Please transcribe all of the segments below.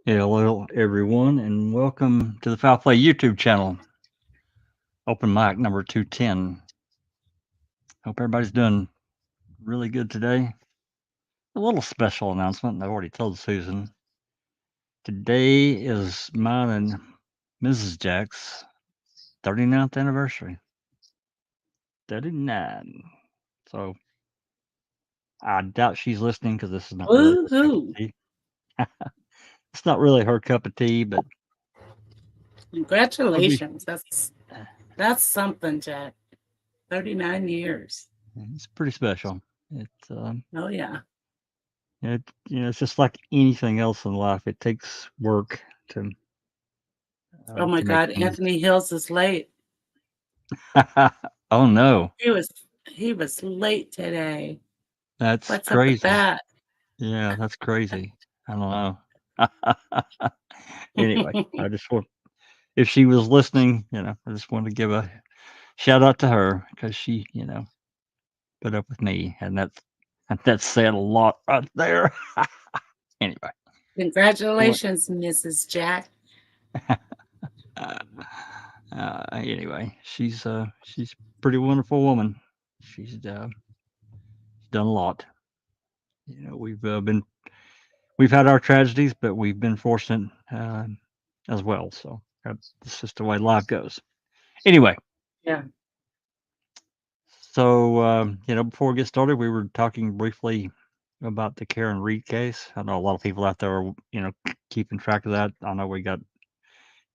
Hello, everyone, and welcome to the Foul Play YouTube channel. Open mic number 210. Hope everybody's doing really good today. A little special announcement. I've already told Susan. Today is mine and Mrs. Jack's 39th anniversary. 39. So I doubt she's listening because this is not really her cup of Woohoo! tea. It's not really her cup of tea, but would be. Congratulations. That's something, Jack. 39 years. It's pretty special. It's Oh yeah. it's just like anything else in life. It takes work to Oh my make God. things. Anthony Hills is late. Oh no, He was he was late today. that's What's up with crazy. that? Yeah, that's crazy. I don't know. Anyway, I just want if she was listening, I just wanted to give a shout out to her because she, put up with me, and that's saying a lot right there. Anyway, well, Congratulations, Mrs. Jack. uh, anyway, she's a pretty wonderful woman. She's done a lot. We've had our tragedies, but we've been fortunate as well. So that's just the way life goes. Anyway, Yeah. so before we get started, we were talking briefly about the Karen Reed case. I know a lot of people out there are keeping track of that. I know we got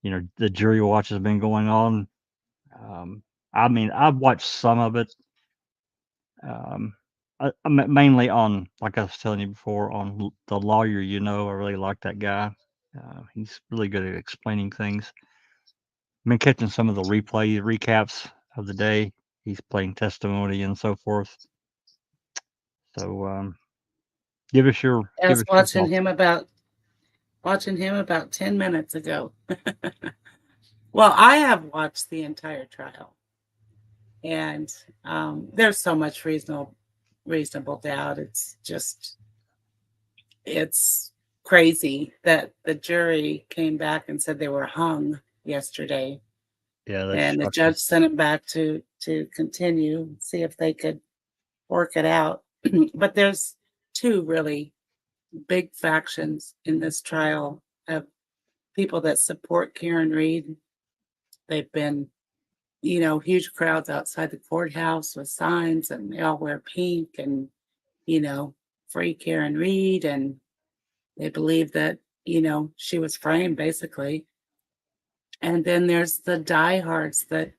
the jury watch has been going on. Um, I mean, I've watched some of it. Um, mainly on, like I was telling you before, on the lawyer. I really like that guy. He's really good at explaining things. I've been catching some of the recaps of the day. He's playing testimony and so forth. So give us your I give was us your thoughts. watching him about 10 minutes ago. Well, I have watched the entire trial, and there's so much reasonable doubt. It's crazy that the jury came back and said they were hung yesterday, Yeah, that's and the shocking. judge sent it back to continue, see if they could work it out. But there's two really big factions in this trial of people that support Karen Reed. They've been, huge crowds outside the courthouse with signs, and they all wear pink and, you know, free Karen Reed, and they believe that, she was framed basically. And then there's the diehards that,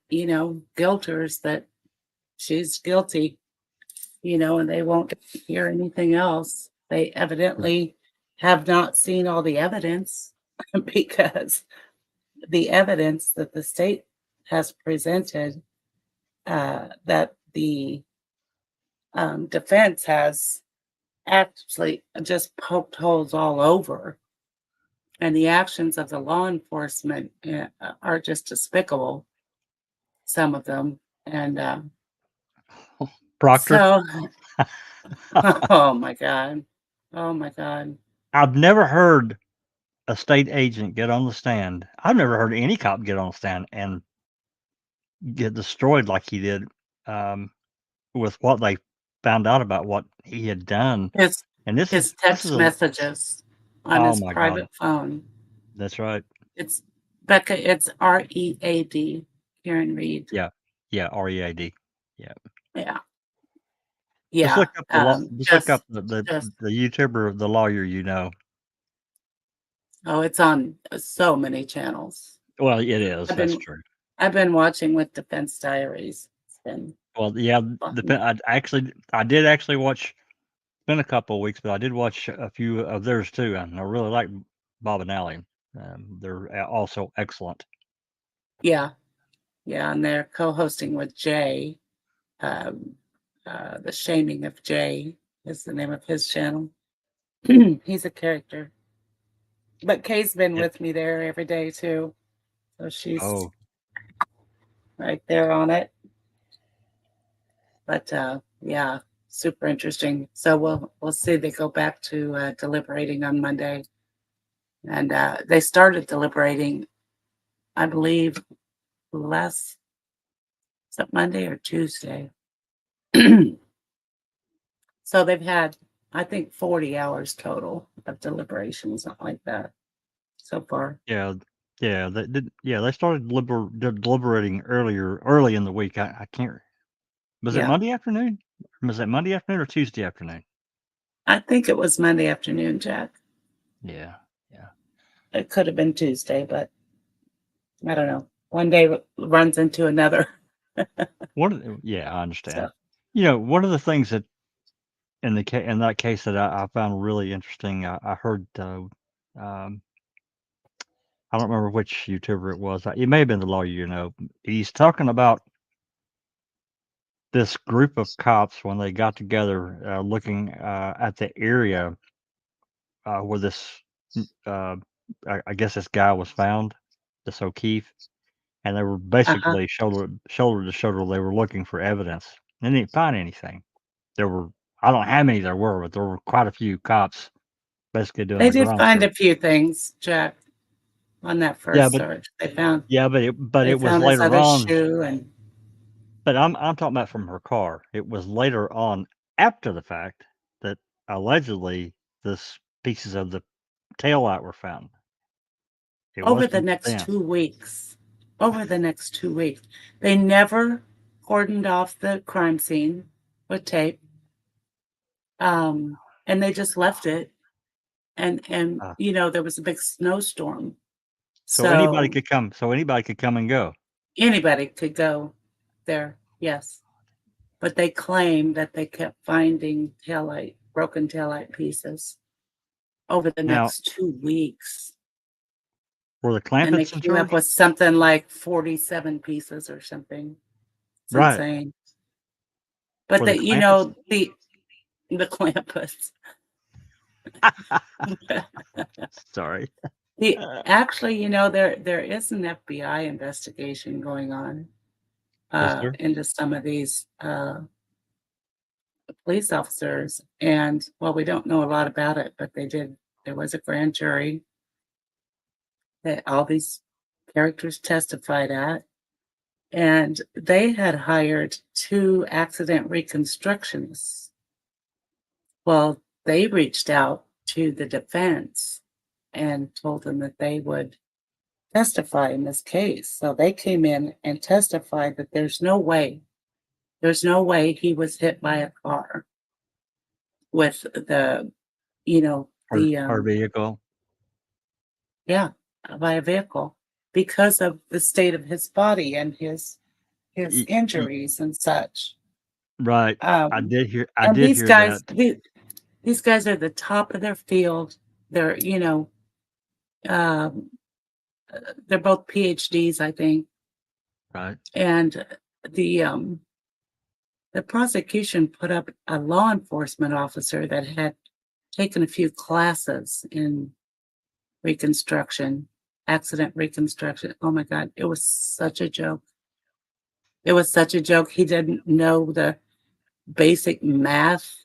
guilters that she's guilty, and they won't hear anything else. They evidently have not seen all the evidence because the evidence that the state has presented, that the defense has actually just poked holes all over, and the actions of the law enforcement are just despicable, some of them. And Proctor. so, oh my God. Oh my God. I've never heard a state agent get on the stand. I've never heard any cop get on the stand and get destroyed like he did um, with what they found out about what he had done. His, And his this is text a messages on oh his my god, private phone. that's right. It's Becca, it's Read, Karen Reed. Yeah, yeah, READ. Yeah, Yeah. just Yeah. look up the law. Just look Just, up the just, the YouTuber, the lawyer. oh, it's on so many channels. Well, it is. I've That's been, true. I've been watching with Defense Diaries. It's been Well, yeah. fun. I did actually watch. It's been a couple of weeks, but I did watch a few of theirs too, and I really like Bob and Allie. They're also excellent. Yeah. Yeah. And they're co-hosting with Jay. Um, the Shaming of Jay is the name of his channel. He's a character. But Kay's been Yeah. with me there every day too. So she's Oh, right there on it. But yeah, super interesting. So we'll see. They go back to deliberating on Monday. And they started deliberating, I believe, is that Monday or Tuesday? So they've had, I think, 40 hours total of deliberation, something like that, so far. Yeah, yeah, they started deliberating early in the week. I can't. Was it Yeah. Monday afternoon? Was it Monday afternoon or Tuesday afternoon? I think it was Monday afternoon, Jack. Yeah, yeah. It could have been Tuesday, but I don't know. One day runs into another. Yeah, I understand. So, One of the things that in that case that I found really interesting, I heard, I don't remember which YouTuber it was. It may have been the lawyer, He's talking about this group of cops when they got together, looking at the area where this, uh, I guess this guy was found, this O'Keefe, and they were uh-huh. basically shoulder to shoulder. They were looking for evidence. They didn't find anything. There were, I don't know how many there were, but there were quite a few cops basically doing They a did ground find search. a few things, Jack, on that Yeah, first but search. They it was found his later other on. shoe and But I'm talking about from her car. It was later on, after the fact, that allegedly this pieces of the taillight were found. It over the wasn't next then. 2 weeks. Over the next 2 weeks. They never cordoned off the crime scene with tape, um, and they just left it, and, Uh, there was a big snowstorm, so anybody so could come. So anybody could come and go. anybody could go there, yes, but they claim that they kept finding broken taillight pieces over the Now, next 2 weeks, were the and they Clampetts in came up charge? with something like 47 pieces or something. It's Right. insane. But Were the Clampetts? the Clampus. Sorry. Actually, there is an FBI investigation going on, Is there? into some of these, police officers, and, well, we don't know a lot about it, but there was a grand jury that all these characters testified at, and they had hired 2 accident reconstructionists. Well, they reached out to the defense and told them that they would testify in this case. So they came in and testified that there's no way he was hit by a car with you know, Or the, our vehicle? yeah, by a vehicle because of the state of his body and his Y y injuries and such. Right. Um, I and did hear that. these guys are the top of their field. They're, um, they're both PhDs, I think. Right. And the um the prosecution put up a law enforcement officer that had taken a few classes in reconstruction, accident reconstruction. Oh my God, it was such a joke. It was such a joke. He didn't know the basic math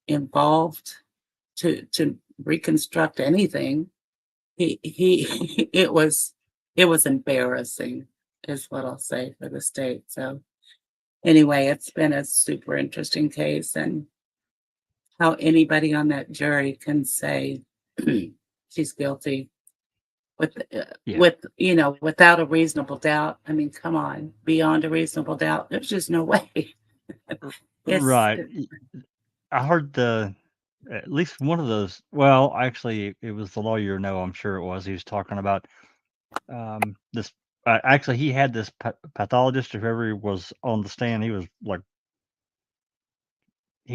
involved to reconstruct anything. He it was embarrassing, is what I'll say for the state. So anyway, it's been a super interesting case, and how anybody on that jury can say she's guilty Yeah. without a reasonable doubt. I mean, come on, beyond a reasonable doubt. There's just no way. R It's right. I heard at least one of those, well, actually, it was the lawyer, no, I'm sure it was. He was talking about, this actually, he had this pathologist, if ever he was on the stand, he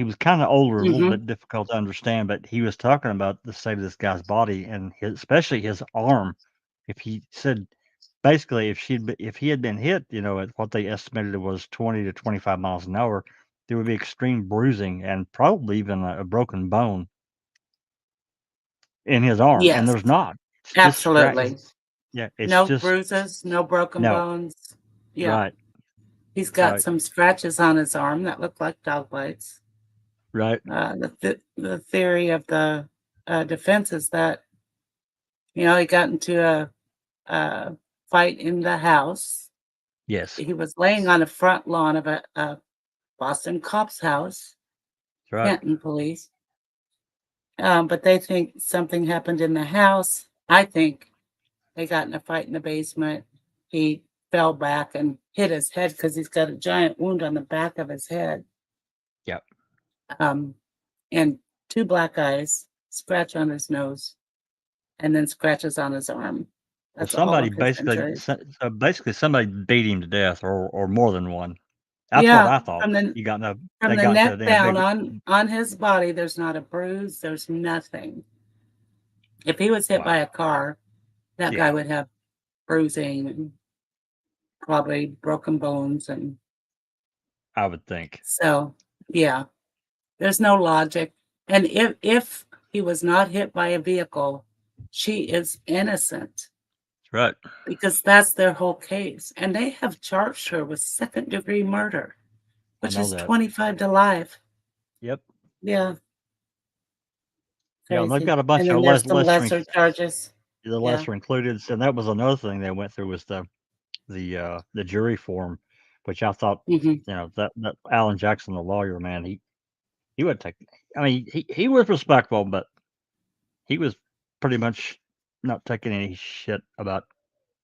was kinda older, a little Mhm. bit difficult to understand, but he was talking about the state of this guy's body and especially his arm. If he said basically, if he had been hit, at what they estimated it was 20 to 25 miles an hour, there would be extreme bruising and probably even a broken bone in his arm, and Yes, there's not. It's just absolutely. yeah, it's No just bruises, no broken no. bones. Yeah, Right, he's got right, some scratches on his arm that look like dog bites. right. The theory of the defense is that He got into a fight in the house. Yes. He was laying on the front lawn of a Boston cop's house, That's right. Canton police. But they think something happened in the house. I think they got in a fight in the basement. He fell back and hit his head because he's got a giant wound on the back of his head. Yep. And 2 black eyes, scratch on his nose, and then scratches on his arm. Well, That's all somebody of his basically injuries. so basically somebody beat him to death or more than one. That's what Yeah, I thought. from the You got no from they the got into a neck damn down big on his body, there's not a bruise, there's nothing. If he was hit by wow. a car, that guy Yeah, would have bruising and probably broken bones, and I would think. so, yeah, there's no logic. And if he was not hit by a vehicle, she is innocent That's right. because that's their whole case. And they have charged her with second-degree murder, I which know is that. 25 to life. Yep. Yeah, Yeah, and they've crazy. got a And bunch then of there's some lesser charges. the Yeah. lesser included, and that was another thing they went through was the jury form, which I thought, Mhm. that Alan Jackson, the lawyer, man, he would take. I mean, he was respectful, but he was pretty much not taking any shit about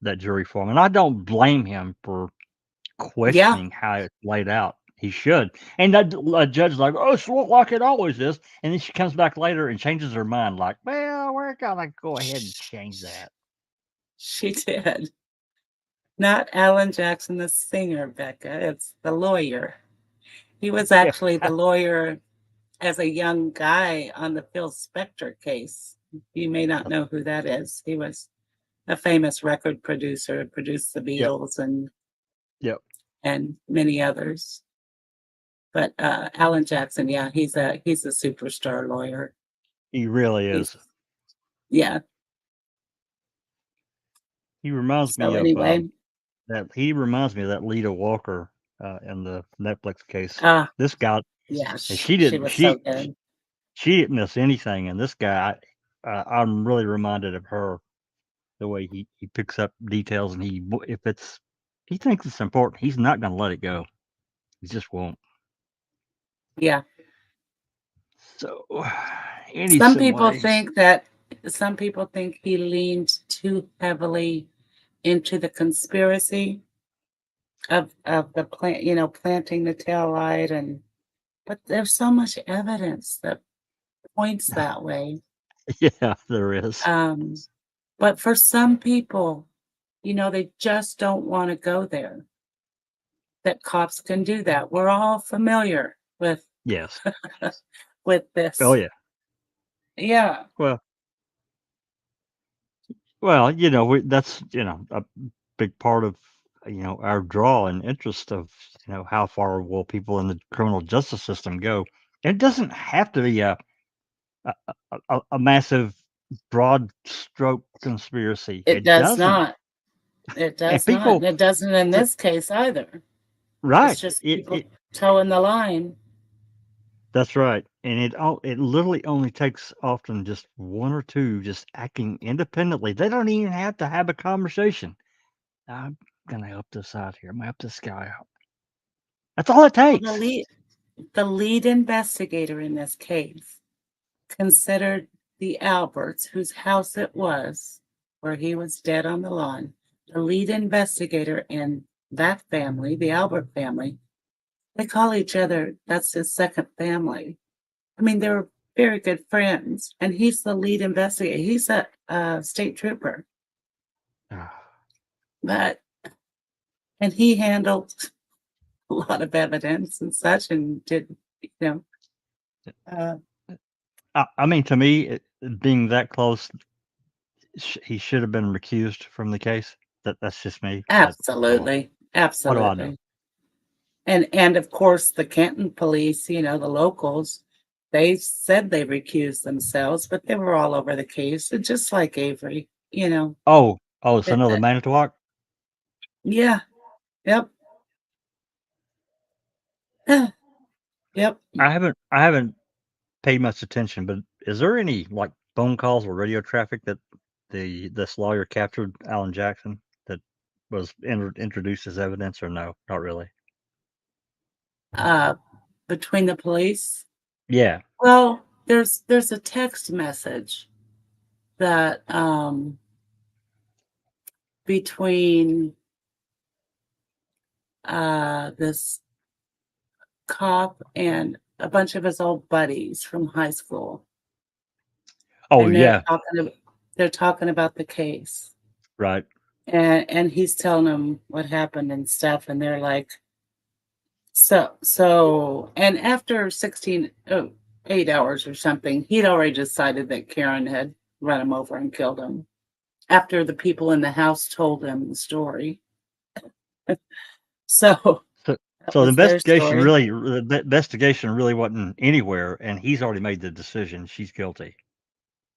that jury form, and I don't blame him for Yeah, questioning how it's laid out. He should, and that judge is like, "Oh, it's like it always is," and then she comes back later and changes her mind, like, "Well, we're gonna go ahead and change that." she did. Not Alan Jackson, the singer, Becca. It's the lawyer. He was Yeah, actually the lawyer as a young guy on the Phil Spector case. You may not know who that is. He was a famous record producer, produced the yep, Beatles yep. and many others. But Alan Jackson, yeah, he's a superstar lawyer. He really He's is. yeah. He reminds So me of anyway, that Lita Walker in the Netflix case. uh This guy, yeah, and she was so good. she didn't miss anything, and this guy, I'm really reminded of her the way he picks up details, and if it's he thinks it's important, he's not going to let it go. He just won't. Yeah. So, any Some some people way, think that some people think he leaned too heavily into the conspiracy of the plant, planting the tail light, and but there's so much evidence that points that way. yeah, there is. Um, but for some people, they just don't want to go there. That cops can do that. We're all familiar with Yes. with Oh this. yeah. Yeah, Well, that's a big part of our draw and interest of how far will people in the criminal justice system go. It doesn't have to be a massive broad stroke conspiracy. it It does doesn't. not. It And does not. And people, it doesn't in th- this case either. It's right? just It, people it toeing the line. That's right. And it literally only takes often just one or two just acting independently. They don't even have to have a conversation. I'm gonna help this out here. I'm gonna help this guy out. That's all it Well, takes. the lead investigator in this case considered the Alberts, whose house it was, where he was dead on the lawn. The lead investigator in that family, the Albert family, they call each other, that's his second family. I mean, they were very good friends, and he's the lead investigator. He's a state trooper, but and he handled a lot of evidence and such, and did you know? Uh, I mean, to me, being that close, he should have been recused from the case. That's just me. But oh, Absolutely, what do I know? absolutely. And of course, the Canton police, the locals, they said they recused themselves, but they were all over the case, just like Avery, Oh, it's It another Manitowoc. yeah, yep, yep. I haven't paid much attention, but is there any like phone calls or radio traffic that this lawyer captured Alan Jackson that was introduced as evidence, or no, not really? Between the police. Yeah. Well, there's a text message that between this cop and a bunch of his old buddies from high school, Oh and yeah. they're talking about the case, Right. and he's telling them what happened and stuff, and they're like, so, and after 8 hours or something, he'd already decided that Karen had run him over and killed him. After the people in the house told him the story. So So, that so was their story. the investigation really wasn't anywhere, and he's already made the decision. She's guilty.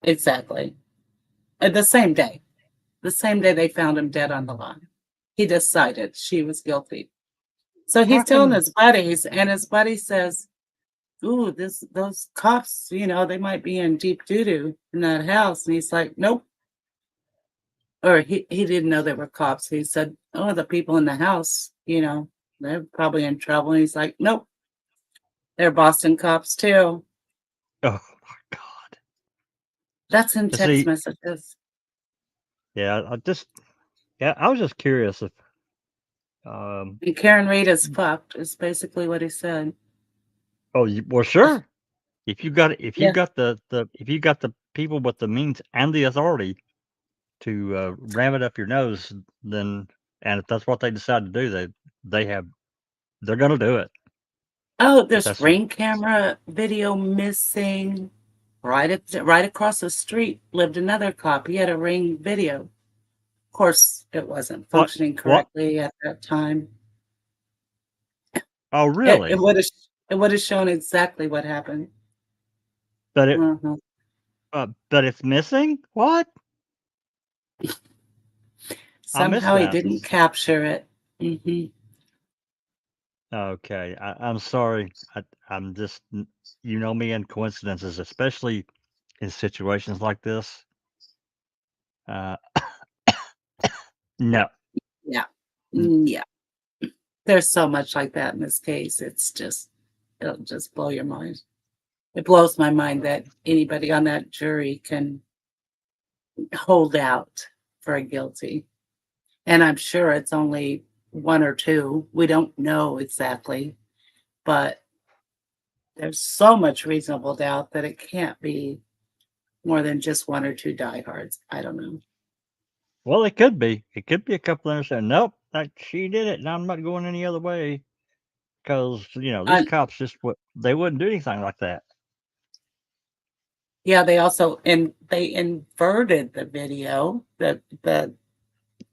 Exactly. The same day. The same day they found him dead on the lawn. He decided she was guilty. So How he's telling can? his buddies, and his buddy says, ooh, those cops, they might be in deep doo-doo in that house. And he's like, nope. Or he didn't know they were cops. He said, oh, the people in the house, they're probably in trouble. And he's like, nope, they're Boston cops too. Oh my God. That's in To text see, messages. yeah, I was just curious if, um, And Karen Reed is fucked, is basically what he said. oh, well, sure. Yeah. If you got the people with the means and the authority to ram it up your nose, then, and if that's what they decide to do, they're gonna do it. Oh, But there's that's the ring camera video missing. Right across the street lived another cop. He had a ring video. Of course, it wasn't what functioning what? correctly at that time. Oh, It it really? would have it would have shown exactly what happened. But Mhm. it's missing. What? I missed Somehow he that. didn't capture it. Okay, I'm sorry. I'm just, you know me and coincidences, especially in situations like this. Uh, no. Yeah. Mm. Yeah. There's so much like that in this case. It'll just blow your mind. It blows my mind that anybody on that jury can hold out for a guilty. And I'm sure it's only one or two. We don't know exactly, but there's so much reasonable doubt that it can't be more than just one or two diehards. I don't know. Well, it could be. It could be a couple that saying, nope, that she did it, and I'm not going any other way. Because these Uh, cops just they wouldn't do anything like that. yeah, they inverted the video. The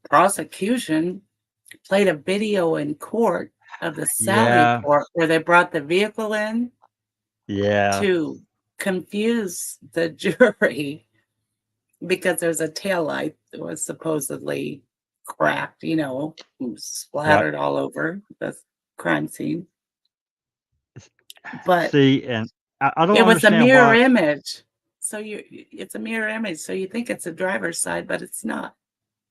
prosecution played a video in court of the Sally Yeah, Port where they brought the vehicle in yeah, to confuse the jury because there's a taillight that was supposedly cracked, right. splattered all over the crime scene. But See, and I don't it was a understand mirror why. image. So it's a mirror image. So you think it's the driver's side, but it's not.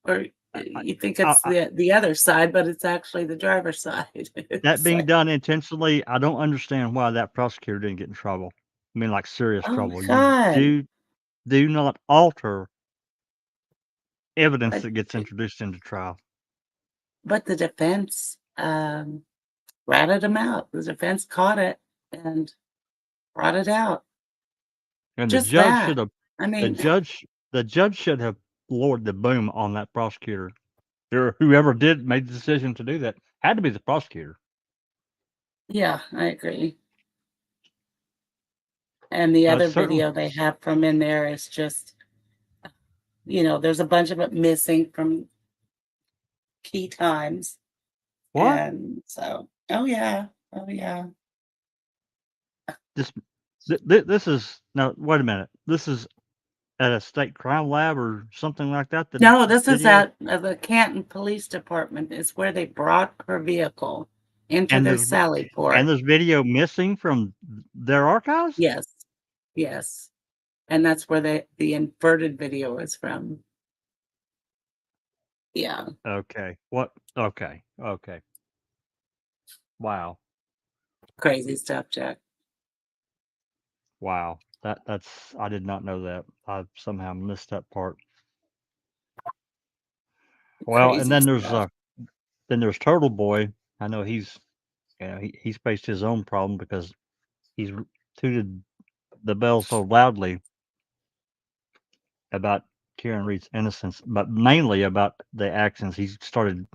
Or I, you think I, it's the other side, but it's actually the driver's side. that It's being like, done intentionally, I don't understand why that prosecutor didn't get in trouble. I mean, like serious oh my trouble. You God. do not alter evidence But that gets introduced into trial. but the defense ratted him out. The defense caught it and brought it out. And Just that. I the mean, judge the judge should have lowered the boom on that prosecutor. Or whoever did made the decision to do that had to be the prosecutor. yeah, I agree. And the other Certainly. video they have from in there is just, there's a bunch of it missing from key times. What? And so, oh yeah, oh yeah. This this is now. Wait a minute. This is at a state crime lab or something like that. The No, this is video at the Canton Police Department. Is where they brought her vehicle into and their there's Sally Port. video missing from their archives. Yes, yes. And that's where the inverted video is from. Yeah, Okay. What? Okay. Okay. Wow. crazy stuff, Jack. Wow. That's I did not know that. I somehow missed that part. Well, and Crazy stuff. then there's Turtle Boy. I know he's faced his own problem because he's tooted the bell so loudly about Karen Reed's innocence, but mainly about the actions. He started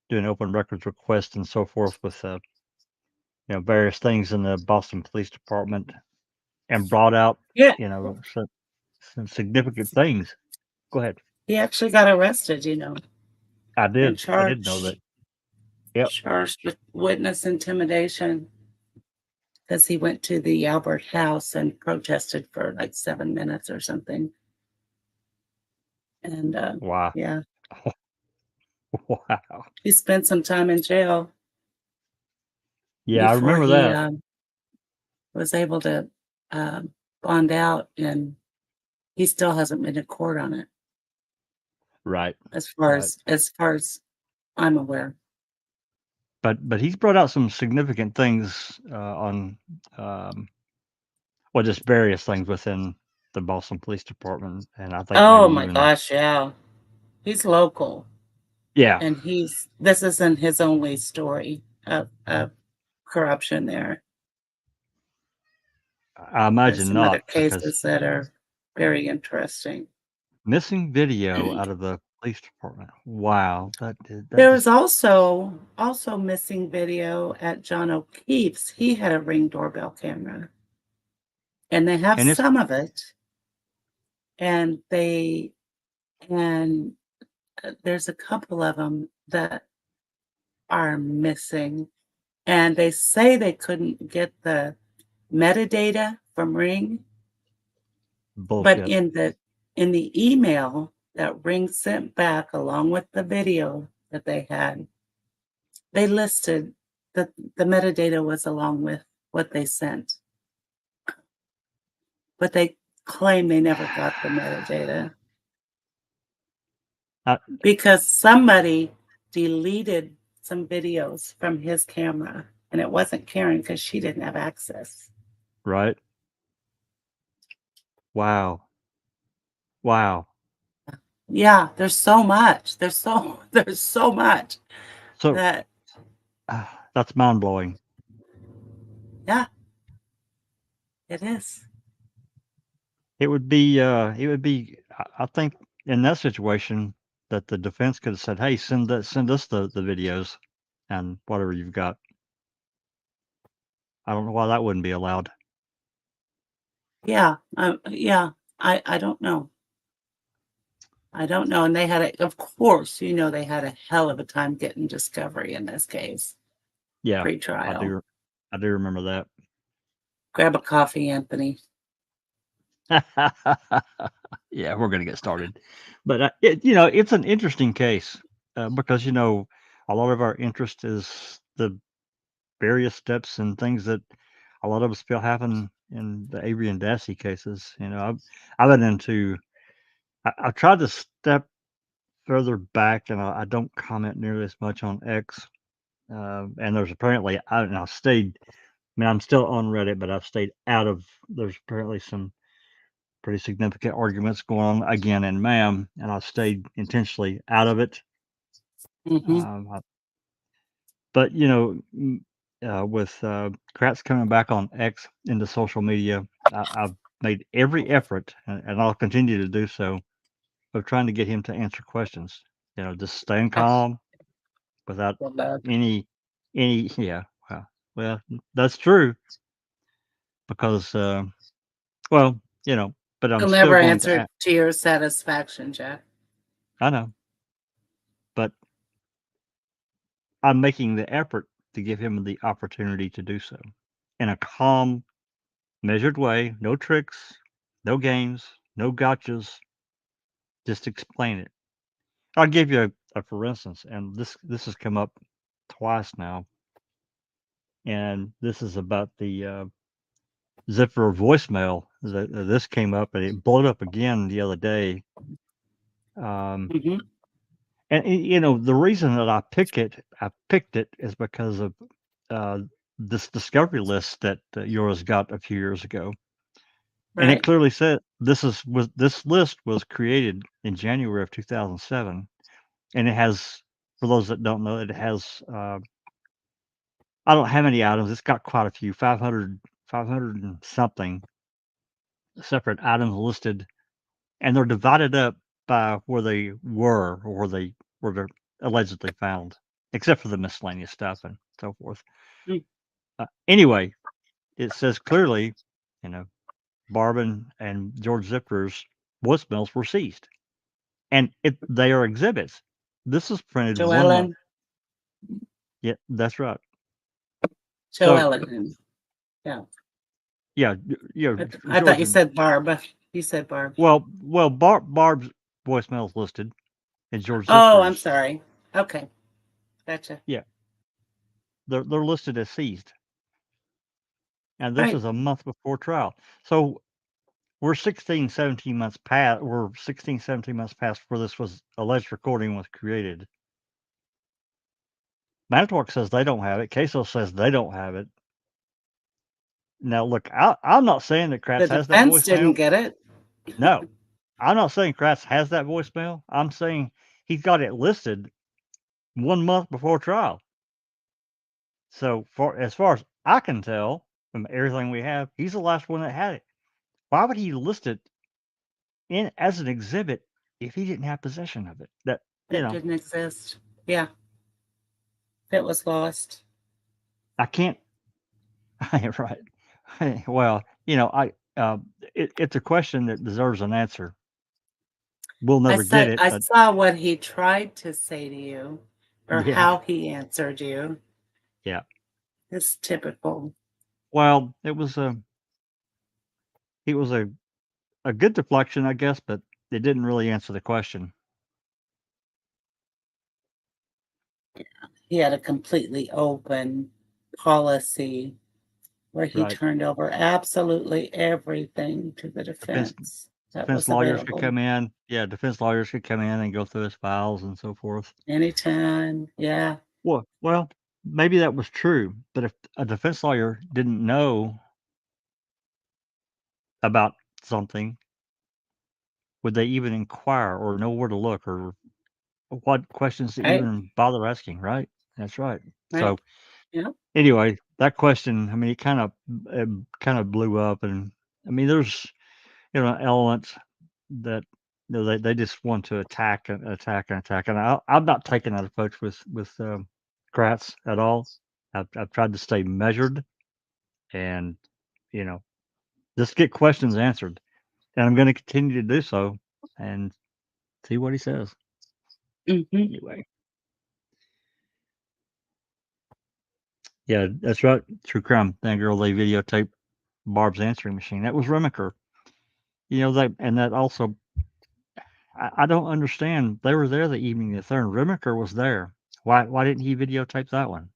doing open records requests and so forth with various things in the Boston Police Department and brought out Yeah, some significant things. Go ahead. he actually got arrested, and I did know that. Yep. charged with witness intimidation because he went to the Albert House and protested for like 7 minutes or something. And Wow. yeah, Wow. he spent some time in jail Yeah, I before remember he that. was able to uh, bond out, and he still hasn't been in court on it, Right. as far Right. as I'm aware. But he's brought out some significant things on um, well, just various things within the Boston Police Department, and I think Oh maybe my even gosh, yeah, he's local, yeah, and this isn't his only story of corruption there. I There's imagine some other not because cases that are very interesting. missing video out of the police department. Wow, that There just was also missing video at John O'Keefe's. He had a Ring doorbell camera, and they have and it's some of it, and and there's a couple of them that are missing, and they say they couldn't get the metadata from Ring, but bullshit, in the email that Ring sent back along with the video that they had, they listed that the metadata was along with what they sent, but they claim they never got the metadata I, because somebody deleted some videos from his camera, and it wasn't Karen because she didn't have access. right? Wow, wow. Yeah, there's so much. There's so much So that that's mind blowing. yeah, it is. It would be. I think in that situation that the defense could have said, "Hey, send us the videos and whatever you've got." I don't know why that wouldn't be allowed. Yeah, yeah. I don't know. I don't know. And they had of course, they had a hell of a time getting discovery in this case, Yeah, I pre-trial. do. I do remember that. Grab a coffee, Anthony. Yeah, we're gonna get started, but it's an interesting case because a lot of our interest is the various steps and things that a lot of us feel happen in the Avery and Dassey cases. I've been into. I've tried to step further back, and I don't comment nearly as much on X. And there's apparently and I've stayed. I mean, I'm still on Reddit, but I've stayed out of. There's apparently some pretty significant arguments going on again in MAM, and I stayed intentionally out of it. Hmm. I, but with Kratz coming back on X into social media, I've made every effort, and I'll continue to do so, of trying to get him to answer questions. Just staying calm without Well, that any yeah. Well, that's true because well, but I'm he'll still never going to. answer to your satisfaction, Jack. I know, but I'm making the effort to give him the opportunity to do so in a calm, measured way. No tricks, no games, no gotchas. Just explain it. I'll give you a for instance, and this has come up twice now, and this is about the Zipper voicemail. This came up and it blew up again the other day. Um, Hmm. And you know, the reason that I picked it is because of uh, this discovery list that yours got a few years ago, and it Right. clearly said this list was created in January of 2007, and it has, for those that don't know, it has I don't have any items. It's got quite a few, 500 and something separate items listed, and they're divided up by where they were or where they're allegedly found, except for the miscellaneous stuff and so forth. Mm. Anyway, it says clearly, you know, Barb and George Zipper's voicemails were seized, and they are exhibits. This is printed 1 month. Joellen, Yeah, that's right. So Joellen. Yeah. yeah, I thought George you and said Barb. You said Barb. Barb's voicemail's listed, and George Oh, I'm Zipper's, sorry. Okay. Gotcha. yeah, they're listed as seized, and this Right. is a month before trial. So we're 16, 17 months past. We're 16, 17 months past where this was alleged recording was created. Manitowoc says they don't have it. CASO says they don't have it. Now, look, I'm not saying that The Kratz has that defense didn't voicemail. get it. No, I'm not saying Kratz has that voicemail. I'm saying he's got it listed 1 month before trial. So, as far as I can tell from everything we have, he's the last one that had it. Why would he list it in as an exhibit if he didn't have possession of it? That It didn't exist. Yeah. It was lost. I can't. Right. Well, it's a question that deserves an answer. We'll never get it, I but saw what he tried to say to you or yeah, how he answered you. yeah. It's typical. Well, it was a good deflection, I guess, but it didn't really answer the question. He had a completely open policy where he Right. turned over absolutely everything to the Defense defense that defense was lawyers could available. come in. Yeah, defense lawyers could come in and go through his files and so forth. Anytime. Yeah. Well, maybe that was true, but if a defense lawyer didn't know about something, would they even inquire or know where to look or what questions to Right. even bother asking, right? That's right. Right. So Yeah. anyway, that question, I mean, it kind of blew up, and I mean, there's elements that they just want to attack and attack and attack, and I'm not taking that approach with Kratz at all. I've tried to stay measured and you know just get questions answered, and I'm going to continue to do so and see what he says. Hmm. Anyway, yeah, that's right. True crime. That girl they videotaped Barb's answering machine. That was Remaker. That also I don't understand. They were there the evening the third. Remaker was there. Why didn't he videotape that one?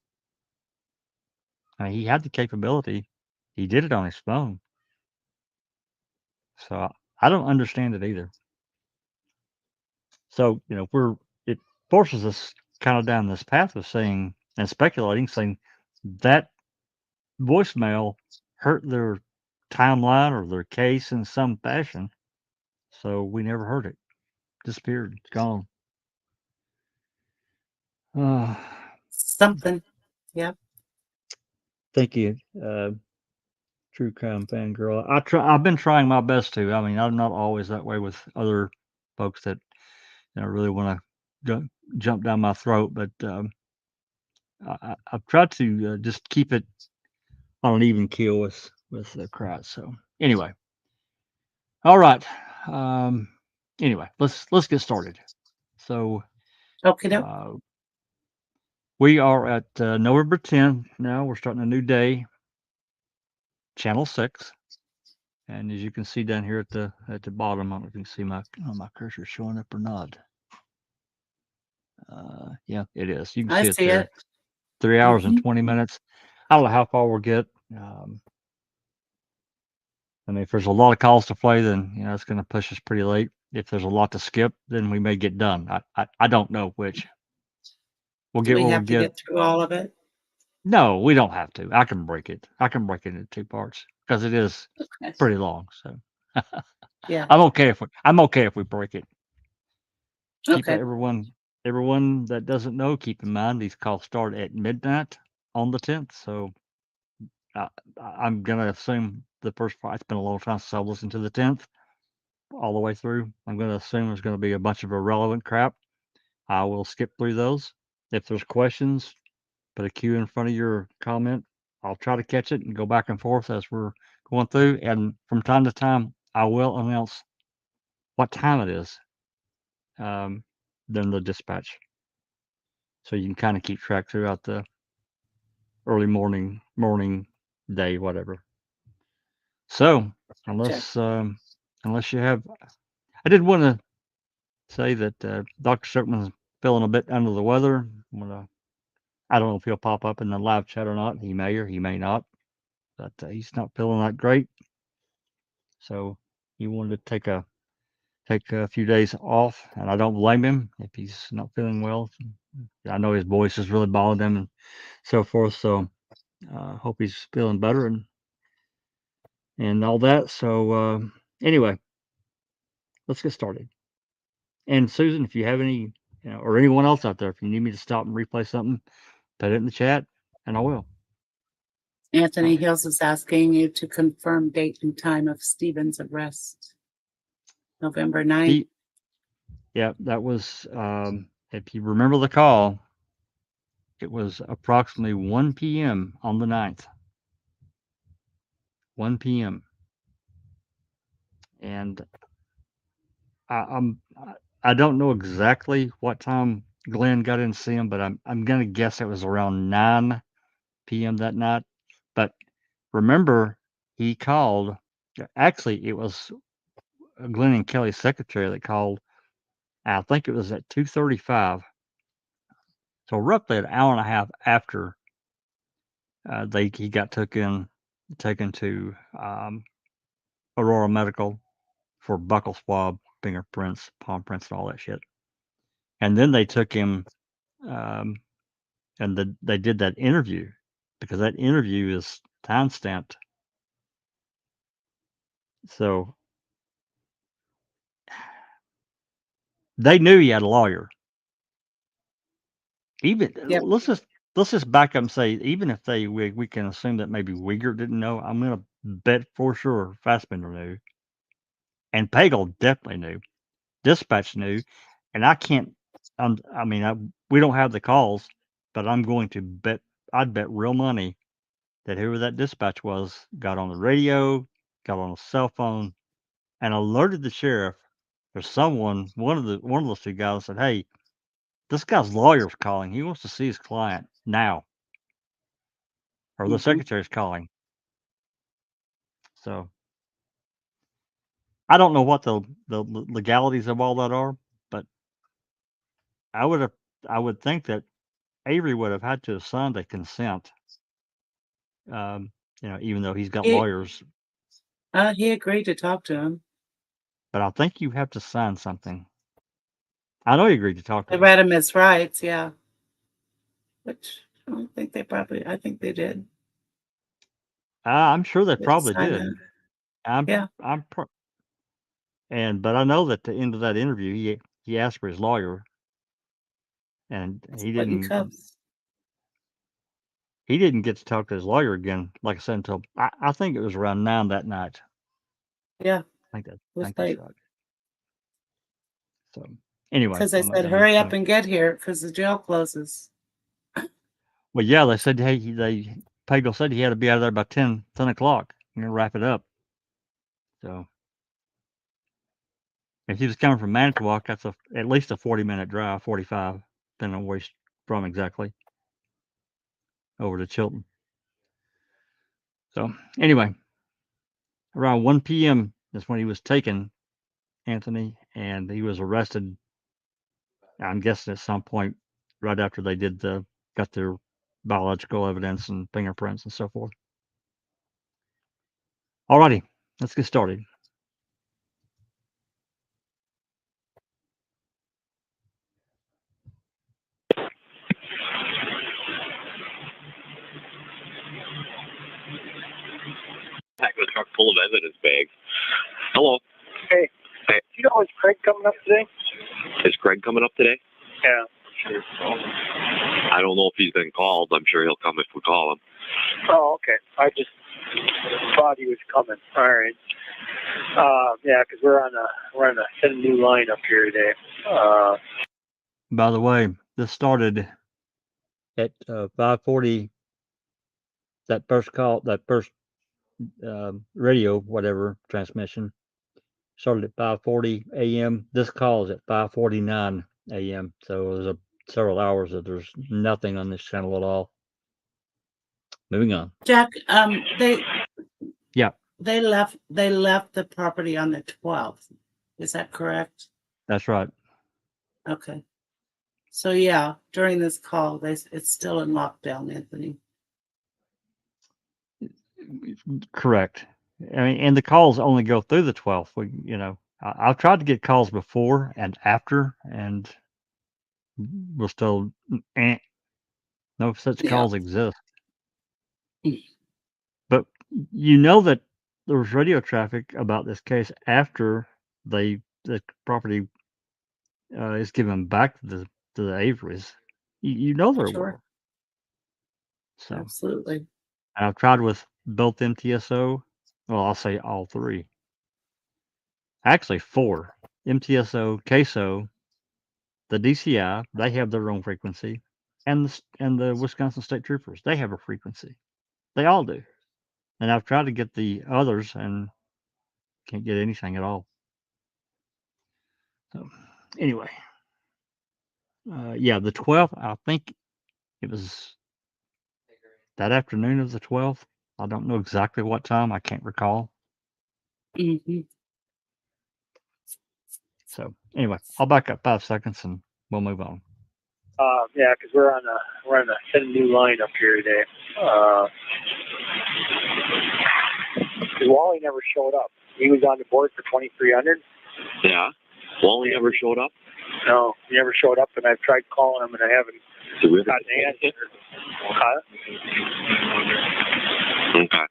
I mean, he had the capability. He did it on his phone. So I don't understand it either. So, it forces us kind of down this path of saying and speculating, saying that voicemail hurt their timeline or their case in some fashion. So we never heard it. Disappeared. It's gone. Uh, Something. Yeah. thank you, true crime fan girl. I've been trying my best to. I mean, I'm not always that way with other folks that really want to jump down my throat, but I've tried to just keep it on an even keel with the crowd. So anyway, all right. Um, anyway, let's get started. So Okay. No. uh, we are at November 10th now. We're starting a new day, Channel 6. And as you can see down here at the bottom, I don't know if you can see my cursor showing up or not. Yeah, it is. You can I see it see there. it. 3 hours and Hmm. 20 minutes. I don't know how far we'll get. I mean, if there's a lot of calls to play, then it's going to push us pretty late. If there's a lot to skip, then we may get done. I don't know which. We'll Do get we where we have to get. get through all of it? No, we don't have to. I can break it. I can break it into 2 parts because it is Okay. pretty long, so Yeah. I'm okay if we break it. Keep Okay. everyone that doesn't know, keep in mind these calls start at midnight on the 10th, so I I'm gonna assume the first part. It's been a long time since I've listened to the 10th all the way through. I'm gonna assume there's gonna be a bunch of irrelevant crap. I will skip through those. If there's questions, put a Q in front of your comment. I'll try to catch it and go back and forth as we're going through. And from time to time, I will announce what time it is, um, then the dispatch, so you can kind of keep track throughout the early morning, day, whatever. So, Check. unless you have, I did want to say that Dr. Silkman's feeling a bit under the weather. I don't know if he'll pop up in the live chat or not. He may or he may not, but he's not feeling that great. So he wanted to take a few days off, and I don't blame him if he's not feeling well. I know his voice is really bothering him and so forth. So hope he's feeling better and all that. So anyway, let's get started. And Susan, if you have any, or anyone else out there, if you need me to stop and replay something, put it in the chat, and I will. Anthony Hills is asking you to confirm date and time of Stephen's arrest. November 9th. Yeah, that was, if you remember the call, it was approximately 1 p.m. on the 9th. 1 p.m. And I don't know exactly what time Glenn got in to see him, but I'm gonna guess it was around 9 p.m. that night. But remember, he called. Actually, it was Glenn and Kelly's secretary that called. I think it was at 2:35. So roughly an hour and a half after he got taken to Aurora Medical for buckle swab, fingerprints, palm prints, and all that shit. And then they took him, um, and they did that interview because that interview is time stamped. So they knew he had a lawyer. Even Yep. let's just back up and say, even if we can assume that maybe Uyghur didn't know, I'm gonna bet for sure Fassbender knew, and Pagel definitely knew. Dispatch knew, and I can't. I mean, we don't have the calls, but I'm going to bet. I'd bet real money that whoever that dispatch was got on the radio, got on a cell phone, and alerted the sheriff or someone. One of those two guys said, "Hey, this guy's lawyer's calling. He wants to see his client now," or the Mm-hmm. secretary's calling. So I don't know what the legalities of all that are, but I would have I would think that Avery would have had to have signed a consent. Um, even though he's got He, lawyers, he agreed to talk to him. but I think you have to sign something. I know he agreed to talk to I him. read him his rights, yeah. Which I think they did. I'm sure they They probably signed did. that. I'm Yeah. I'm pro- but I know that at the end of that interview, he asked for his lawyer, and Splitting cups. he didn't get to talk to his lawyer again. Like I said, until I think it was around 9 that night. Yeah. It I was think that's late. right. So anyway, Because they I'm not said, gonna lose hurry up point. and get here because the jail closes. Well, yeah, they said Pagel said he had to be out of there by 10 o'clock. You're gonna wrap it up. So if he was coming from Manitowoc, that's at least a 40-minute drive, 45, depending on where he's from exactly, over to Chilton. So anyway, around 1 p.m. is when he was taken, Anthony, and he was arrested. I'm guessing at some point right after they got their biological evidence and fingerprints and so forth. Alrighty, let's get started. coming up today? Is Craig coming up today? Yeah. I don't know if he's been called. I'm sure he'll come if we call him. Oh, okay. I just thought he was coming. All right. Yeah, because we're on a new line up here today. By the way, this started at 5:40. That first call, that first radio, whatever transmission, started at 5:40 a.m. This call is at 5:49 a.m. So there's several hours that there's nothing on this channel at all. Moving on. Jack, Yeah, they left the property on the 12th. Is that correct? that's right. Okay. So yeah, during this call, it's still in lockdown, Anthony. Correct. I mean, and the calls only go through the 12th. I've tried to get calls before and after, and we're still no such Yeah. calls exist. But you know that there was radio traffic about this case after the property is given back to the Averys. You know there Sure. will. So Absolutely. I've tried with both MTSO. Well, I'll say all three. Actually, 4. MTSO, CASO, the DCI, they have their own frequency, and the Wisconsin State Troopers, they have a frequency. They all do. And I've tried to get the others and can't get anything at all. So anyway, yeah, the 12th, I think it was that afternoon of the 12th. I don't know exactly what time. I can't recall. Mm-hmm. So anyway, I'll back up 5 seconds and we'll move on. Yeah, because we're on a new line up here today. Wally never showed up. He was on the board for 2,300. Yeah. Wally never showed up? No, he never showed up, and I've tried calling him, and I haven't gotten an answer. Huh? Okay.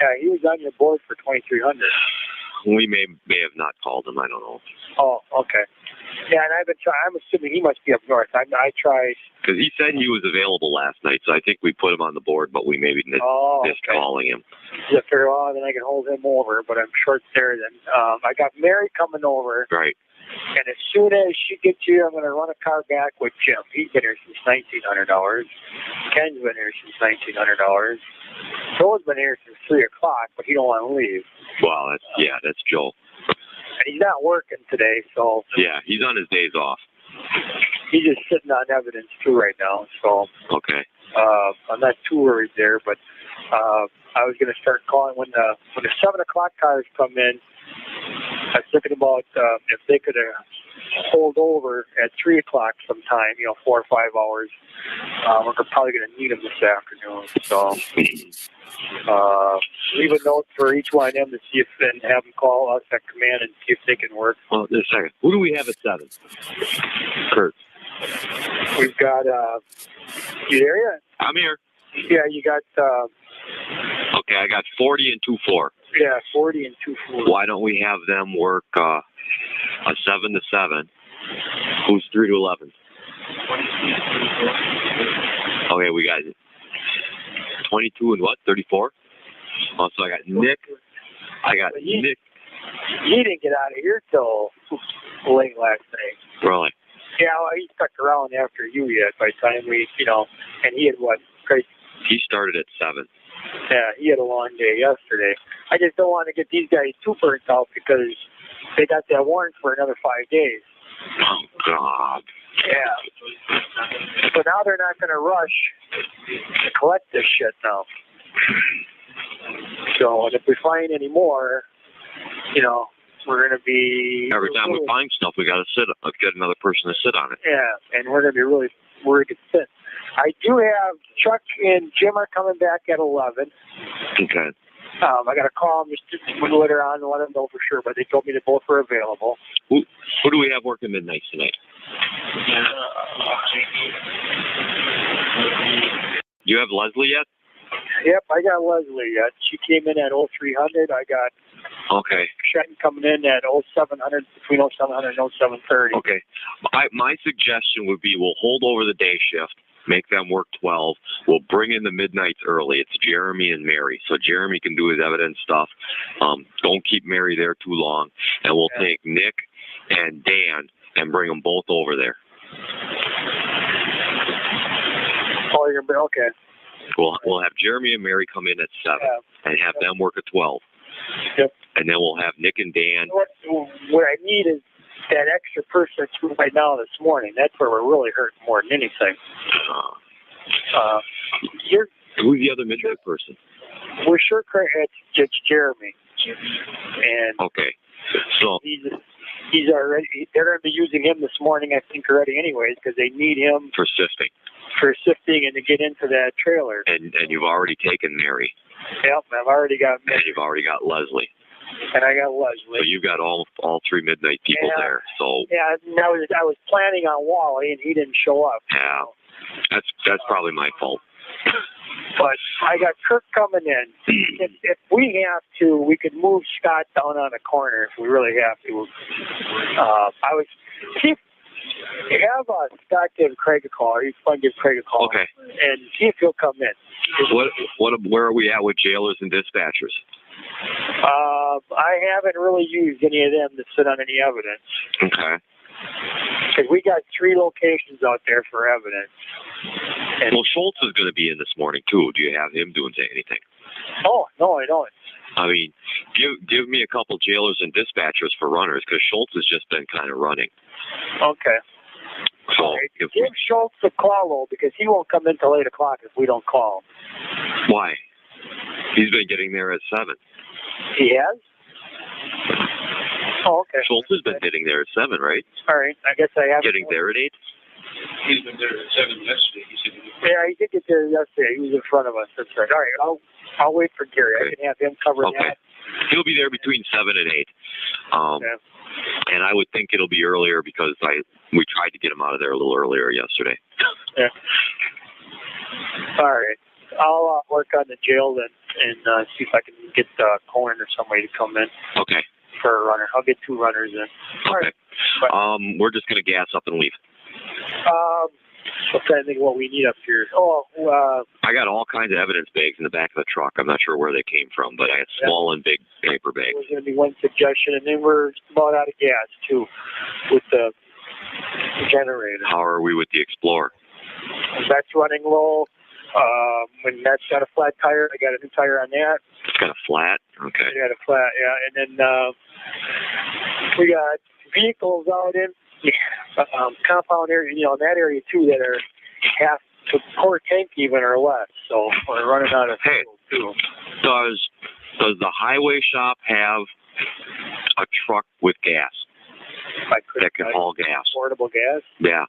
Yeah, he was on your board for 2,300. We may have not called him. I don't know. Oh, okay. Yeah, and I've been trying. I'm assuming he must be up north. I tried. Because he said he was available last night, so I think we put him on the board, but we maybe missed calling him. Yeah, figure, well, then I can hold him over, but I'm short there then. I got Mary coming over. Right. And as soon as she gets here, I'm going to run a car back with Jim. He's been here since $1,900. Ken's been here since $1,900. Joe's been here since 3 o'clock, but he don't want to leave. Wow, that's Joe. And he's not working today, so... Yeah, he's on his days off. He's just sitting on evidence, too, right now, so... Okay. I'm not too worried there, but I was going to start calling when the 7 o'clock cars come in. I was thinking about if they could hold over at 3 o'clock sometime, 4 or 5 hours. We're probably going to need them this afternoon. So leave a note for each one of them to see if and have them call us at command and see if they can work. Well, just a second. Who do we have at 7? Kurt. We've got, you there yet? I'm here. Yeah, you got... Okay, I got 40 and 2-4. Yeah, 40 and 2-4. Why don't we have them work a 7 to 7? Who's 3 to 11? Okay, we got 22 and what? 34? Oh, so I got Nick. Nick. He didn't get out of here till late last night. Really? Yeah, well, he stuck around after you yet by the time we, and he had what? Crazy. He started at 7. Yeah, he had a long day yesterday. I just don't want to get these guys too burnt out because they got that warrant for another 5 days. Oh, God. Yeah. So now they're not going to rush to collect this shit now. So, and if we find any more, we're going to be... Every time we find stuff, we got to get another person to sit on it. Yeah, and we're going to be really worried to sit. I do have Chuck and Jim are coming back at 11. Okay. I got to call them just later on and let them know for sure, but they told me they both were available. Who do we have working midnight tonight? You have Leslie yet? Yep, I got Leslie yet. She came in at 0300. I got Okay. Trenton coming in at 0700, between 0700 and 0730. Okay. My suggestion would be we'll hold over the day shift, make them work 12. We'll bring in the midnights early. It's Jeremy and Mary. So Jeremy can do his evidence stuff. Don't keep Mary there too long. And we'll take Nick and Dan and bring them both over there. Oh, you're going to be, okay. We'll have Jeremy and Mary come in at 7 and have them work at 12. Yep. And then we'll have Nick and Dan. What I need is that extra person that's right now this morning. That's where we're really hurting more than anything. Who's the other midnight person? We're sure it's Jeremy. And okay. So he's already, they're going to be using him this morning, I think, already anyways, because they need him for sifting. For sifting and to get into that trailer. And you've already taken Mary. Yep, I've already got Mary. And you've already got Leslie. And I got Leslie. So you've got all 3 midnight people there. So I was planning on Wally, and he didn't show up. Yeah, that's probably my fault. But I got Kirk coming in. If we have to, we could move Scott down on a corner if we really have to. I would have Scott give Craig a call. Or you can give Craig a call. Okay. And see if he'll come in. Where are we at with jailers and dispatchers? I haven't really used any of them to sit on any evidence. Okay. Because we got 3 locations out there for evidence. And Schultz is going to be in this morning too. Do you have him doing anything? Oh, no, I don't. I mean, give me a couple jailers and dispatchers for runners because Schultz has just been kind of running. Okay. So give Schultz a call though, because he won't come in till 8 o'clock if we don't call. Why? He's been getting there at 7. He has? Oh, okay. Schultz has been getting there at 7, right? All right. I guess I have. Getting there at 8? He's been there at 7 yesterday. Yeah, he did get there yesterday. He was in front of us. That's right. All right. I'll wait for Gary. Okay. I can have him cover that. He'll be there between 7 and 8. And I would think it'll be earlier because we tried to get him out of there a little earlier yesterday. Yeah. All right. I'll work on the jail then and see if I can get Cohen or somebody to come in. Okay. For a runner. I'll get 2 runners in. Okay. Right. We're just going to gas up and leave. I'm trying to think of what we need up here. I got all kinds of evidence bags in the back of the truck. I'm not sure where they came from, but I had small and big paper bags. That was going to be one suggestion. And then we're about out of gas, too, with the generator. How are we with the Explorer? That's running low. When that's got a flat tire, I got a new tire on that. It's got a flat? Okay. I got a flat, yeah. And then we got vehicles out in compound area, in that area too, that are half to quarter tank even or less. So we're running out of fuel too. Does the highway shop have a truck with gas that can haul gas? Portable gas? Yeah.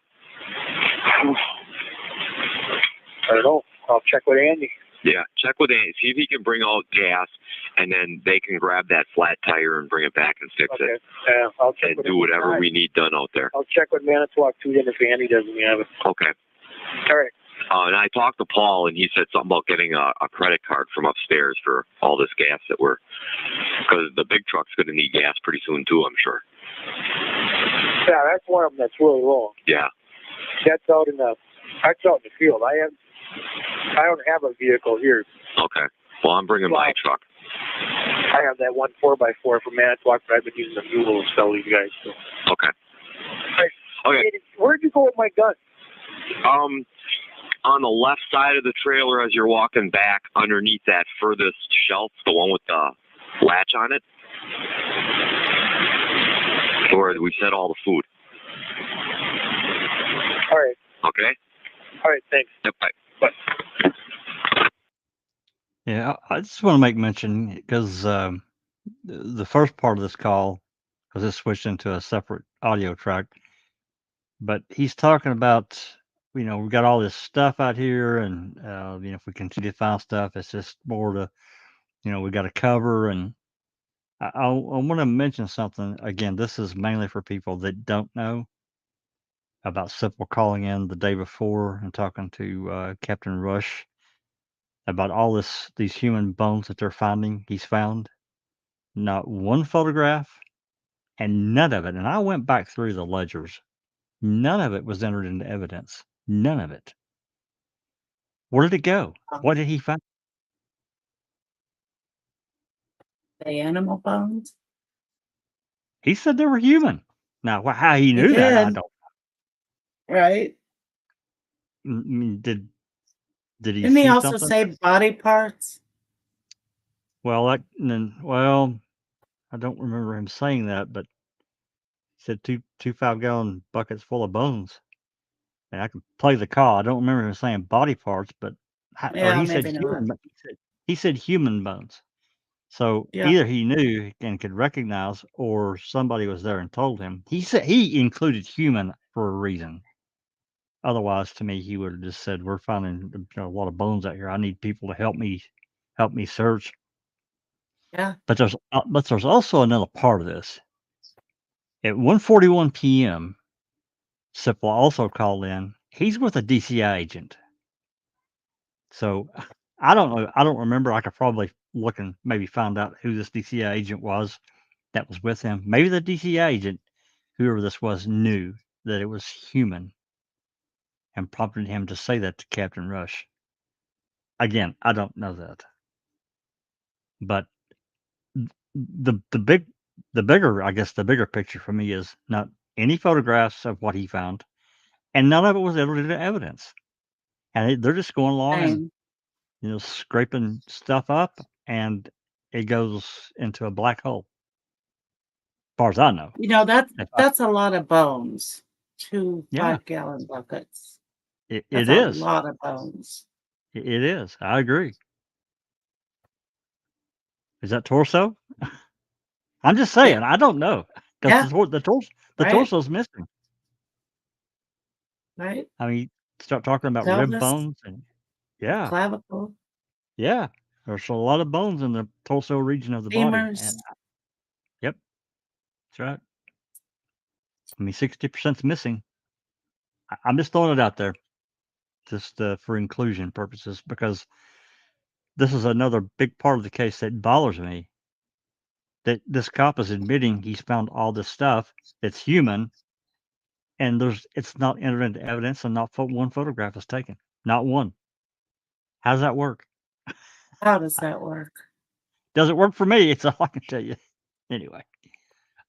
I don't know. I'll check with Andy. Yeah, check with Andy. See if he can bring out gas, and then they can grab that flat tire and bring it back and fix it. Yeah, I'll check and do whatever we need done out there. I'll check with Manitowoc too, then if Andy doesn't have it. Okay. All right. And I talked to Paul, and he said something about getting a credit card from upstairs for all this gas because the big truck's going to need gas pretty soon too, I'm sure. Yeah, that's one of them that's really low. Yeah. That's out in the field. I don't have a vehicle here. Okay. Well, I'm bringing my truck. I have that 1 4x4 from Manitowoc, but I've been using the fuel to sell these guys. So. Okay. Right. Okay. Hey, where'd you go with my gun? On the left side of the trailer as you're walking back, underneath that furthest shelf, the one with the latch on it, where we set all the food. All right. Okay. All right. Thanks. Yep. Bye. Yeah, I just want to make mention because the first part of this call, because it switched into a separate audio track, but he's talking about, we've got all this stuff out here, and if we continue to find stuff, it's just more to, we got to cover. And I want to mention something again. This is mainly for people that don't know about Simple calling in the day before and talking to Captain Rush about all these human bones that they're finding. He's found. not one photograph, and none of it. And I went back through the ledgers. None of it was entered into evidence. None of it. Where did it go? What did he find? The animal bones? He said they were human. Now, how he He knew that, I did, don't. right? I mean, did he Didn't he see also something? say body parts? Well, I don't remember him saying that, but he said two 5-gallon buckets full of bones. And I can play the call. I don't remember him saying body parts, but or Yeah, he said maybe not. human. He said human bones. So Yeah, either he knew and could recognize, or somebody was there and told him. He said he included human for a reason. Otherwise, to me, he would have just said, "We're finding a lot of bones out here. I need people to help me search." yeah. But there's also another part of this. At 1:41 p.m., Sipple also called in. He's with a DCI agent. So I don't know. I don't remember. I could probably look and maybe find out who this DCI agent was that was with him. Maybe the DCI agent, whoever this was, knew that it was human and prompted him to say that to Captain Rush. Again, I don't know that. But the bigger, I guess, the bigger picture for me is not any photographs of what he found, and none of it was ever into evidence. And they're just going along and Same. scraping stuff up, and it goes into a black hole. As far as I know. That's a lot of bones. Two Yeah, 5-gallon buckets. it That's a is. lot of bones. It is. I agree. Is that torso? I'm just saying. Yeah, I don't know because yeah, the right, torso's missing. right. I mean, start talking about rib Pelvis, bones and yeah, clavicle, yeah. There's a lot of bones in the torso region of the body, and femurs. yep, that's right. I mean, 60%'s missing. I'm just throwing it out there, just for inclusion purposes, because this is another big part of the case that bothers me. That this cop is admitting he's found all this stuff that's human, and it's not entered into evidence, and not one photograph is taken, not one. How does that work? How does that work? Doesn't work for me. It's all I can tell you. Anyway,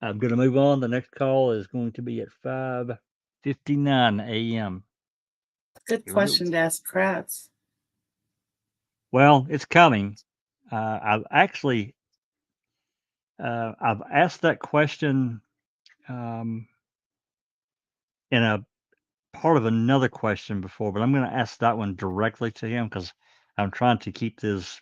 I'm going to move on. The next call is going to be at 5:59 a.m. Good Here we go. question to ask Kratz. Well, it's coming. I've actually I've asked that question in a part of another question before, but I'm going to ask that one directly to him because I'm trying to keep these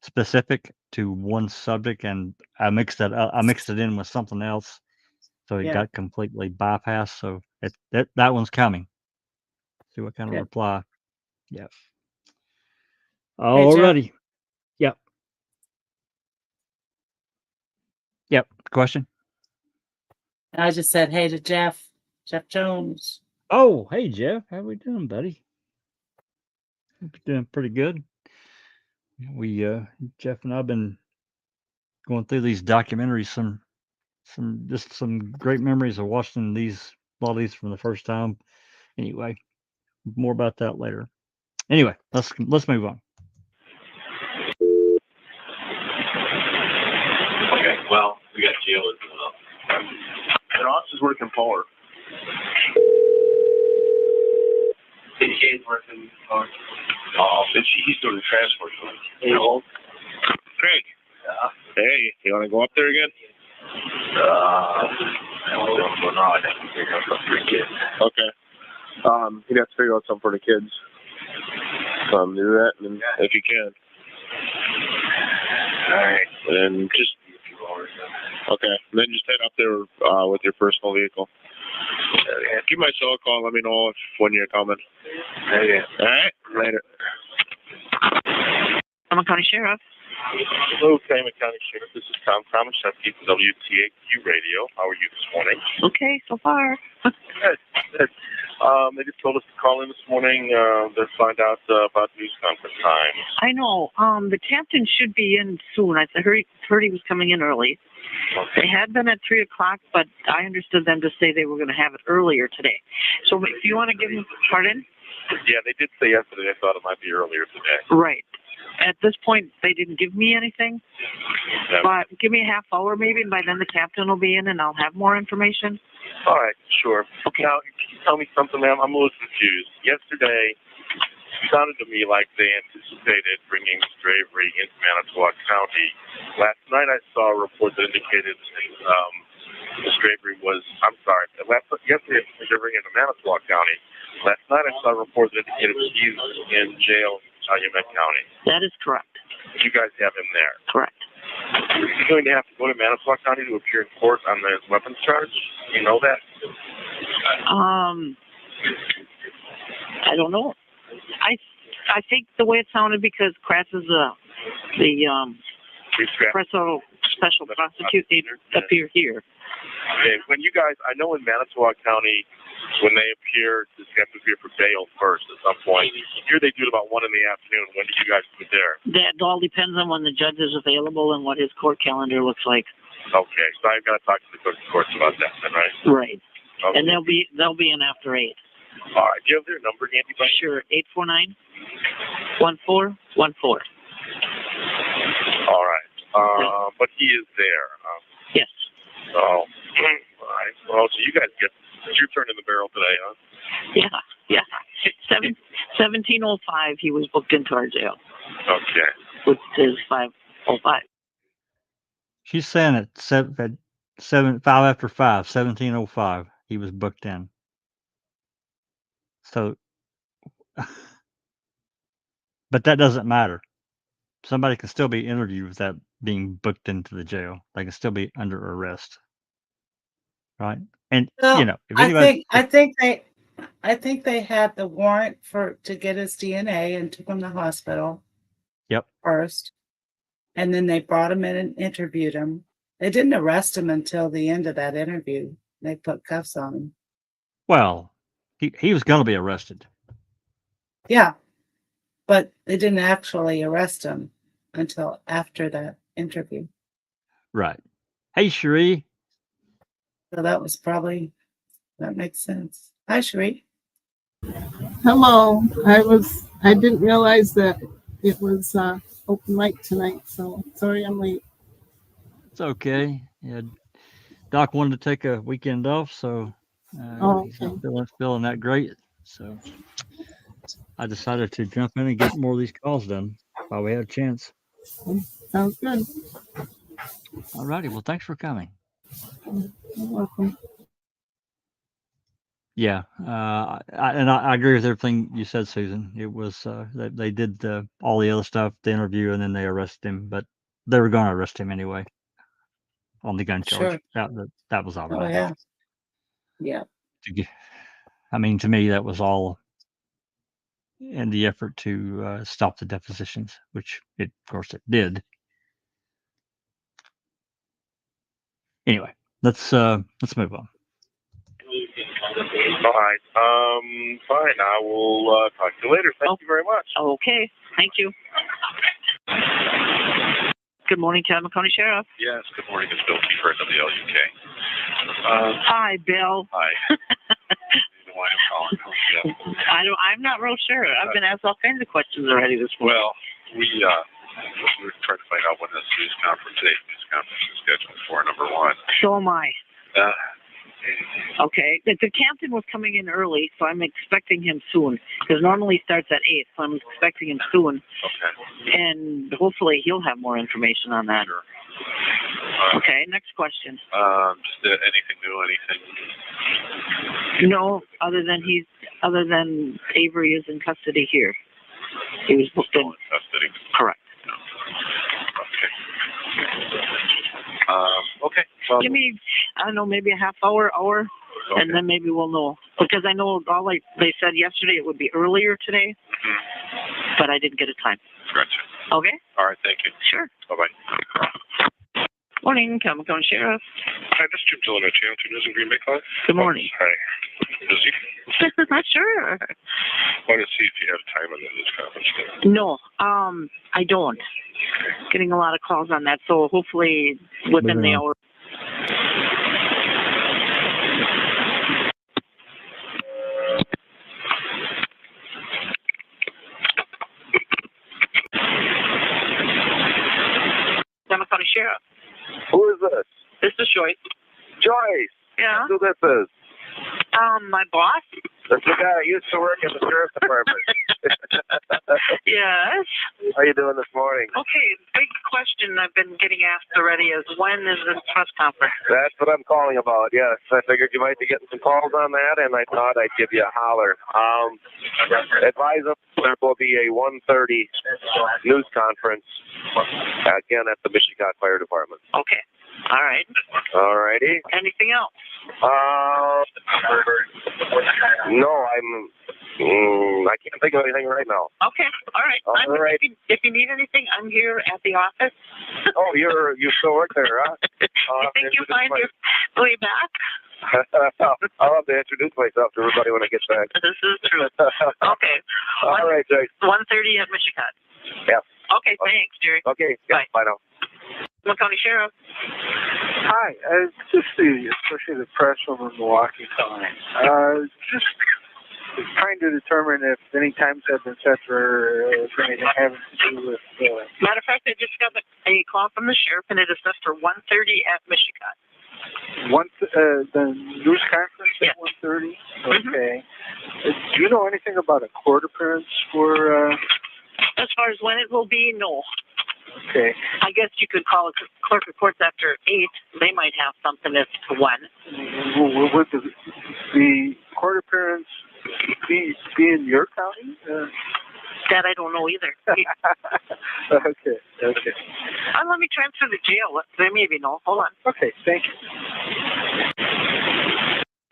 specific to one subject, and I mixed it in with something else, so it Yeah, got completely bypassed. So that one's coming. See what kind of good. reply. Yep. Hey, Jeff. Alrighty. Yep. Yep. Question. I just said hey to Jeff Jones. Oh, hey Jeff, how we doing, buddy? Hope you're doing pretty good. We Jeff and I've been going through these documentaries, some great memories of watching a lot of these from the first time. Anyway, more about that later. Anyway, let's move on. Okay, well, we got Jill and Ross is working power. He's working power. Oh, he's doing the transport. You know, Craig. Yeah. Hey, you want to go up there again? I don't know what's going on. I think we figure out something for the kids. Okay. You'd have to figure out something for the kids. Do that, and if you can. All right. And just okay. And then just head up there with your personal vehicle. Give my cell a call. Let me know when you're coming. Okay. All right. Later. Tacoma County Sheriff. Hello, Tacoma County Sheriff. This is Tom Thomas, WTAQ Radio. How are you this morning? Okay, so far. Good. They just told us to call in this morning to find out about news conference time. I know. The captain should be in soon. I heard he was coming in early. Okay. They had been at 3 o'clock, but I understood them to say they were going to have it earlier today. So if you want to give them, pardon? Yeah, they did say yesterday. I thought it might be earlier today. Right. At this point, they didn't give me anything. Yeah. But give me a half hour maybe, and by then the captain will be in, and I'll have more information. All right, sure. Okay. Now, can you tell me something, ma'am? I'm a little confused. Yesterday, it sounded to me like they anticipated bringing Mr. Avery into Manitowoc County. Last night, I saw a report that indicated Mr. Avery was, yesterday, they're bringing him to Manitowoc County. Last night, I saw a report that indicated he's in jail in Calumet County. That is correct. You guys have him there. Correct. He's going to have to go to Manitowoc County to appear in court on the weapons charge. You know that? I don't know. I think the way it sounded, because Kratz is the special prosecutor, they appear here. Okay, when you guys, I know in Manitowoc County, when they appear, they have to appear for bail first at some point. Here they do it about 1 in the afternoon. When do you guys put there? That all depends on when the judge is available and what his court calendar looks like. Okay, so I've got to talk to the courts about that then, right? Right. Okay. And they'll be in after 8. All right, do you have their number handy by? Sure, 849-1414. All right, but he is there. Yes. So, all right. Well, so you guys get your turn in the barrel today, huh? Yeah. 17:05. He was booked into our jail. Okay. Which is 5:05. She's saying at 5 after 5, 17:05. He was booked in. So, but that doesn't matter. Somebody can still be interviewed without being booked into the jail. They can still be under arrest, right? And Well, if anybody, I think they had the warrant to get his DNA and took him to the hospital. Yep. First, and then they brought him in and interviewed him. They didn't arrest him until the end of that interview. They put cuffs on him. well, he was going to be arrested. Yeah, but they didn't actually arrest him until after that interview. Right. Hey, Cherie. So that makes sense. Hi, Cherie. Hello. I didn't realize that it was open mic tonight, so sorry I'm late. It's okay. Yeah, Doc wanted to take a weekend off, so he's not feeling that great. So I decided to jump in and get more of these calls done while we had a chance. Sounds good. All righty. Well, thanks for coming. You're welcome. Yeah, I agree with everything you said, Susan. It was they did all the other stuff, the interview, and then they arrested him. But they were going to arrest him anyway on the gun charge. Sure. That was automatic. Oh, yeah. I mean, to me, that was all in the effort to stop the depositions, which of course it did. Anyway, let's move on. All right. Fine. I will talk to you later. Thank you very much. Okay. Thank you. Good morning, Calumet County Sheriff. Yes. Good morning. It's Bill Kiefer at WLUK. Hi, Bill. Hi. Why I'm calling? Yeah. I'm not real sure. I've been asked all kinds of questions already this morning. Well, we're trying to find out when this news conference is scheduled for. Number one. So am I. Okay. The captain was coming in early, so I'm expecting him soon. Because normally he starts at 8, so I'm expecting him soon. Okay. And hopefully he'll have more information on that. Sure. Okay, next question. Just anything new? Anything? No, other than Avery is in custody here. He was booked in. Custody. Correct. No. Okay. Okay. Well, give me, I don't know, maybe a half hour, okay. And then maybe we'll know. Because I know they said yesterday it would be earlier today, but I didn't get a time. Gotcha. Okay? All right, thank you. Sure. Bye-bye. Morning, Comic-Con Sheriff. Hi, this is Jim Dillon, Channel 2 News in Green Bay College. Good morning. Hi. Busy? Sure. Want to see if you have time on the news conference today. No, I don't. Getting a lot of calls on that, so hopefully within the hour. County Sheriff. Who is this? This is Joyce. Joyce. Yeah. Who this is? My boss. That's the guy who used to work at the sheriff's department. Yes. How you doing this morning? Okay, big question I've been getting asked already is when is this press conference? That's what I'm calling about, yes. I figured you might be getting some calls on that, and I thought I'd give you a holler. Advise them there will be a 1:30 news conference, again, at the Michigan Fire Department. Okay. All right. All righty. Anything else? No, I can't think of anything right now. Okay. All right. All right. If you need anything, I'm here at the office. Oh, you still work there, huh? I think you find your way back. I'll have to introduce myself to everybody when I get back. This is true. Okay. All right, Jake. 1:30 at Michigan. Yeah. Okay. Thanks, Jerry. Okay. Yeah, bye now. County Sheriff. Hi, just especially the press over in Milwaukee County. Just trying to determine if any times have been set for anything having to do with. Matter of fact, I just got a call from the sheriff, and it is set for 1:30 at Michigan. The news conference at 1:30. Okay. Do you know anything about a court appearance for? As far as when it will be, no. Okay. I guess you could call it clerk of courts after 8. They might have something as to when. Would the court appearance be in your county? That I don't know either. Okay. Let me transfer the jail. They maybe know. Hold on. Okay, thank you.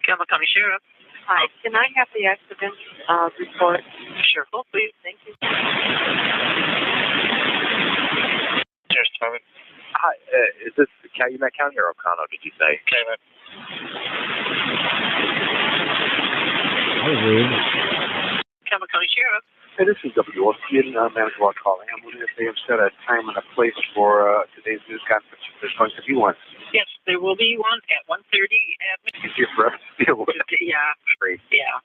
County Sheriff. Hi, can I have the accident report? Sure, please. Thank you. Sheriff's Department. Hi, is this Calumet County or Oconto, did you say? Calumet. That was weird. County Sheriff. Hey, this is WOC Manitowoc calling. I'm wondering if they have set a time and a place for today's news conference, if there's going to be one. Yes, there will be one at 1:30 at Michigan. Easier for us to deal with. Yeah. Great. Yeah.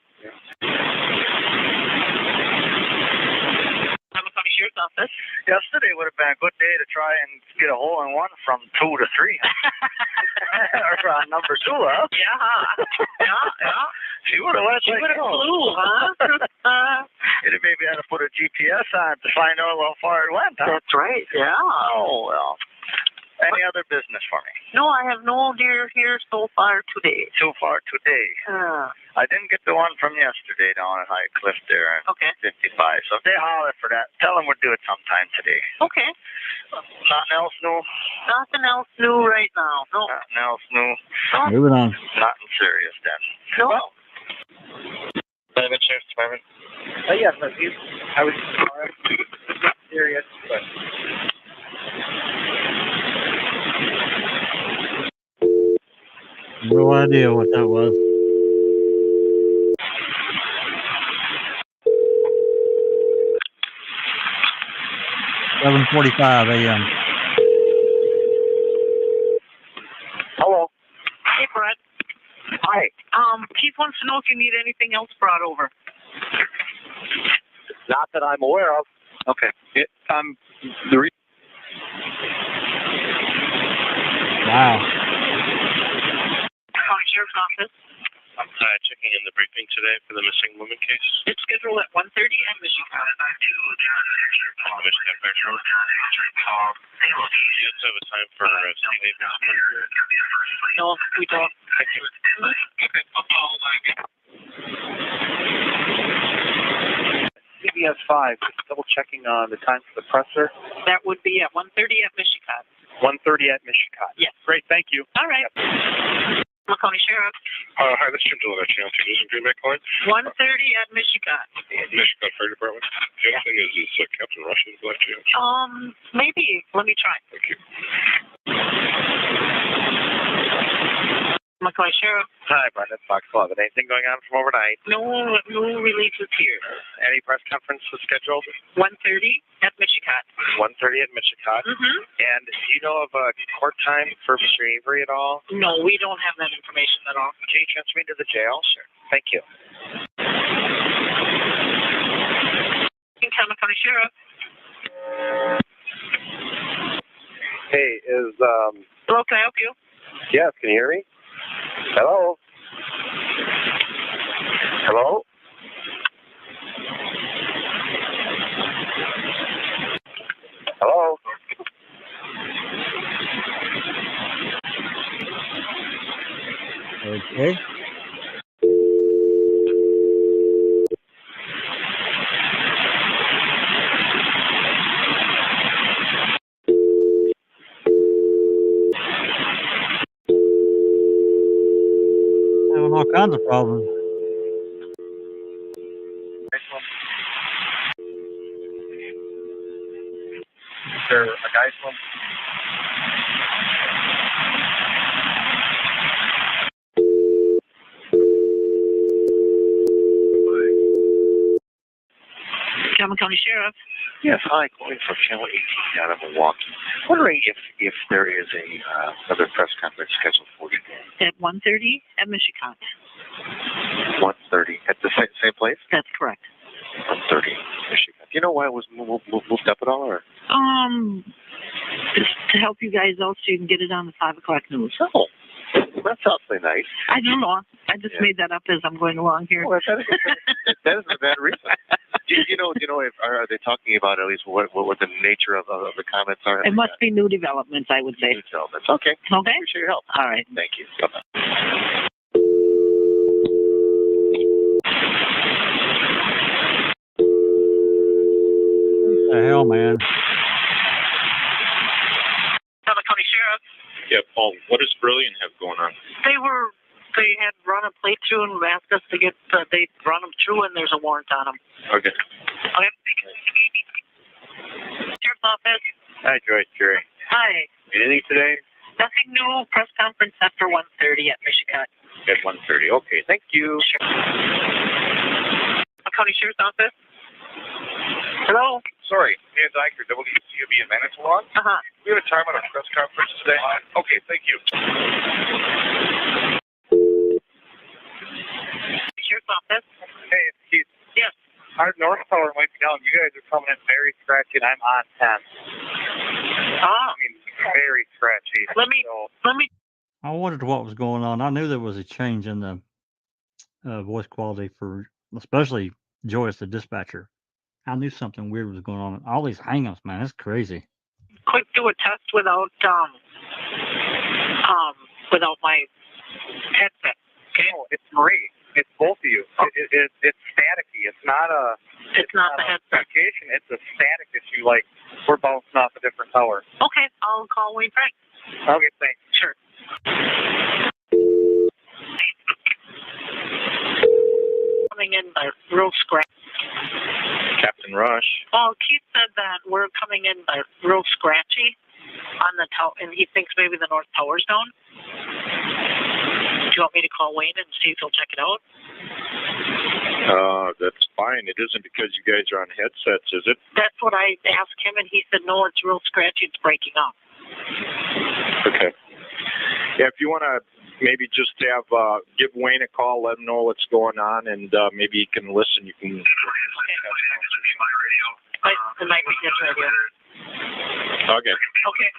County Sheriff's Office. Yesterday would have been a good day to try and get a hole in one from 2 to 3. Or number 2, huh? Yeah. She would have let You would have flew, huh? You'd have maybe had to put a GPS on to find out how far it went, huh? That's right. Yeah. Oh, well. Any other business for me? No, I have no deer here so far today. So far today. I didn't get the one from yesterday down at High Cliff there at Okay. 55. So if they holler for that, tell them we'll do it sometime today. Okay. Nothing else new? Nothing else new right now. No. Nothing else new? Moving on. Nothing serious then. No. Calumet Sheriff's Department. Yes, I was serious, but. No idea what that was. $7:45 a.m. Hello. Hey, Brett. Hi. Keith wants to know if you need anything else brought over. Not that I'm aware of. Okay. Wow. County Sheriff's Office. I'm checking in the briefing today for the missing woman case. It's scheduled at 1:30 at Michigan. Michigan Procedural. Do you also have a time for Steve Avery? No, we don't. Thank you. CBS 5, just double checking on the time for the presser. That would be at 1:30 at Michigan. 1:30 at Michigan. Yes. Great, thank you. All right. County Sheriff. Hi, this is Jim Dillon at Channel 2 News in Green Bay calling. 1:30 at Michigan. Michigan Fire Department. The other thing is Captain Russian by chance? Maybe. Let me try. Thank you. County Sheriff. Hi, Brendan, Fox 11. Anything going on from overnight? No releases here. Any press conferences scheduled? 1:30 at Michigan. 1:30 at Michigan. Mm-hmm. And do you know of a court time for Mr. Avery at all? No, we don't have that information at all. Can you transfer me to the jail? Sure. Thank you. County Sheriff. Hey, Hello, can I help you? yes, can you hear me? Hello? Hello? Hello? Okay. Having all kinds of problems. Is there a guy's one? County Sheriff. Yes, hi, calling from Channel 18 down in Milwaukee. Wondering if there is another press conference scheduled for today. At 1:30 at Michigan. 1:30 at the same place? That's correct. 1:30, Michigan. Do you know why it was moved up at all, or? Just to help you guys out so you can get it on the 5 o'clock news. Oh, that's awfully nice. I don't know. I just made that up as I'm going along here. Oh, that is a bad reason. Do you know? Are they talking about at least what the nature of the comments are? It must be new developments, I would say. New developments. Okay. Okay. Appreciate your help. All right. Thank you. Bye-bye. What the hell, man? County Sheriff. Yeah, Paul, what does Brilliant have going on? They had run a plate through and asked us to get, they run them through and there's a warrant on them. Okay. Okay. Sheriff's Office. Hi, Joyce. Jerry. Hi. Anything today? Nothing new. Press conference after 1:30 at Michigan. At 1:30. Okay. Thank you. Sure. County Sheriff's Office. Hello. Sorry, Dan Dyker, WCOB in Manitowoc. Uh-huh. We have a time on a press conference today. Okay, thank you. Sheriff's Office. Hey, it's Keith. Yes. Our north tower might be down. You guys are coming in very scratchy, and I'm on 10. I mean, very scratchy. Let me. I wondered what was going on. I knew there was a change in the voice quality for, especially Joyce, the dispatcher. I knew something weird was going on. All these hang-ups, man, it's crazy. Quick, do a test without my headset. Okay. No, it's Marie. It's both of you. Oh. It's staticky. It's not the headset. communication. It's a static issue. Like we're bouncing off a different tower. Okay, I'll call Wayne Frank. Okay, thanks. Sure. Coming in by real scratch. Captain Rush. Well, Keith said that we're coming in by real scratchy on the tower, and he thinks maybe the north tower's down. Do you want me to call Wayne and see if he'll check it out? That's fine. It isn't because you guys are on headsets, is it? That's what I asked him, and he said, no, it's real scratchy. It's breaking up. Okay. Yeah, if you want to maybe just have give Wayne a call, let him know what's going on, and maybe he can listen. You can. It might be his radio. Okay. Okay.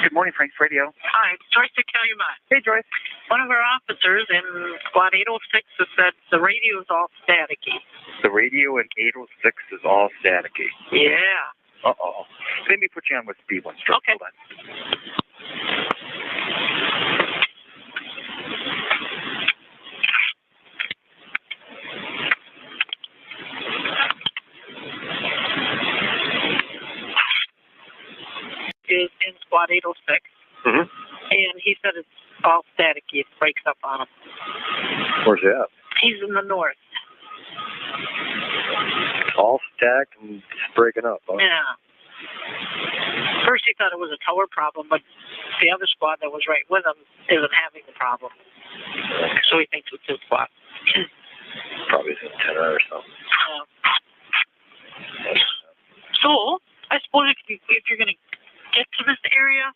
Good morning, Frank's Radio. Hi, it's Joyce to Calumet. Hey, Joyce. One of our officers in Squad 806 has said the radio is all staticky. The radio in 806 is all staticky. Yeah. Uh-oh. Let me put you on with speed one stroke. Okay. Hold on. squad 806, Mm-hmm. and he said it's all staticky. It breaks up on him. Where's he at? He's in the north. All stacked and just breaking up, huh? Yeah. First he thought it was a tower problem, but the other squad that was right with him isn't having the problem. So he thinks it's his squad. Probably his antenna or something. So, I suppose if you're going to get to this area,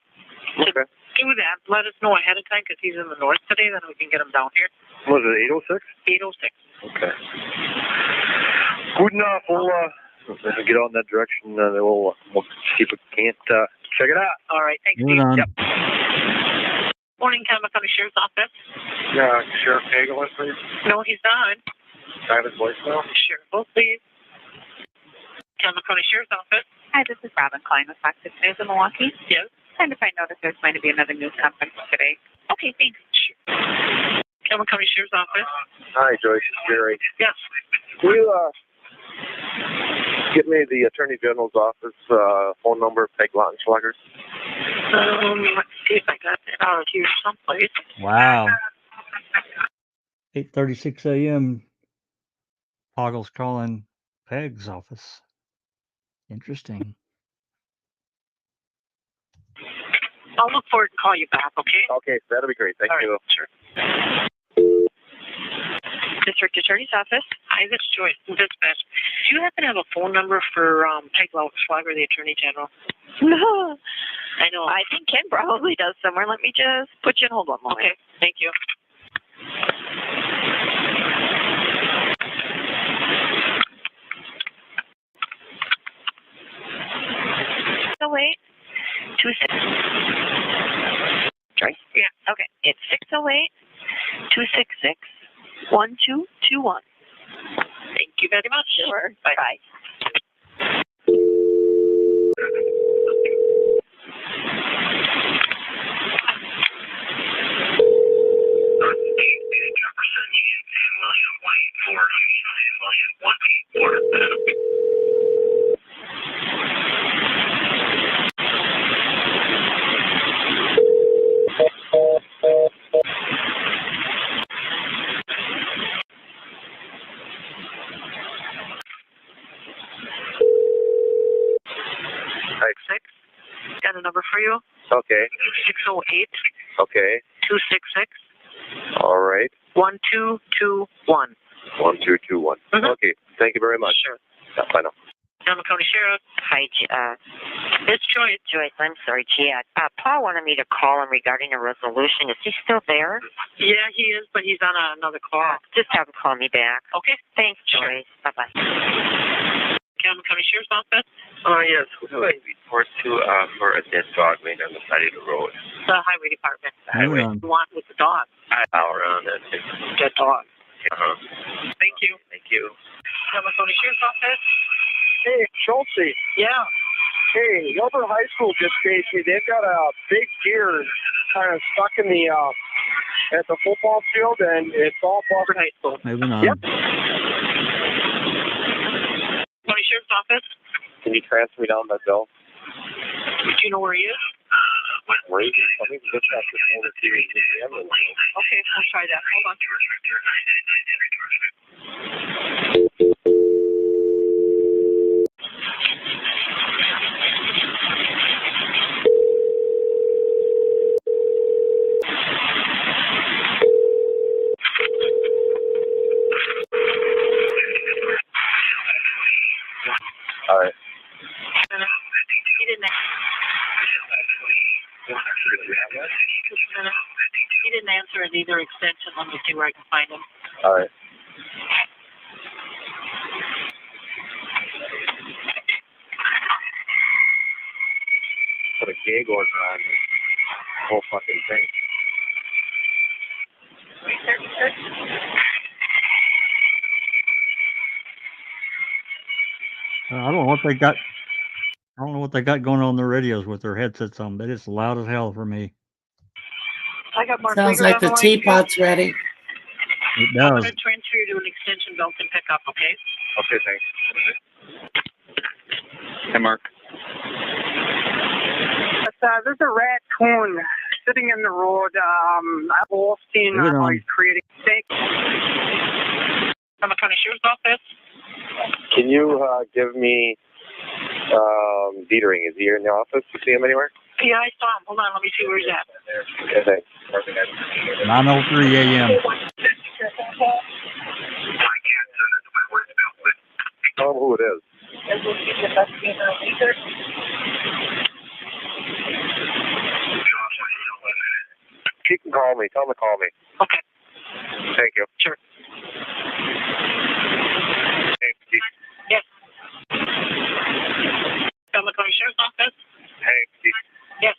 Okay. do that. Let us know ahead of time because he's in the north today, then we can get him down here. Was it 806? 806. Okay. Good enough. We'll get on that direction, and we'll see if we can't check it out. All right, thanks, Moving Steve. on. Yep. Morning, Camas County Sheriff's Office. Yeah, Sheriff Hagel, please. No, he's not. I have his voicemail. Sheriff, please. Camas County Sheriff's Office. Hi, this is Robin calling with Fox 6 News in Milwaukee. Yes. Trying to find out if there's going to be another news conference today. Okay, thanks. Camas County Sheriff's Office. Hi, Joyce. It's Jerry. Yes. Will you get me the Attorney General's office phone number, Peg Lautenschlager? Let's see if I got that out here someplace. Wow. 8:36 a.m. Poggle's calling Peg's office. Interesting. I'll look for it and call you back, okay? Okay, that'll be great. Thank All right, you. sure. District Attorney's Office. Hi, this is Joyce from Dispatch. Do you happen to have a phone number for Peg Lautenschlager, the Attorney General? No. I know. I think Ken probably does somewhere. Let me just put you on hold one moment. Okay, thank you. So wait. 26. Joyce? Yeah. Okay. It's 608-266-1221. Thank you very much. Sure. Bye. Got a number for you? Okay. 608 Okay. 266 All right. 1221. 1221. Mhm. Okay. Thank you very much. Sure. Bye now. Camas County Sheriff. Hi, It's Joyce. Joyce. I'm sorry, Gia. Paul wanted me to call him regarding a resolution. Is he still there? Yeah, he is, but he's on another call. Just have him call me back. Okay. Thanks, Sure. Joyce. Bye-bye. Camas County Sheriff's Office. Yes. Who do I report to for a dead dog laying on the side of the road? The Highway Department. Moving on. You want with the dog. Around that. Dead dog. Uh-huh. Thank you. Thank you. Camas County Sheriff's Office. Hey, Schultze. Yeah. Hey, Gilbert High School just chased me. They've got a big deer kind of stuck in the at the football field, and it's all Gilbert High School. Moving on. Yep. County Sheriff's Office. Can you transfer me down that bill? Do you know where he is? Where is it? I think we just have to send it to you. Okay, we'll try that. Hold on. All right. He didn't. He didn't answer at either extension. Let me see where I can find him. All right. Put a gag order on this whole fucking thing. I don't know what they got. I don't know what they got going on their radios with their headsets on, but it's loud as hell for me. I got Mark. Sounds Rieger like on the line. teapot's ready. It I'm does. going to transfer you to an extension belt and pick up, okay? Okay, thanks. Hey, Mark. there's a rat coon sitting in the road. I've all seen Leave it how on. he's creating steak. From the county sheriff's office? Can you give me Dietering? Is he here in the office? You see him anywhere? Yeah, I saw him. Hold on, let me see where he's at. Okay, thanks. 9:03 a.m. Tell him who it is. He can call me. Tell him to call me. Okay. Thank you. Sure. Hey, Steve. Yes. From the county sheriff's office? Hey, Steve. Yes.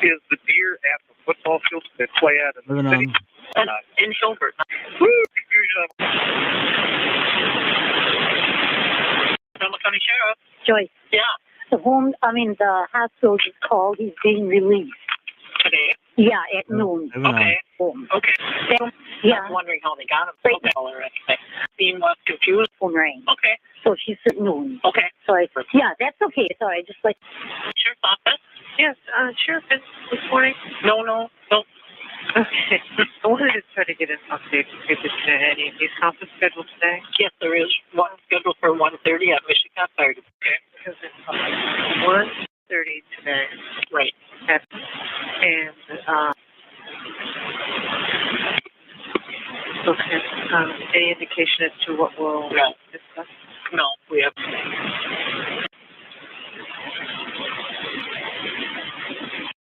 Is the deer at the football field they play at in Moving the city? on. In Hilbert. Woo! From the county sheriff? Joyce, Yeah. the hospital just called. He's being released. Today? Yeah, at noon. Moving on. Okay. Home. Okay. Yeah. I was wondering how they got him. Right. Okay. Or anything. Being was confused. Phone rang. Okay. So she said noon. Okay. So I said, yeah, that's okay. So I just like, Sheriff's office? Yes, Sheriff is this morning. No. Okay. I wanted to try to get an update if it's any of these conference scheduled today. Yes, there is one scheduled for 1:30 at Michigan Fire. Okay. Because it's 1:30 today. Right. And, okay. Any indication as to what we'll discuss? No, we have.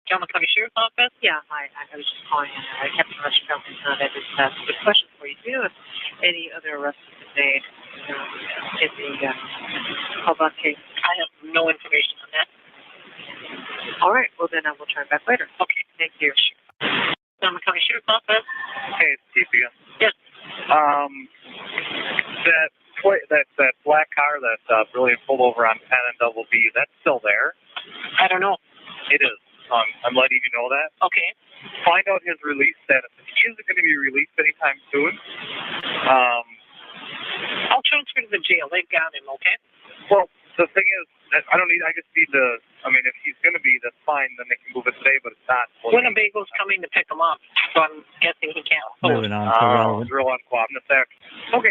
Cameron County Sheriff's Office? Yeah, hi. I was just calling in. I kept on rushing out and I just have a good question for you. Do you know if any other arrests have been made in the Hubba case? I have no information on that. All right. Well, then I will try back later. Okay. Thank you. Cameron County Sheriff's Office? Hey, it's Steve again. Yes. That black car that Brilliant pulled over on Penn and Double B, that's still there? I don't know. It is. I'm letting you know that. Okay. Find out his release status. If he isn't going to be released anytime soon, I'll transfer to the jail. They've got him, okay? well, the thing is, I just need to, if he's going to be, that's fine, then they can move it today, but it's not. Winnebago's coming to pick him up, so I'm guessing he can't hold. Moving on. So relevant. Real uncooperative there. Okay.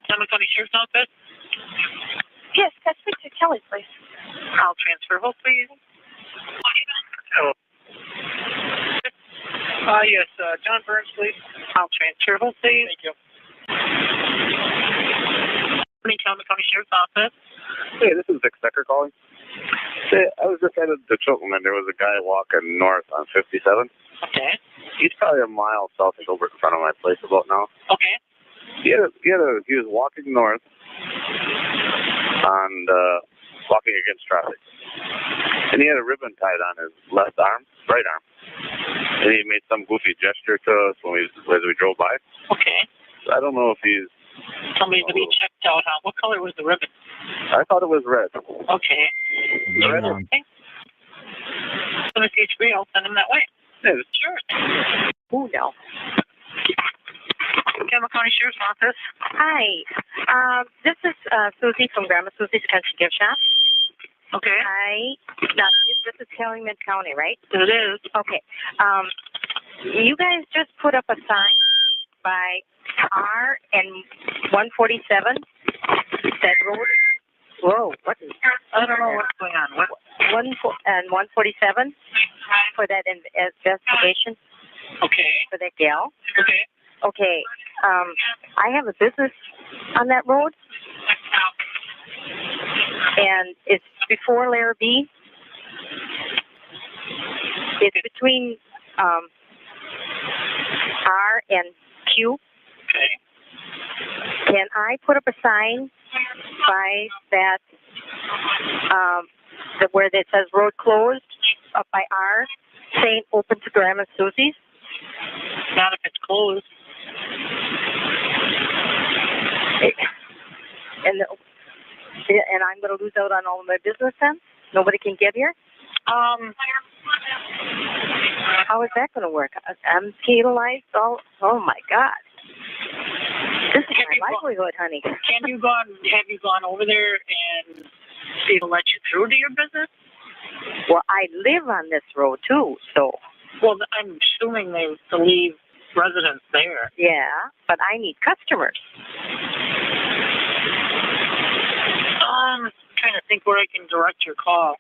Cameron County Sheriff's Office? yes, can I speak to Kelly, please? I'll transfer. Hold, please. Hello. Yes, John Burns, please. I'll transfer. Hold, please. Thank you. Cameron County Sheriff's Office? Hey, this is Vic Stecker calling. Say, I was just headed to Chilton. There was a guy walking north on 57. Okay. He's probably a mile south of Gilbert in front of my place about now. Okay. He was walking north and walking against traffic. And he had a ribbon tied on his right arm. And he made some goofy gesture to us as we drove by. Okay. So I don't know if he's... Somebody to be checked out, huh? What color was the ribbon? I thought it was red. Okay. Moving on. So if he's free, I'll send him that way. Yeah, Sure. Oh, no. Cameron County Sheriff's Office? Hi. This is Susie from Grandma Susie's Country Gift Shop. Okay. Now, this is Calumet County, right? It is. Okay. You guys just put up a sign by R and 147. That road. Whoa, what is? I don't know what's going on. What? 147 for that investigation. Okay. For that gal. Okay. Okay. I have a business on that road, and it's before Larrabee. It's between R and Q. Okay. Can I put up a sign by that, where it says road closed, up by R, saying open to Grandma Susie's? Not if it's closed. And I'm going to lose out on all of my business then? Nobody can get here? How is that going to work? I'm penalized? Oh my God. This is my livelihood, honey. Have you gone over there and see to let you through to your business? Well, I live on this road too, so. Well, I'm assuming they leave residents there. Yeah, but I need customers. Trying to think where I can direct your call.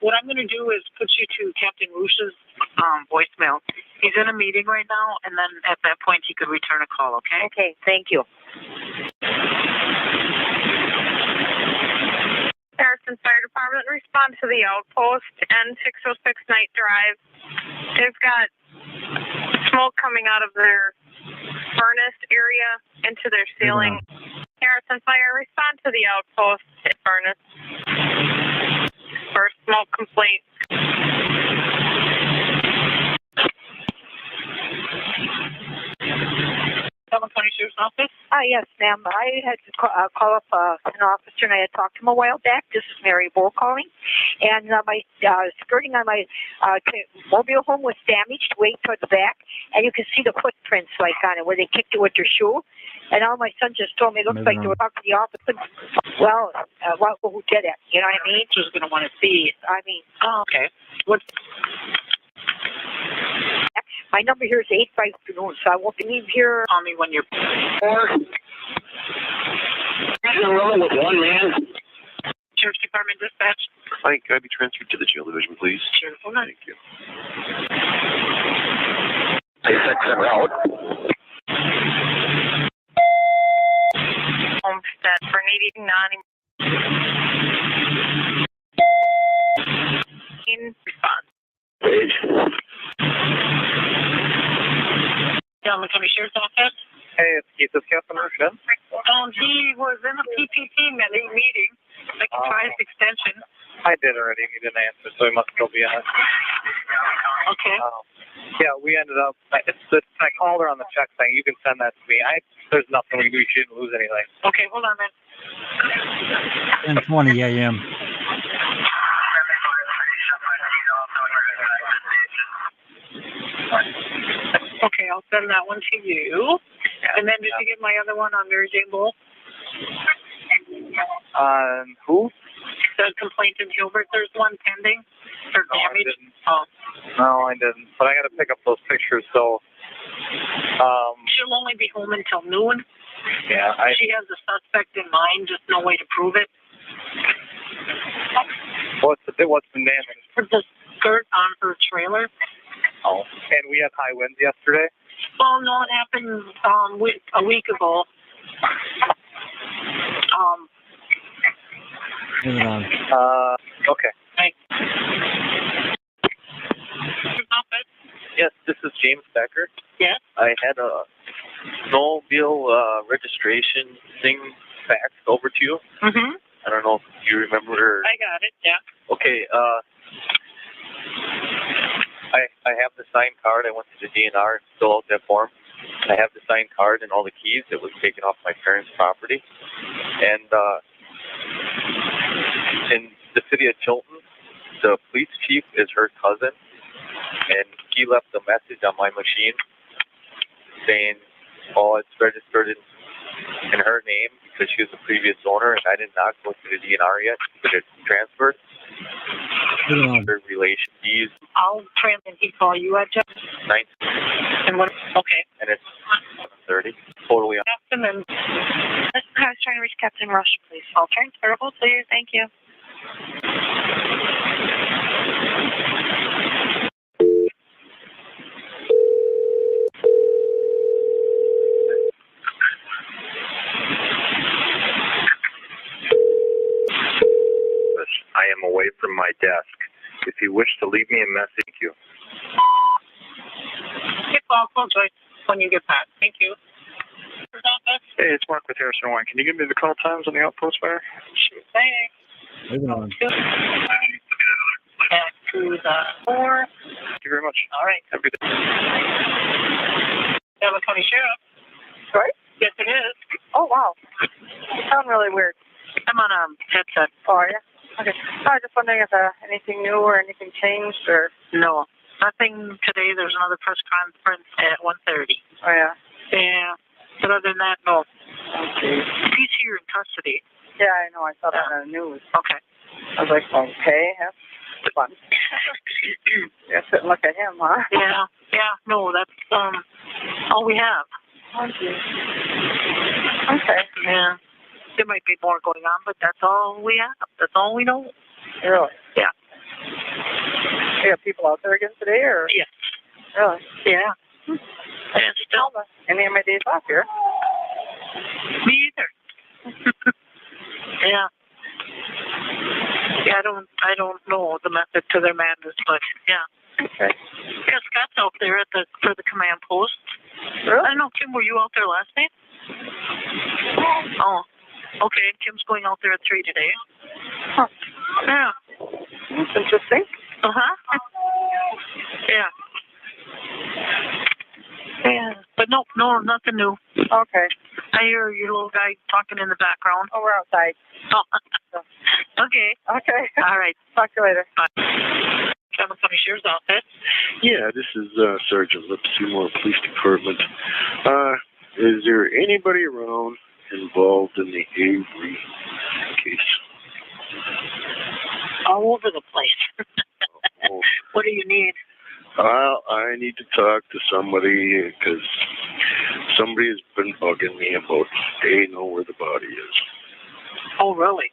What I'm going to do is put you to Captain Roosh's voicemail. He's in a meeting right now, and then at that point he could return a call, okay? Okay, thank you. Harrison Fire Department, respond to the outpost N606 Night Drive. They've got smoke coming out of their furnace area into their ceiling. Harrison Fire, respond to the outpost furnace for smoke complaint. County Sheriff's Office? Yes, ma'am. I had to call up an officer, and I had talked to him a while back. This is Mary Bull calling. And my skirting on my mobile home was damaged way toward the back, and you can see the footprints like on it where they kicked it with their shoe. And all my son just told me it looks like they were talking to the officer. Well, who did it? You know what I mean? Just going to want to see. I mean. Oh, okay. What's... My number here is 852, so I won't leave here. Call me when you're... Rolling with one man. Sheriff's Department Dispatch. Hi, can I be transferred to the jail division, please? Sure, hold on. Thank you. Hey, that's en route. Homestead for needing response. Page. Silkman County Sheriff's Office. Hey, it's Keith. Is Captain Rush in? He was in a PPP meeting. I can try his extension. I did already. He didn't answer, so he must still be on it. Okay. Yeah, we ended up. I called her on the check thing. You can send that to me. There's nothing. We shouldn't lose anything. Okay, hold on, man. 10:20 a.m. Okay, I'll send that one to you. And then did you get my other one on Mary Jane Bull? Who? The complaint in Gilbert. There's one pending for damage. No, I didn't. But I got to pick up those pictures, so. She'll only be home until noon. Yeah, She has the suspect in mind, just no way to prove it. What's the damage? For the skirt on her trailer. Oh, and we had high winds yesterday. Oh no, it happened a week ago. Okay. Thanks. Yes, this is James Becker. Yes. I had a snowmobile registration thing faxed over to you. Mm-hmm. I don't know if you remember. I got it. Yeah. Okay. I have the signed card. I went to the DNR and filled out that form. I have the signed card and all the keys that was taken off my parents' property. And in the city of Tilton, the police chief is her cousin, and he left a message on my machine saying, "Oh, it's registered in her name because she was the previous owner, and I did not go to the DNR yet to get it transferred." Her relation. I'll transfer and he call you at 9. And what? Okay. And it's 7:30. Totally. Captain and I was trying to reach Captain Rush, please. I'll transferable to you. Thank you. I am away from my desk. If you wish to leave me a message, thank you. I'll call Joyce when you get back. Thank you. Hey, it's Mark with Harrison Wine. Can you give me the call times on the outpost fire? Sure thing. Moving on. Back to the 4. Thank you very much. All right. Have a good day. Silkman County Sheriff. Right? Yes, it is. Oh, wow. You sound really weird. I'm on a headset. Oh, are you? Okay. I was just wondering if anything new or anything changed or... No. Nothing today. There's another press conference at 1:30. Oh, yeah? Yeah. But other than that, no. Okay. He's here in custody. Yeah, I know. I saw that on the news. Okay. I was like, okay, that's fun. Yeah, sit and look at him, huh? Yeah. No, that's all we have. Okay. Okay. Yeah. There might be more going on, but that's all we have. That's all we know. Really? Yeah. You got people out there again today, or? Yes. Really? Yeah. And still. Any of my days off here? Me either. Yeah. Yeah, I don't know the method to their madness, but yeah. Okay. Yeah, Scott's out there for the command post. Really? I don't know, Kim, were you out there last night? Oh. Okay, Kim's going out there at 3 today. Huh. Yeah. That's interesting. Uh-huh. Yeah. Yeah. But no, nothing new. Okay. I hear your little guy talking in the background. Oh, we're outside. Oh. Okay. Okay. All right. Talk to you later. Bye. Cameron County Sheriff's Office. Yeah, this is Sergeant Lip, Seymour Police Department. Is there anybody around involved in the Avery case? All over the place. What do you need? Well, I need to talk to somebody because somebody has been bugging me about they know where the body is. Oh, really?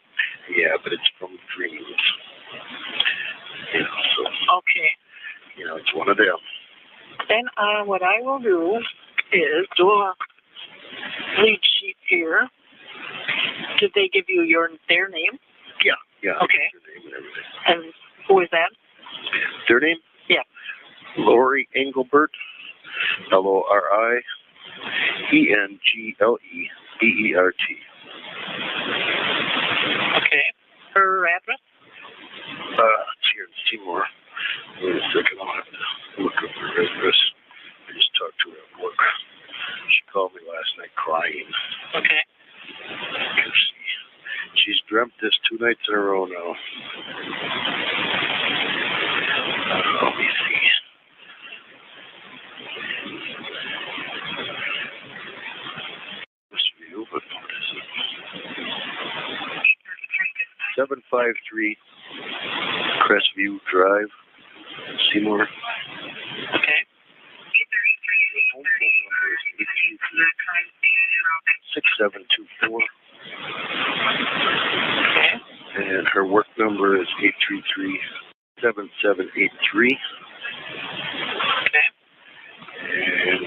Yeah, but it's from dreams. You know, so. Okay. You know, it's one of them. Then what I will do is do a lead sheet here. Did they give you their name? Yeah. Okay. Their name and everything. And who is that? Their name? Yeah. Lori Engelbert. LORIENGLEBERT. Okay. Her address? It's here in Seymour. Wait a second, I'll have to look up her address. I just talked to her at work. She called me last night crying. Okay. She's dreamt this 2 nights in a row now. Let me see. This view, but what is it? 753 Crestview Drive, Seymour. Okay. 6724. Okay. And her work number is 833-7783. Okay. And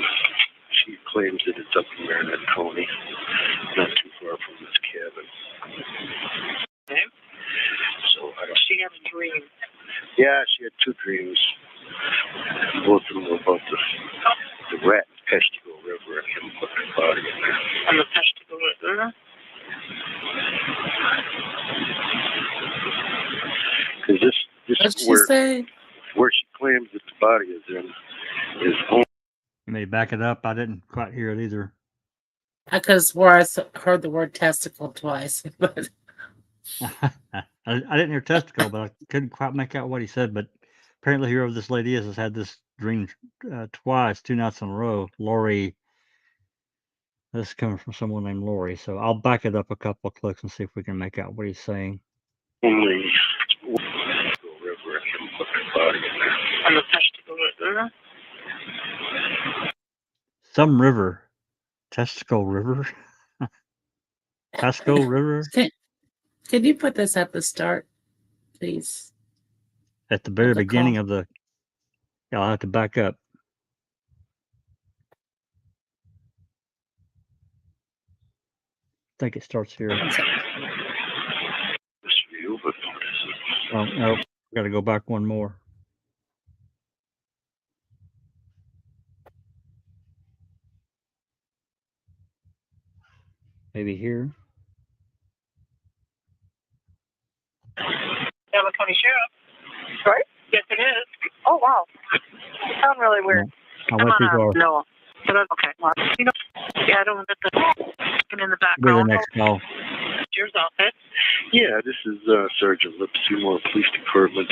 she claims that it's up in Marinette County, not too far from this cabin. Okay. So I don't. She had a dream. Yeah, she had 2 dreams. Both of them were about the rat Peshtigo River and him putting his body in there. And the Peshtigo River? Because this What'd is she say? where she claims that the body is in is home. You may back it up. I didn't quite hear it either. Because where I heard the word testicle twice, but I didn't hear testicle, but I couldn't quite make out what he said. But apparently, whoever this lady is has had this dream twice, 2 nights in a row. Lori, this is coming from someone named Lori. So I'll back it up a couple of clicks and see if we can make out what he's saying. Only river and him putting his body in there. And the Peshtigo River? Some river. Testicle River? Pasco River? Can you put this at the start, please? At the very the beginning call. of the... Yeah, I'll have to back up. I think it starts here. This view, but what is it? Oh, no. Got to go back one more. Maybe here. Cameron County Sheriff. Right? Yes, it is. Oh, wow. You sound really weird. I went too far. No. But that's okay. You know, yeah, I don't get the in the Be the background. next call. Sheriff's Office. Yeah, this is Sergeant Lip, Seymour Police Department.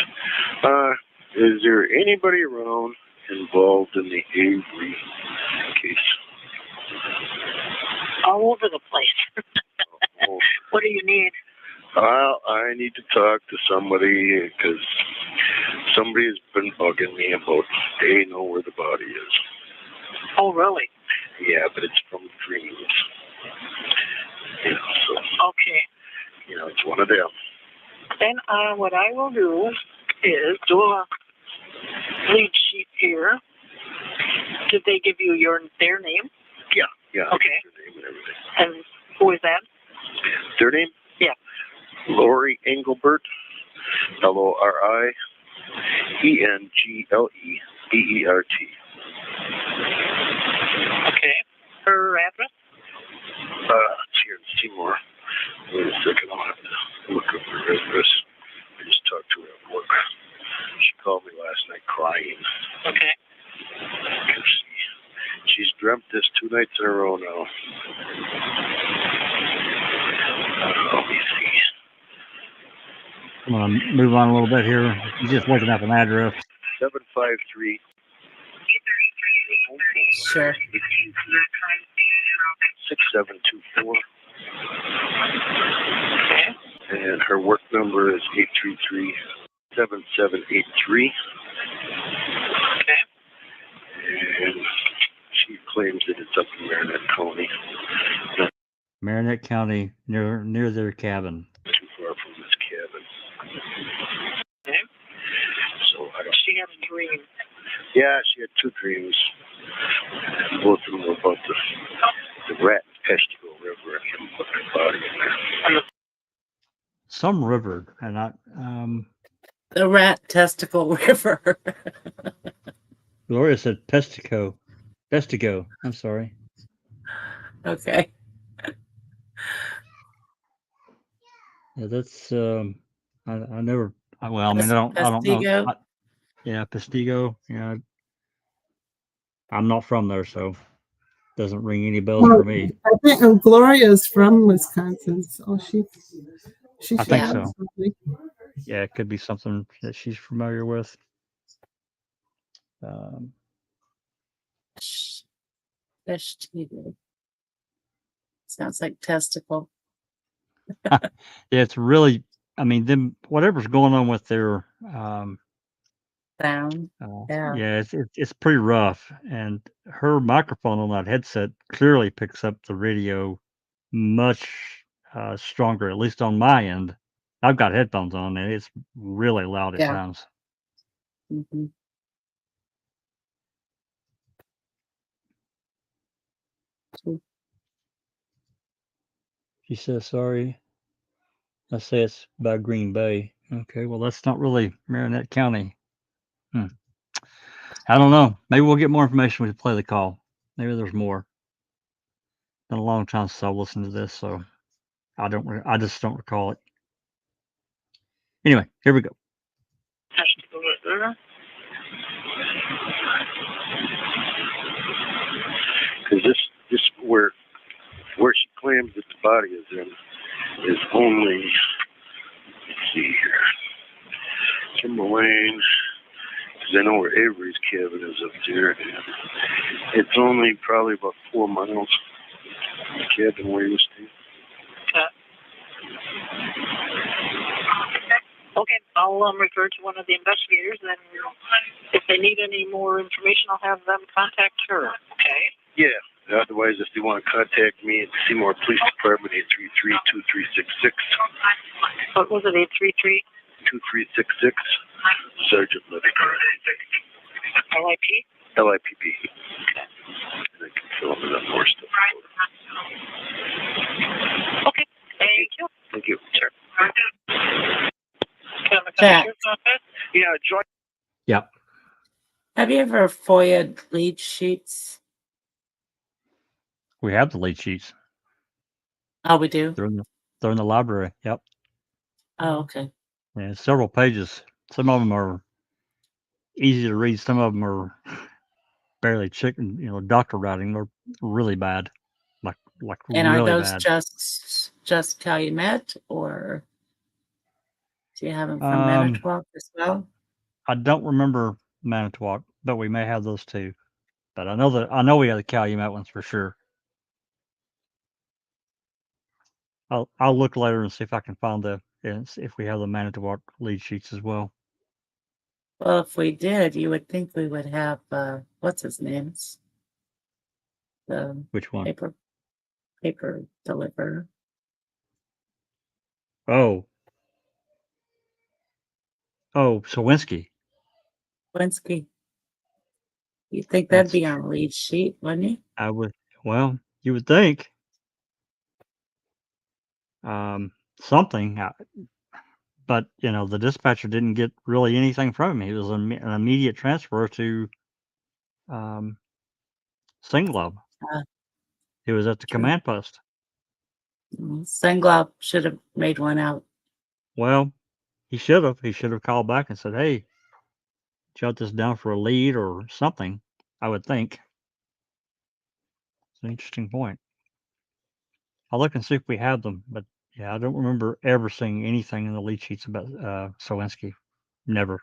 Is there anybody around involved in the Avery case? All over the place. What do you need? Well, I need to talk to somebody because somebody has been bugging me about they know where the body is. Oh, really? Yeah, but it's from dreams. So, Okay. it's one of them. Then what I will do is do a lead sheet here. Did they give you their name? Yeah. Okay. Their name and everything. And who is that? Their name? Yeah. Lori Engelbert. LORIENGLEBERT. Okay. Her address? It's here in Seymour. Wait a second, I'll have to look up her address. I just talked to her at work. She called me last night crying. Okay. She's dreamt this 2 nights in a row now. Let me see. I'm going to move on a little bit here. He's just looking up an address. 753. Sure. 6724. And her work number is 833-7783. Okay. And she claims that it's up in Marinette County. Marinette County, near their cabin. Too far from this cabin. Okay. So I don't. She had a dream. Yeah, she had 2 dreams. Both of them were about the rat Pestigo River and him putting her body in there. Some river, and The rat testicle river. Gloria said Pestigo. I'm sorry. Okay. Yeah, that's I never. Well, I mean, I don't know. Pestigo? Yeah, Pestigo. Yeah, I'm not from there, so doesn't ring any bells for me. I think Gloria's from Wisconsin, so she I think should so. know something. Yeah, it could be something that she's familiar with. Pestigo. Sounds like testicle. Yeah, it's really. I mean, them whatever's going on with their Sound. yeah, it's pretty rough, and her microphone on that headset clearly picks up the radio much stronger, at least on my end. I've got headphones on, and it's really loud at Yeah. times. Mm-hmm. She says sorry. I say it's by Green Bay. Okay, well that's not really Marinette County. I don't know. Maybe we'll get more information when we play the call. Maybe there's more. Been a long time since I listened to this, so I just don't recall it. Anyway, here we go. Because this where she claims that the body is in is only, let's see here, Timberlane, because I know where Avery's cabin is up there. And it's only probably about 4 miles from the cabin where you stay. Okay, I'll refer to one of the investigators, and if they need any more information, I'll have them contact her. Okay. Yeah. Otherwise, if they want to contact me at Seymour Police Department, 833-2366. What was it, 833? 2366. Sergeant Living. LIP? LIPP. And I can fill in that more stuff. Okay, thank you. Thank you. Sure. Chat. Yeah, join. Yep. Have you ever FOIA'd lead sheets? We have the lead sheets. Oh, we do? They're in the library. Yep. Oh, okay. Yeah, several pages. Some of them are easy to read. Some of them are barely chicken, doctor writing. They're really bad. Like And really are those bad. just Calumet, or do you have them from Manitowoc as well? I don't remember Manitowoc, but we may have those too. But I know we have the Calumet ones for sure. I'll look later and see if I can find if we have the Manitowoc lead sheets as well. Well, if we did, you would think we would have, what's his name? The Which one? paper deliverer. Oh, Sawinski. Winsky. You think that'd That's be on a lead sheet, wouldn't you? I would. Well, you would think. Something, but the dispatcher didn't get really anything from him. He was an immediate transfer to Singlob. He was at the True. command post. Senglob should have made one out. Well, he should have. He should have called back and said, "Hey, jot this down for a lead or something." I would think. It's an interesting point. I'll look and see if we have them, but yeah, I don't remember ever seeing anything in the lead sheets about Sawinski. Never.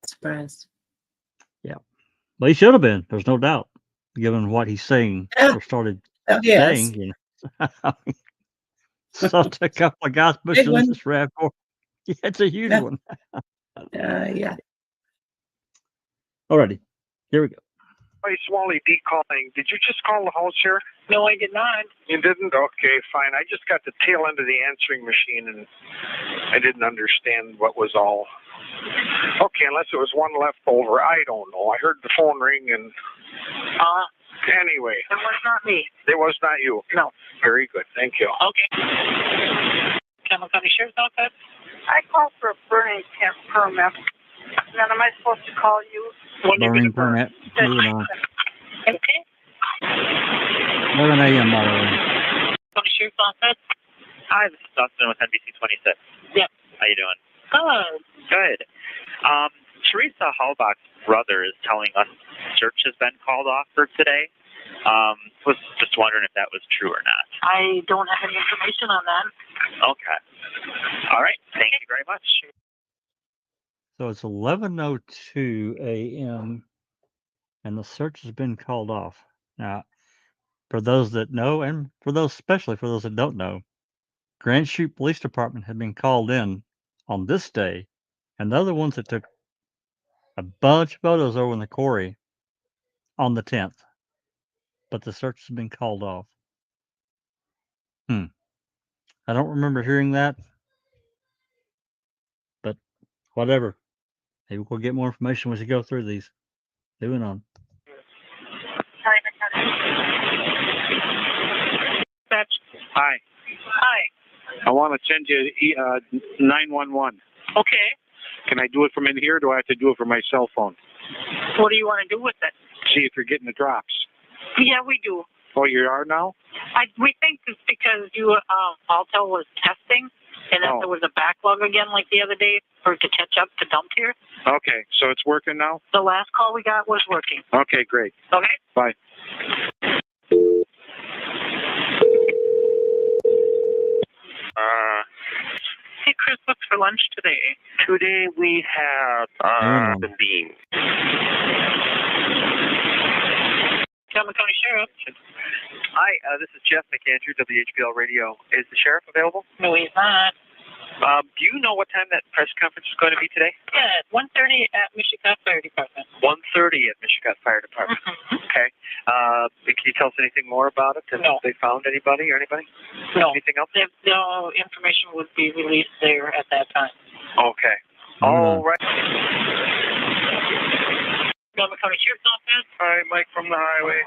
Surprised. Yeah, but he should have been. There's no doubt, given what he's saying or started Yes. saying. Such a couple of guys Big pushing one. this RAV4. Yeah, it's a huge one. Yeah. Alrighty, here we go. Hey, Swally D calling. Did you just call the house here? No, I did not. You didn't? Okay, fine. I just got the tail end of the answering machine, and I didn't understand what was all. Okay, unless it was one left over. I don't know. I heard the phone ring, and anyway. It was not me. It was not you? No. Very good. Thank you. Okay. Campbell County Sheriff's Office? I called for a burning permit. Then am I supposed to call you? Burning permit. Moving on. Okay. 11 a.m. by the way. County Sheriff's Office? Hi, this is Dustin with NBC 26. Yep. How you doing? Good. Good. Teresa Halbach's brother is telling us search has been called off for today. Was just wondering if that was true or not. I don't have any information on that. Okay. All right. Thank you very much. So it's 11:02 a.m. and the search has been called off. Now, for those that know, and especially for those that don't know, Grand Chute Police Department had been called in on this day, and they're the ones that took a bunch of photos over in the quarry on the 10th. But the search has been called off. I don't remember hearing that, but whatever. Maybe we'll get more information as we go through these. Moving on. Hi. Hi. I want to send you 911. Okay. Can I do it from in here, or do I have to do it from my cell phone? What do you want to do with it? See if you're getting the drops. Yeah, we do. Oh, you are now? We think it's because you, Altel was testing, and then there was a backlog again like the other day for to catch up to dump here. Okay, so it's working now? The last call we got was working. Okay, great. Okay. Bye. Hey, Chris, what's for lunch today? Today we have the beans. Campbell County Sheriff. Hi, this is Jeff McAndrew, WHBL Radio. Is the sheriff available? No, he's not. Do you know what time that press conference is going to be today? Yeah, 1:30 at Michigan Fire Department. 1:30 at Michigan Fire Department. Okay. Can you tell us anything more about it? Have they found anybody or anything? No. Anything else? No information would be released there at that time. Okay. All right. Campbell County Sheriff's Office. Hi, Mike from the highway.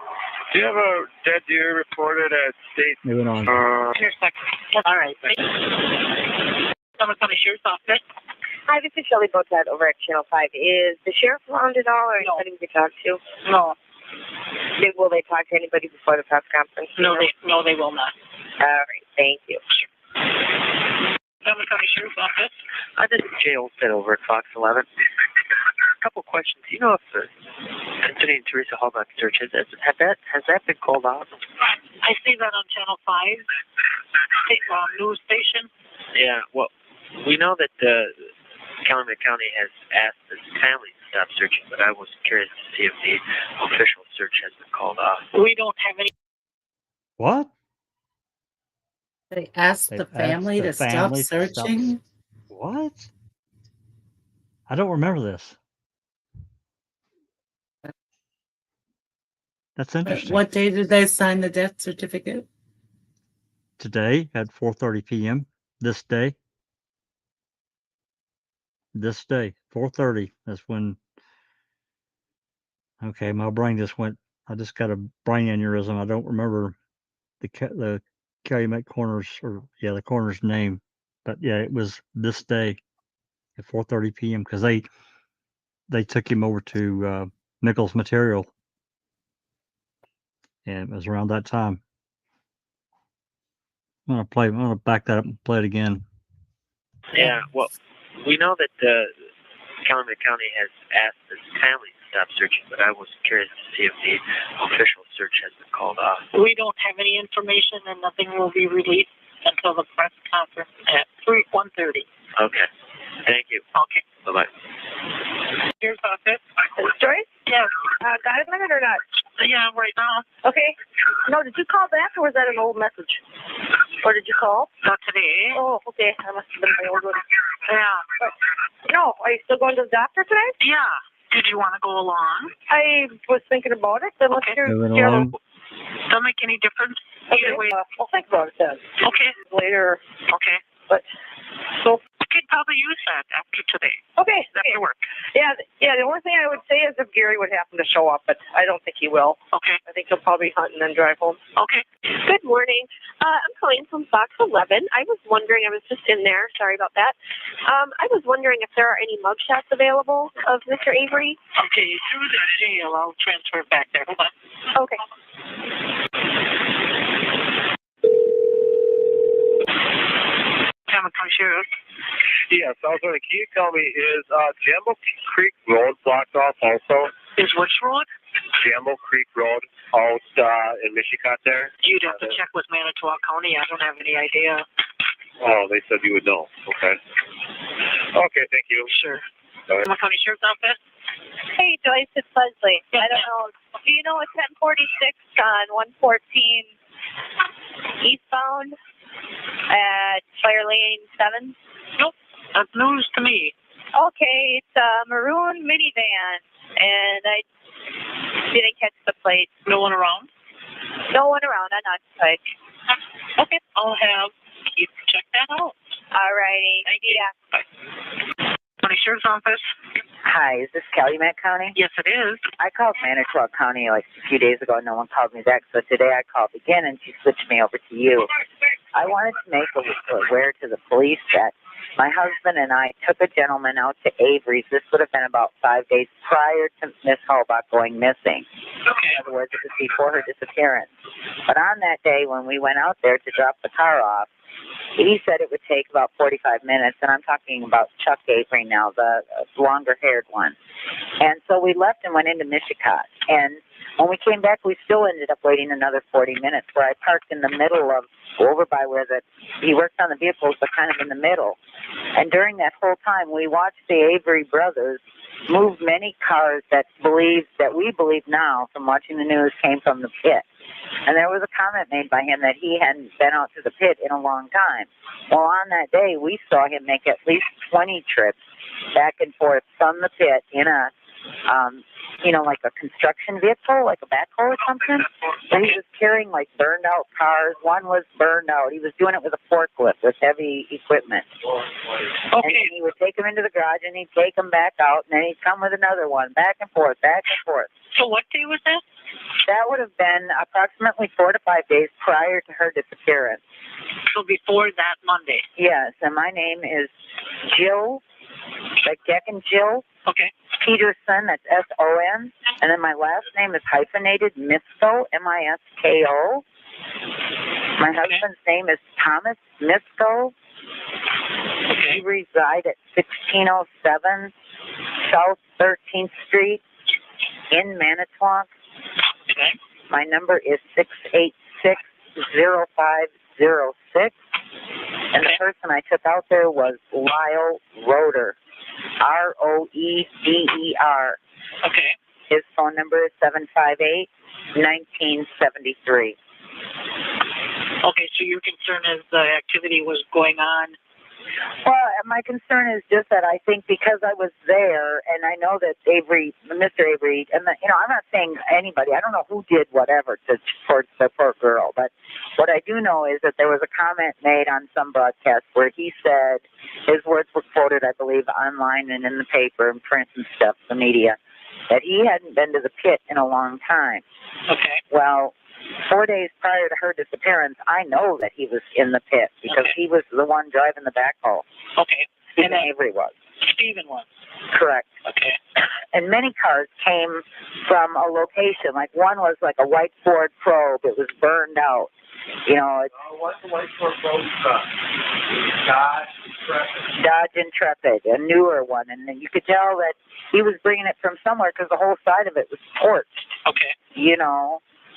Do you have a dead deer reported at state? Moving on. Here, second. All right. Campbell County Sheriff's Office. Hi, this is Shelley Botat over at Channel 5. Is the sheriff around at all, or anybody we can talk to? No. Will they talk to anybody before the press conference? No, they will not. All right, thank you. Campbell County Sheriff's Office. This is Jay Olstead over at Fox 11. A couple questions. Do you know if considering Teresa Halbach search has that been called off? I see that on Channel 5 news station. Yeah. Well, we know that Calumet County has asked the family to stop searching, but I was curious to see if the official search has been called off. We don't have any. What? They asked the family to stop searching? What? I don't remember this. That's interesting. What day did they sign the death certificate? Today at 4:30 p.m. This day. 4:30. That's when. Okay, my brain just went. I just got a brain aneurysm. I don't remember the Calumet Corners the coroner's name, but yeah, it was this day at 4:30 p.m. because they took him over to Nichols Material, and it was around that time. I'm gonna back that up and play it again. Yeah, well, we know that Calumet County has asked the family to stop searching, but I was curious to see if the official search has been called off. We don't have any information, and nothing will be released until the press conference at 1:30. Okay. Thank you. Okay. Bye-bye. Here's office. Joyce? Yes. Got a minute or not? Yeah, right now. Okay. No, did you call back or was that an old message? Or did you call? Not today. Oh, okay. That must have been my old one. Yeah. But, no, are you still going to the doctor today? Yeah. Did you want to go along? I was thinking about it. Then let's hear. Don't make any difference. Either way. I'll think about it then. Okay. Later. Okay. But so I could probably use that after today. Okay. After work. Yeah. The only thing I would say is if Gary would happen to show up, but I don't think he will. Okay. I think he'll probably hunt and then drive home. Okay. Good morning. I'm calling from Box 11. I was wondering, I was just in there. Sorry about that. I was wondering if there are any mugshots available of Mr. Avery. Okay, through the jail. I'll transfer it back there. Hold on. Okay. Sheriff. Yes, I was wondering, can you tell me, is Jambo Creek Road blocked off also? Is which road? Jambo Creek Road out in Michigan there? You'd have to check with Manitowoc County. I don't have any idea. Oh, they said you would know. Okay. Okay, thank you. Sure. Manitowoc County Sheriff's Office? Hey, Joyce, it's Leslie. I don't know. Do you know a 1046 on 114 eastbound at Fire Lane 7? Nope. That's news to me. Okay, it's a maroon minivan, and I didn't catch the plate. No one around? No one around. I'm not sick. Okay. I'll have Keith check that out. All righty. Thank you. Yeah. Bye. County Sheriff's Office. Hi, is this Calumet County? Yes, it is. I called Manitowoc County like a few days ago. No one called me back, so today I called again, and she switched me over to you. I wanted to make aware to the police that my husband and I took a gentleman out to Avery's. This would have been about 5 days prior to Miss Halbach going missing. Okay. In other words, it was before her disappearance. But on that day when we went out there to drop the car off, he said it would take about 45 minutes, and I'm talking about Chuck Avery now, the longer-haired one. And so we left and went into Michigan. And when we came back, we still ended up waiting another 40 minutes, where I parked in the middle of, over by where he worked on the vehicles, but kind of in the middle. And during that whole time, we watched the Avery brothers move many cars that we believe now, from watching the news, came from the pit. And there was a comment made by him that he hadn't been out to the pit in a long time. Well, on that day, we saw him make at least 20 trips back and forth from the pit in a, like a construction vehicle, like a backhoe or something. And he was carrying like burned out cars. One was burned out. He was doing it with a forklift with heavy equipment. Okay. And he would take them into the garage and he'd take them back out, and then he'd come with another one, back and forth, back and forth. So what day was that? That would have been approximately 4 to 5 days prior to her disappearance. So before that Monday? Yes, and my name is Jill, like Jack and Jill. Okay. Peterson, that's S-O-N. And then my last name is hyphenated, Misko, M-I-S-K-O. My husband's name is Thomas Misko. Okay. He reside at 1607 South 13th Street in Manitowoc. Okay. My number is 686-0506. And the person I took out there was Lyle Roeder. R-O-E-D-E-R. Okay. His phone number is 758-1973. Okay, so your concern is the activity was going on. Well, my concern is just that I think because I was there, and I know that Avery, Mr. Avery, and I'm not saying anybody. I don't know who did whatever towards the poor girl, but what I do know is that there was a comment made on some broadcast where he said, his words were quoted, I believe, online and in the paper and print and stuff, the media, that he hadn't been to the pit in a long time. Okay. Well, 4 days prior to her disappearance, I know that he was in the pit because he was the one driving the backhoe. Okay. Stephen Avery was. Stephen was. Correct. Okay. And many cars came from a location. Like one was like a white Ford Probe. It was burned out. What's the white Ford Probe? Dodge Intrepid, a newer one. And then you could tell that he was bringing it from somewhere because the whole side of it was torched. Okay.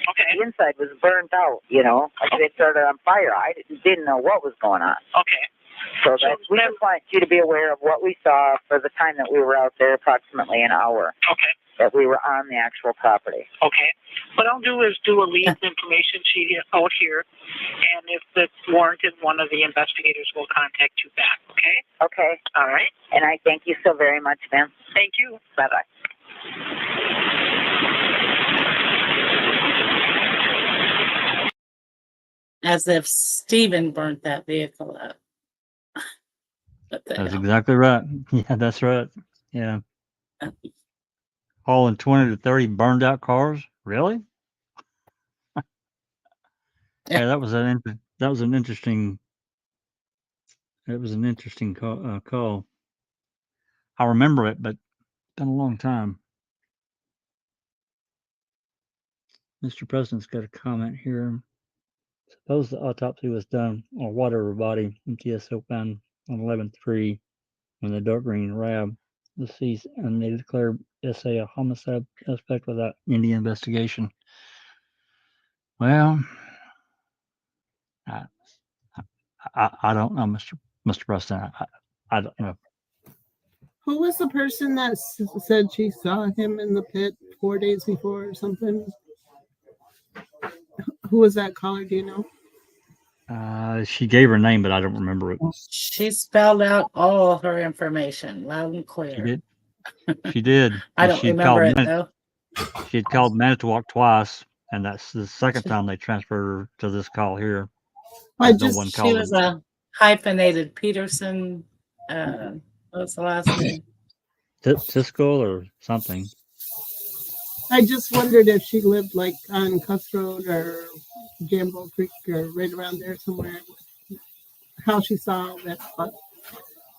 Okay. The inside was burnt out, like they started on fire. I didn't know what was going on. Okay. So we just want you to be aware of what we saw for the time that we were out there, approximately an hour. Okay. That we were on the actual property. Okay. What I'll do is do a lead information sheet out here, and if it's warranted, one of the investigators will contact you back, okay? Okay. All right. And I thank you so very much, ma'am. Thank you. Bye-bye. As if Stephen burnt that vehicle up. That's exactly right. Yeah, that's right. Yeah. Hauling 20 to 30 burned out cars? Really? Yeah, that was an interesting call. I remember it, but it's been a long time. Mr. President's got a comment here. Suppose the autopsy was done on whatever body MTS Silkman on 11/3 when the dark green Rab was seized and they declared SA a homicide suspect without any investigation. Well, I don't know, Mr. President. I don't know. Who was the person that said she saw him in the pit 4 days before or something? Who was that caller? Do you know? She gave her name, but I don't remember it. She spelled out all her information loud and clear. She did. She did. I don't remember it though. She had called Manitowoc twice, and that's the second time they transferred her to this call here. She was a hyphenated Peterson. What was the last name? Tiskel or something. I just wondered if she lived like on Cuss Road or Gamble Creek or right around there somewhere. How she saw all that, but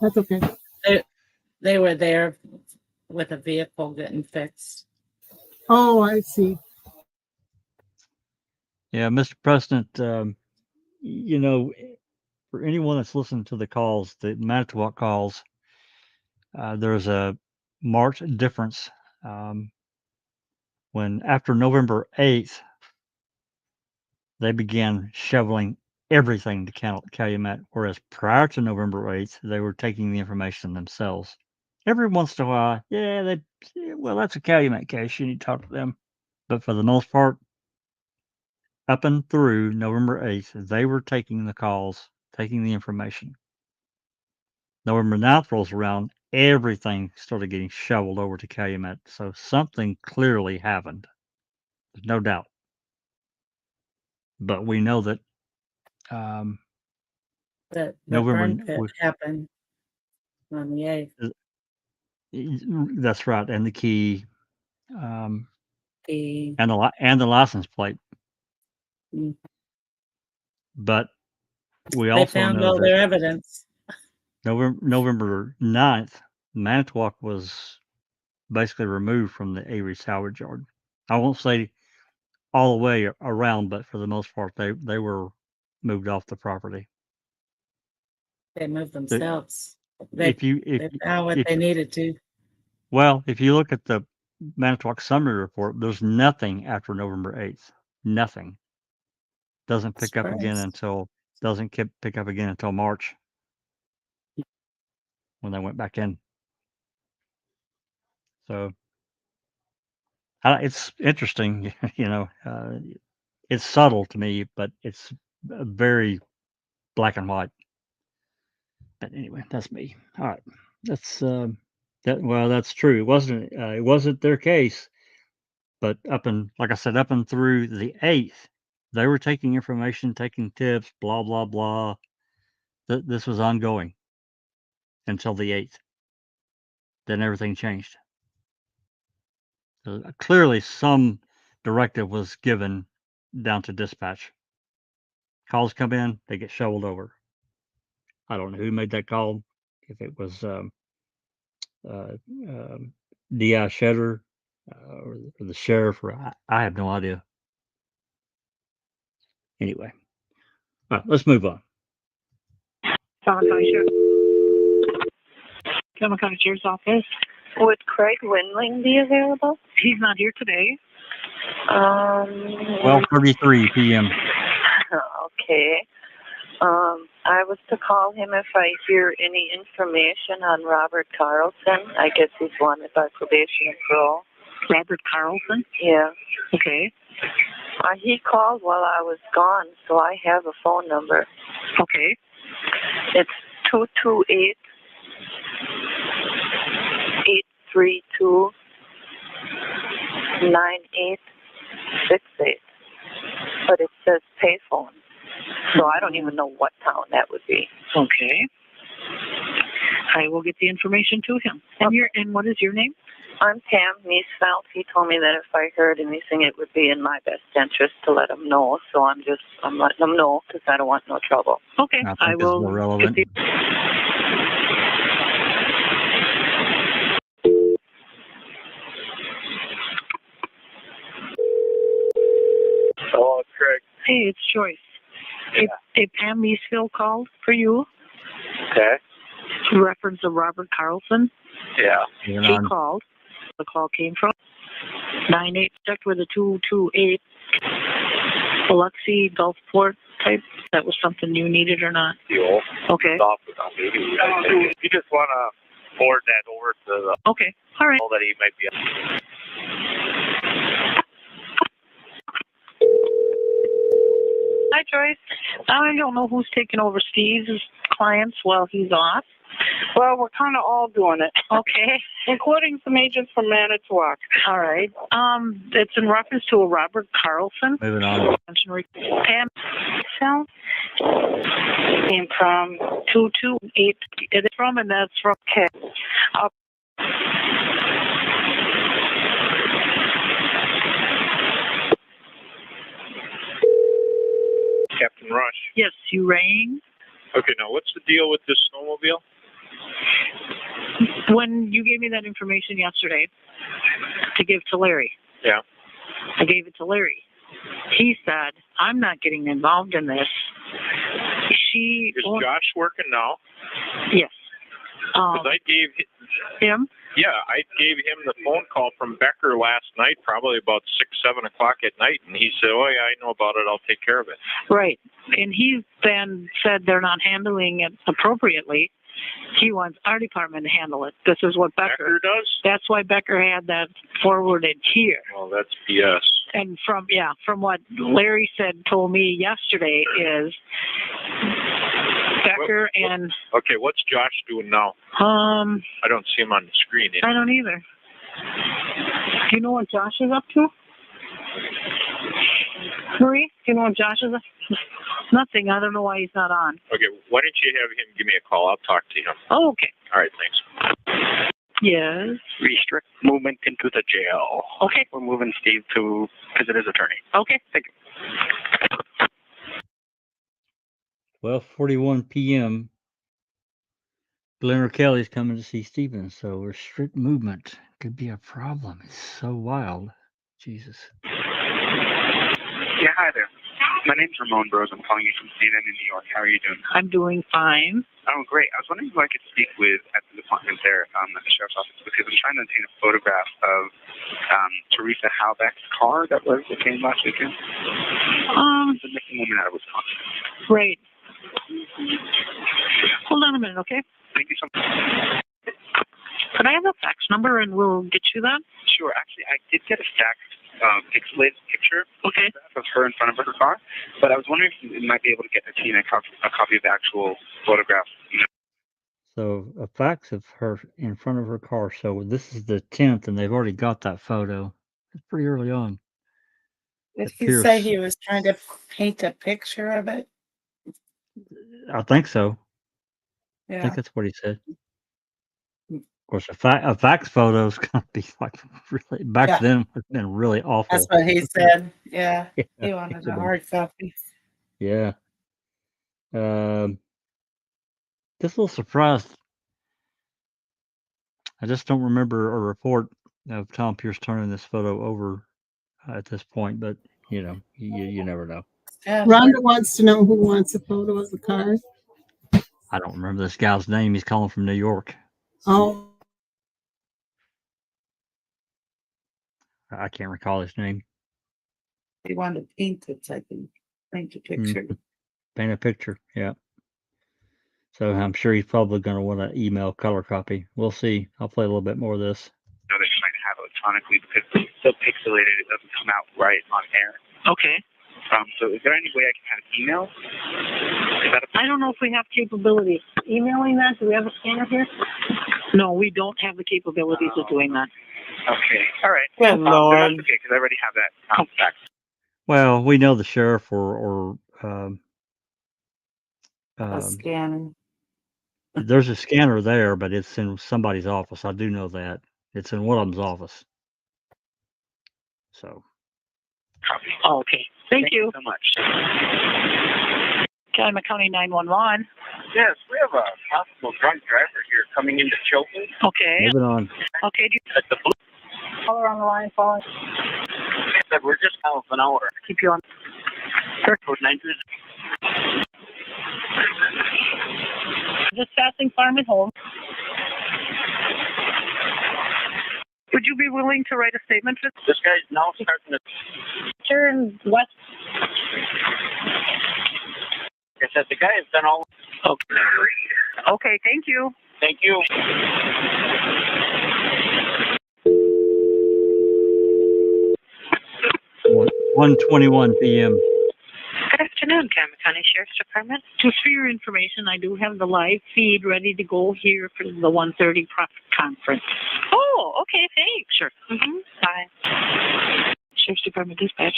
that's okay. They were there with a vehicle getting fixed. Oh, I see. Yeah, Mr. President, for anyone that's listened to the calls, the Manitowoc calls, there's a marked difference. When after November 8th, they began shoveling everything to Calumet, whereas prior to November 8th, they were taking the information themselves. Every once in a while, that's a Calumet case. You need to talk to them. But for the most part, up and through November 8th, they were taking the calls, taking the information. November 9th rolls around, everything started getting shoveled over to Calumet. So something clearly happened. There's no doubt. But we know that the November burn pit happened on the 8th. That's right, and the key, and the license plate. Mm. But we They also found know all that their evidence. November 9th, Manitowoc was basically removed from the Avery salvage yard. I won't say all the way around, but for the most part, they were moved off the property. They moved themselves. They found what they needed to. Well, if you look at the Manitowoc summary report, there's nothing after November 8th. Nothing. Doesn't pick up again until March when they went back in. So it's interesting, it's subtle to me, but it's very black and white. But anyway, that's me. All right, that's that's true. It wasn't their case, but like I said, up and through the 8th, they were taking information, taking tips, blah blah blah. This was ongoing until the 8th. Then everything changed. So clearly, some directive was given down to dispatch. Calls come in, they get shoveled over. I don't know who made that call. If it was D.I. Shedder or the sheriff, or I have no idea. Anyway, all right, let's move on. Cameron County Sheriff's Office. Would Craig Windling be available? He's not here today. 12:33 p.m. Okay. I was to call him if I hear any information on Robert Carlson. I guess he's wanted by probation and parole. Robert Carlson? Yeah. Okay. He called while I was gone, so I have a phone number. Okay. It's 228-832-9868. But it says payphone. So I don't even know what town that would be. Okay. I will get the information to him. And what is your name? I'm Pam Meesfeld. He told me that if I heard anything, it would be in my best interest to let him know. So I'm letting him know because I don't want no trouble. Okay. I will. More relevant. Hello, it's Craig. Hey, it's Joyce. A Pam Meesfield called for you. Okay. To reference of Robert Carlson. Yeah. He called. The call came from 98 checked with a 228 Biloxi Gulfport type. That was something you needed or not? Fuel. Okay. You just want to forward that over to the. Okay. All right. That he might be. Hi, Joyce. I don't know who's taking over Steve's clients while he's off. Well, we're kind of all doing it. Okay. Including some agents from Manitowoc. All right. It's in reference to a Robert Carlson. Moving on. Pam Came from 228. It is from, and that's from. Okay. Captain Rush. Yes, you rang. Okay, now what's the deal with this snowmobile? When you gave me that information yesterday to give to Larry. Yeah. I gave it to Larry. He said, I'm not getting involved in this. Is Josh working now? Yes. Because I gave him? Yeah, I gave him the phone call from Becker last night, probably about 6, 7 o'clock at night, and he said, oh, yeah, I know about it. I'll take care of it. Right. And he then said they're not handling it appropriately. He wants our department to handle it. This is what Becker does? That's why Becker had that forwarded here. Well, that's BS. And from what Larry told me yesterday is Becker and... Okay, what's Josh doing now? I don't see him on the screen. I don't either. Do you know what Josh is up to? Marie, do you know what Josh is up to? Nothing. I don't know why he's not on. Okay, why don't you have him give me a call? I'll talk to him. Oh, okay. All right, thanks. Yes. Restrict movement into the jail. Okay. We're moving Steve to visit his attorney. Okay. Thank you. 12:41 p.m. Glenn Kelly's coming to see Stephen, so restrict movement could be a problem. It's so wild. Jesus. Yeah, hi there. My name's Ramon Bros. I'm calling you from CNN in New York. How are you doing? I'm doing fine. Oh, great. I was wondering who I could speak with at the department there at the sheriff's office because I'm trying to obtain a photograph of Teresa Halbeck's car that came last weekend. The missing woman out of Wisconsin. Right. Hold on a minute, okay? Thank you so much. Could I have a fax number and we'll get you that? Sure. Actually, I did get a fax pixelated picture Okay. of her in front of her car. But I was wondering if you might be able to get Tina a copy of the actual photograph. You know? So a fax of her in front of her car. So this is the 10th, and they've already got that photo. It's pretty early on. Did It he say appears. he was trying to paint a picture of it? I think so. I think Yeah. that's what he said. Of course, a fax photo is gonna be like really back Yeah. then would have been really awful. That's what he said. Yeah. Yeah, He it wanted would a have hard copy. yeah. Um, just a little surprised. I just don't remember a report of Tom Pierce turning this photo over at this point, but you never know. Yeah. Rhonda wants to know who wants a photo of the car. I don't remember this guy's name. He's calling from New York. Oh, I can't recall his name. He wanted to paint it, I think. Paint a picture. Paint a picture, yeah. So I'm sure he's probably going to want an email color copy. We'll see. I'll play a little bit more of this. That you might have electronically because it's so pixelated it doesn't come out right on air. Okay. So is there any way I can have email? I don't know if we have capabilities. Emailing that? Do we have a scanner here? No, we don't have the capabilities of doing that. Okay. All right. Good Lord. That's okay because I already have that fax. Well, we know the sheriff or A scanner. there's a scanner there, but it's in somebody's office. I do know that. It's in one of them's office. So. Copy. Oh, okay. Thank you so much. Calumet County 911. Yes, we have a possible drunk driver here coming into Chilton. Okay. Moving on. Okay. At the blue. Caller on the line, calling. We're just out of an hour. Keep you on. Code 930. Just passing Farm and Home. Would you be willing to write a statement for This guy's now starting to turn west? Like I said, the guy has done all. Okay. Okay, thank you. Thank you. 1:21 p.m. Good afternoon, Calumet County Sheriff's Department. Just for your information, I do have the live feed ready to go here for the 1:30 conference. Oh, okay, thanks. Sure. Bye. Sheriff's Department Dispatch.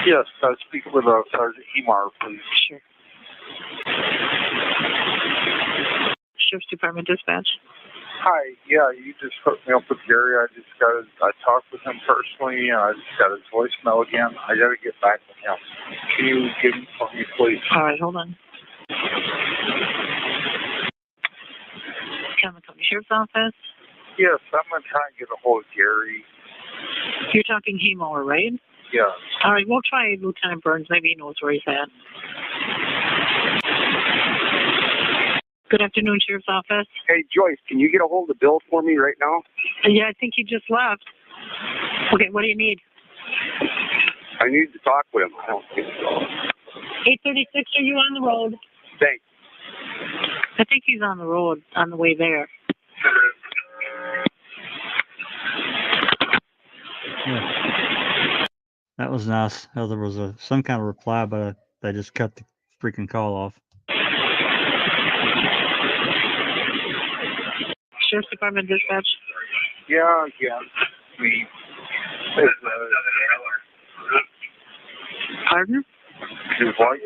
Yes, speak with Sergeant Emar, please. Sure. Sheriff's Department Dispatch. Hi, yeah, you just hooked me up with Gary. I talked with him personally. I just got his voicemail again. I got to get back with him. Can you give him for me, please? All right, hold on. Calumet County Sheriff's Office. Yes, I'm going to try and get a hold of Gary. You're talking Haymower, right? Yeah. All right, we'll try Lieutenant Burns. Maybe he knows where he's at. Good afternoon, Sheriff's Office. Hey, Joyce, can you get a hold of Bill for me right now? Yeah, I think he just left. Okay, what do you need? I need to talk with him. I don't think so. 836, are you on the road? Thanks. I think he's on the road on the way there. Yeah. That was nice. How there was some kind of reply, but they just cut the freaking call off. Sheriff's Department Dispatch. Yeah. Pardon? His wife.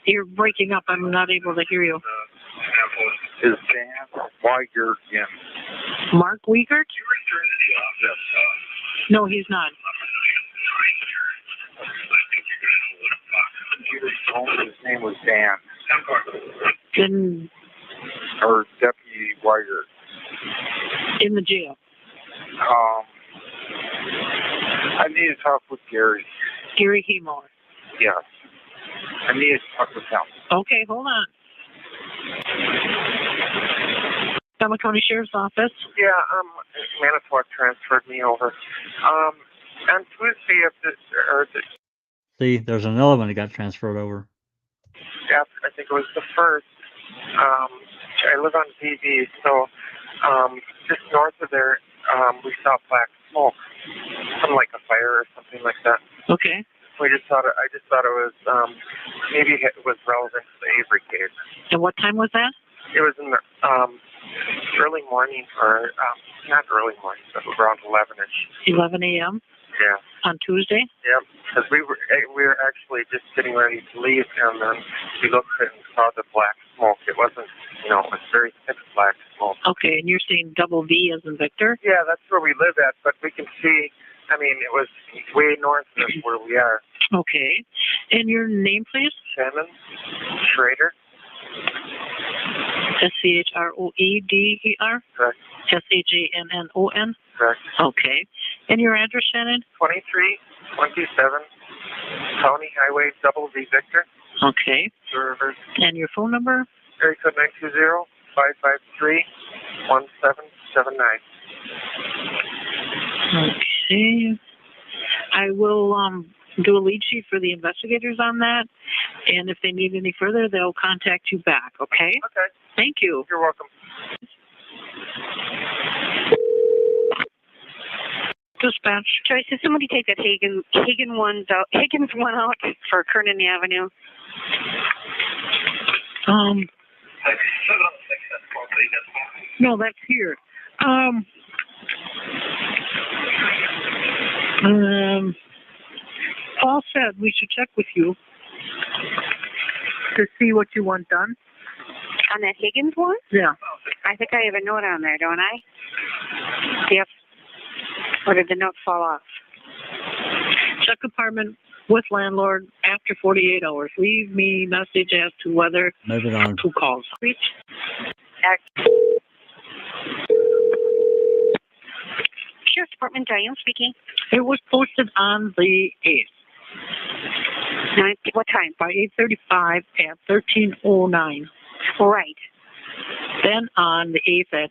You're breaking up. I'm not able to hear you. Is Dan Weiger in? Mark Wiegert? No, he's not. His name was Dan. In Or Deputy Weiger. in the jail. I need to talk with Gary. Gary Haymower. Yes. I need to talk with him. Okay, hold on. Calumet County Sheriff's Office. Yeah, Manitowoc transferred me over. On Tuesday of this, See, there's another one that got transferred over. I think it was the first. I live on BB, so just north of there, we saw plaques smoke, something like a fire or something like that. Okay. I just thought it was maybe it was relevant to the Avery case. And what time was that? It was in the early morning, or not early morning, but around 11ish. 11 a.m. Yeah. On Tuesday. Yeah, because we were actually just getting ready to leave, and then we looked and saw the black smoke. It wasn't, it was very thick black smoke. Okay, and you're saying double V as in Victor? Yeah, that's where we live at, but we can see. I mean, it was way north of where we are. Okay, and your name, please? Shannon Schrader. Schroeder? Correct. SAJNNON? Correct. Okay. And your address, Shannon? 2327 County Highway Double V Victor. Okay. River. And your phone number? Area code 920-553-1779. Okay. I will do a lead sheet for the investigators on that, and if they need any further, they'll contact you back, okay? Okay. Thank you. You're welcome. Dispatch. Joyce, did somebody take that Higgins one out for Kernan Avenue? No, that's here. Paul said we should check with you to see what you want done. On that Higgins one? Yeah. I think I have a note on there, don't I? Yep. Or did the note fall off? Check apartment with landlord after 48 hours. Leave me message as to whether Moving on. who calls. Sheriff's Department, Diane speaking. It was posted on the 8th. What time? By 8:35 at 13:09. Right. Then on the 8th at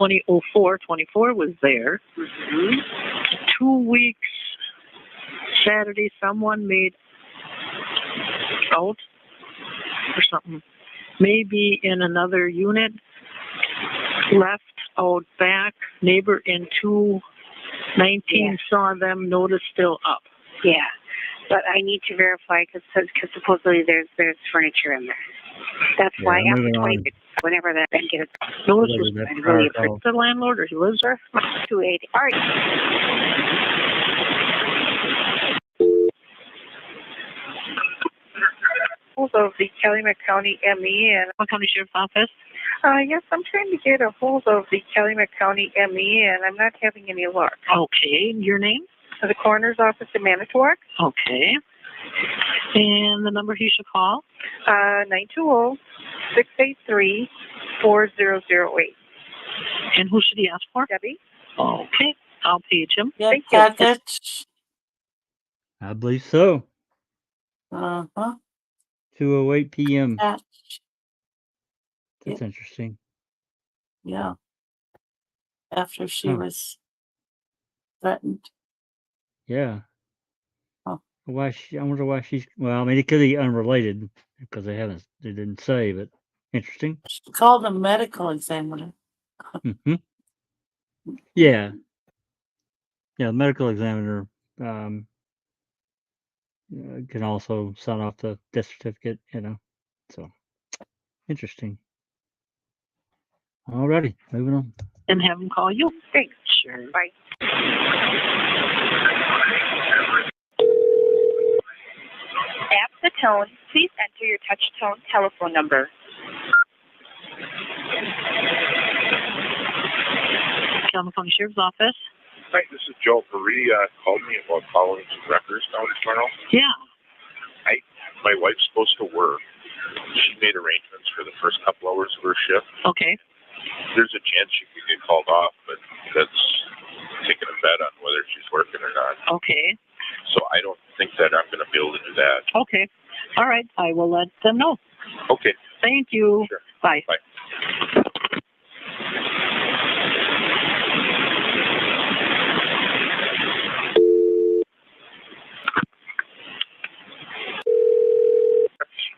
20:04, 24 was there. Mm-hmm. 2 weeks Saturday, someone made out or something. Maybe in another unit. Left out back. Neighbor in 219 saw them. Notice still up. Yeah. But I need to verify because supposedly there's furniture in there. That's why after 20, whenever that I get it. Notice was really afraid the landlord or he lives there. 280. All right. Of the Calumet County ME and County Sheriff's Office. Yes, I'm trying to get a hold of the Calumet County ME and I'm not having any luck. Okay, your name? The coroner's office in Manitowoc. Okay. And the number he should call? 920-683-4008. And who should he ask for? Debbie. Okay, I'll page him. Yeah, Thank you. package. I believe so. 2:08 p.m. Patch. That's interesting. Yeah. After she was threatened. Yeah. Oh. I wonder why she's. Well, I mean, it could be unrelated because they didn't say, but interesting. She called a medical examiner. Mm-hmm. Yeah. Yeah, the medical examiner can also sign off the death certificate, So, interesting. Alrighty, moving on. And have him call you. Thanks. Sure. Bye. At the tone, please enter your touch tone telephone number. Calumet County Sheriff's Office. Hi, this is Joe. Maria called me about following some records down tomorrow. Yeah. My wife's supposed to work. She made arrangements for the first couple hours of her shift. Okay. There's a chance she could get called off, but that's taking a bet on whether she's working or not. Okay. So I don't think that I'm going to be able to do that. Okay. All right. I will let them know. Okay. Thank you. Sure. Bye. Bye.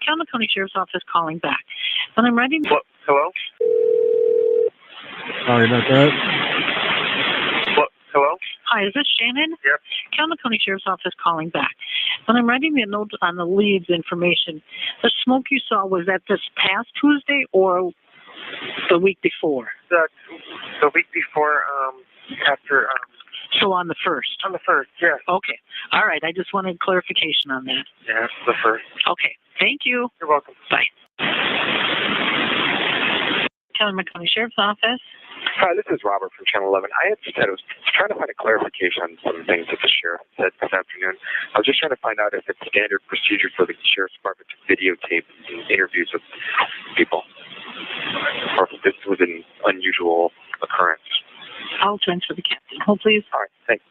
Calumet County Sheriff's Office calling back. When I'm ready. Hello? Sorry about that. Hello? Hi, is this Shannon? Yep. Calumet County Sheriff's Office calling back. When I'm writing the note on the leads information, the smoke you saw, was that this past Tuesday or the week before? The week before, after, So on the 1st? on the 1st, yeah. Okay. All right. I just wanted clarification on that. Yeah, the 1st. Okay. Thank you. You're welcome. Bye. Calumet County Sheriff's Office. Hi, this is Robert from Channel 11. I was trying to find a clarification on some things that the sheriff said this afternoon. I was just trying to find out if it's standard procedure for the sheriff's department to videotape interviews with people, or if this was an unusual occurrence. I'll transfer the captain. Hold, please. All right, thanks.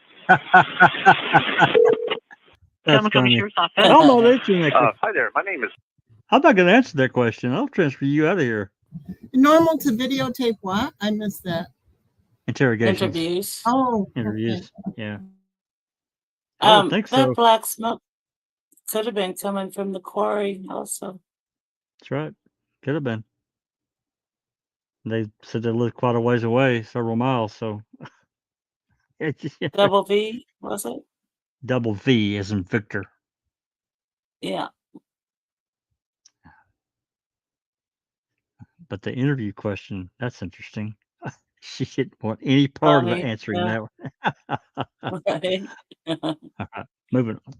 That's County funny. Sheriff's Office. I don't know that you make Hi there, my name is... I'm not going to answer that question. I'll transfer you out of here. Normal to videotape what? I missed that. Interrogations. Interviews. Oh, Interviews. Yeah. I don't think so. That black smoke could have been coming from the quarry also. That's right. Could have been. They said they lived quite a ways away, several miles. So Double V, was it? Double V as in Victor. Yeah. But the interview question, that's interesting. She didn't want any part of Funny, answering yeah. that one. Right. All right, moving on.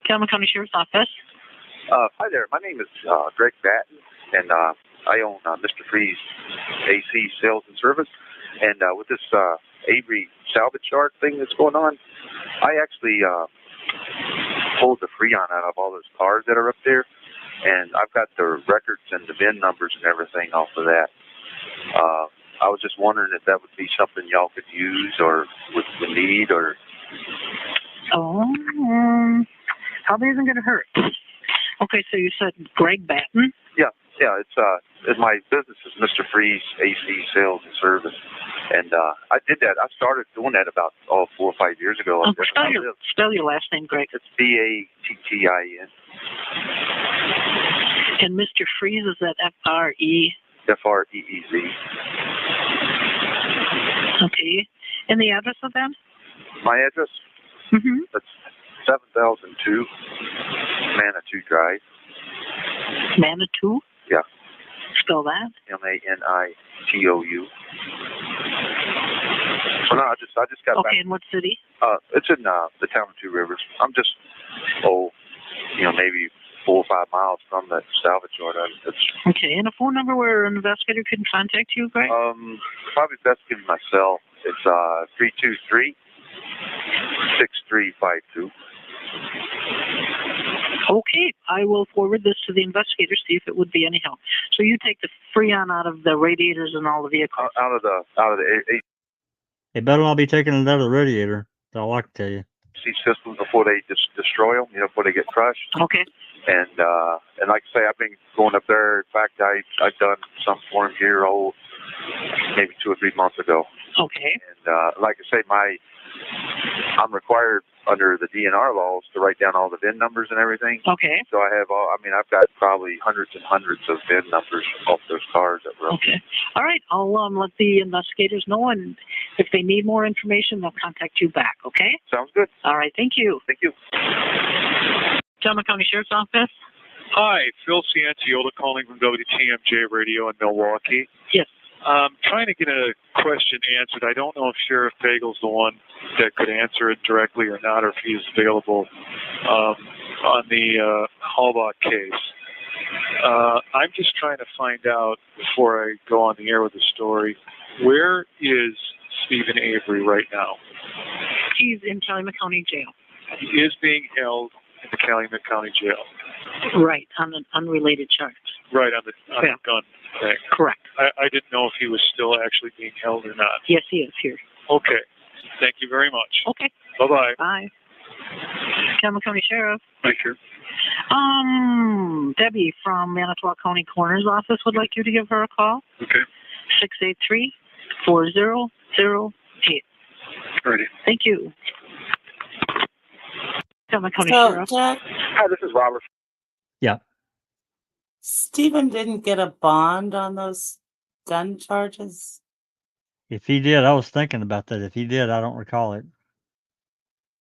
Calumet County Sheriff's Office. Hi there, my name is Greg Batten, and I own Mr. Freeze AC Sales and Service. And with this Avery salvage yard thing that's going on, I actually pulled the Freon out of all those cars that are up there, and I've got the records and the VIN numbers and everything off of that. I was just wondering if that would be something y'all could use or would need, or... Probably isn't going to hurt. Okay, so you said Greg Batten? Yeah, it's my business is Mr. Freeze AC Sales and Service, and I did that. I started doing that about 4 or 5 years ago. Spell your last name, Greg. It's Battin. And Mr. Freeze, is that F-R-E? Freez. Okay. And the address of that? My address? Mm-hmm. That's 7002 Manitou Drive. Manitou? Yeah. Spell that? Manitou. So no, I just got back. Okay, in what city? It's in the town of Two Rivers. I'm just maybe 4 or 5 miles from that salvage yard. Okay, and a phone number where an investigator can contact you, Greg? Probably best give me my cell. It's 323-6352. Okay, I will forward this to the investigator, see if it would be any help. So you take the Freon out of the radiators and all the vehicles? Out of the They better not be taking it out of the radiator. That's all I can tell you. AC systems before they destroy them, before they get crushed. Okay. And like I say, I've been going up there. In fact, I've done some for him here, maybe 2 or 3 months ago. Okay. And like I say, I'm required under the DNR laws to write down all the VIN numbers and everything. Okay. So I've got probably hundreds and hundreds of VIN numbers off those cars that were up. Okay. All right. I'll let the investigators know, and if they need more information, they'll contact you back. Okay? Sounds good. All right. Thank you. Thank you. Calumet County Sheriff's Office. Hi, Phil Cianciola calling from WTMJ Radio in Milwaukee. Yes. Trying to get a question answered. I don't know if Sheriff Pagel's the one that could answer it directly or not, or if he's available on the Halbach case. I'm just trying to find out, before I go on the air with the story, where is Stephen Avery right now? He's in Calumet County Jail. He is being held in the Calumet County Jail. Right, on an unrelated charge. Right, on the gun thing. Correct. I didn't know if he was still actually being held or not. Yes, he is here. Okay. Thank you very much. Okay. Bye-bye. Bye. Calumet County Sheriff. Thank you. Debbie from Manitowoc County Coroner's Office would like you to give her a call. Okay. 683-4008. Ready. Thank you. Calumet County So, Sheriff. Jack, Hi, this is Robert. Yeah. Stephen didn't get a bond on those gun charges. If he did, I was thinking about that. If he did, I don't recall it.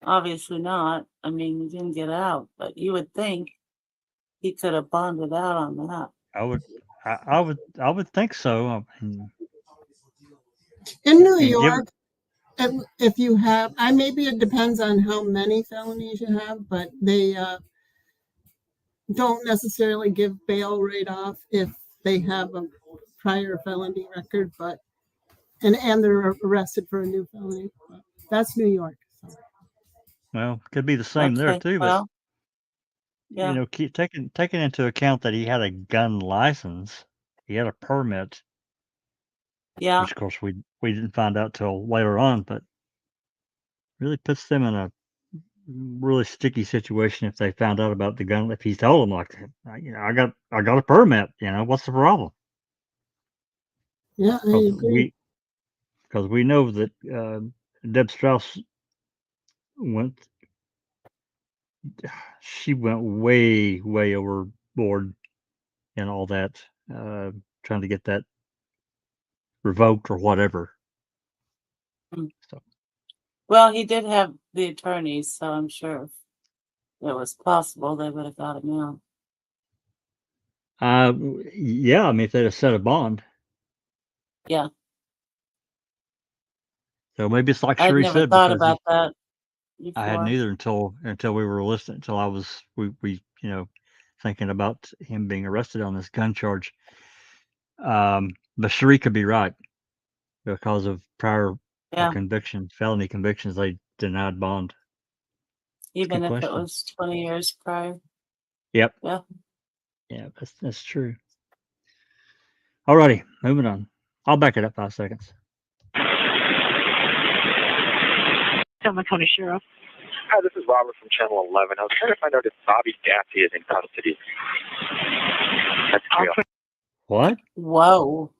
Obviously not. I mean, he didn't get out, but you would think he could have bonded out on that. I would think so. In New And York, if you have, maybe it depends on how many felonies you have, but they don't necessarily give bail right off if they have a prior felony record, but and they're arrested for a new felony. That's New York. So. Well, could be the same there too, but you know, keep taking into account that he had a gun license, he had a permit. Yeah. Which of course we didn't find out till later on, but really puts them in a really sticky situation if they found out about the gun. If he told them like, you know, I got a permit, you know, what's the problem? Yeah, I agree. Because we know that Deb Strauss she went way overboard and all that, trying to get that revoked or whatever. So. Well, he did have the attorneys, so I'm sure if it was possible, they would have got him out. Yeah, I mean, if they'd have set a bond. Yeah. So maybe it's like I'd Sheree never said, thought because about that before. I hadn't either until we were listening, until I was, we you know, thinking about him being arrested on this gun charge. But Sheree could be right, because of prior convictions, felony convictions, they denied bond. Even Good if it question. was 20 years prior. Yep. Yeah. Yeah, that's true. Alrighty, moving on. I'll back it up 5 seconds. Silkman County Sheriff. Hi, this is Robert from Channel 11. I was trying to find out if Bobby Dassey is in custody. That's real. What? Whoa.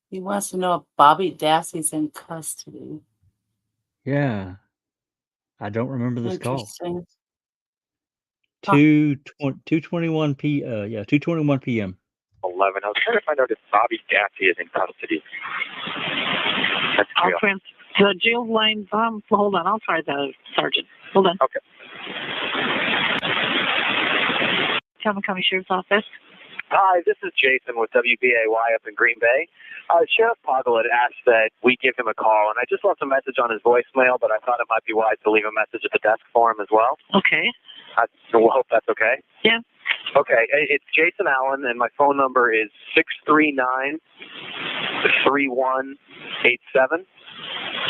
He wants to know if Bobby Dassey's in custody. Yeah. I don't remember this call. Interesting. 2:21 p.m. 11. I was trying to find out if Bobby Dassey is in custody. That's real. The jail line, hold on, I'll try the sergeant. Hold on. Okay. Silkman County Sheriff's Office. Hi, this is Jason with WBAY up in Green Bay. Sheriff Poggle had asked that we give him a call, and I just left a message on his voicemail, but I thought it might be wise to leave a message at the desk for him as well. Okay. I hope that's okay. Yeah. Okay, it's Jason Allen, and my phone number is 639-3187.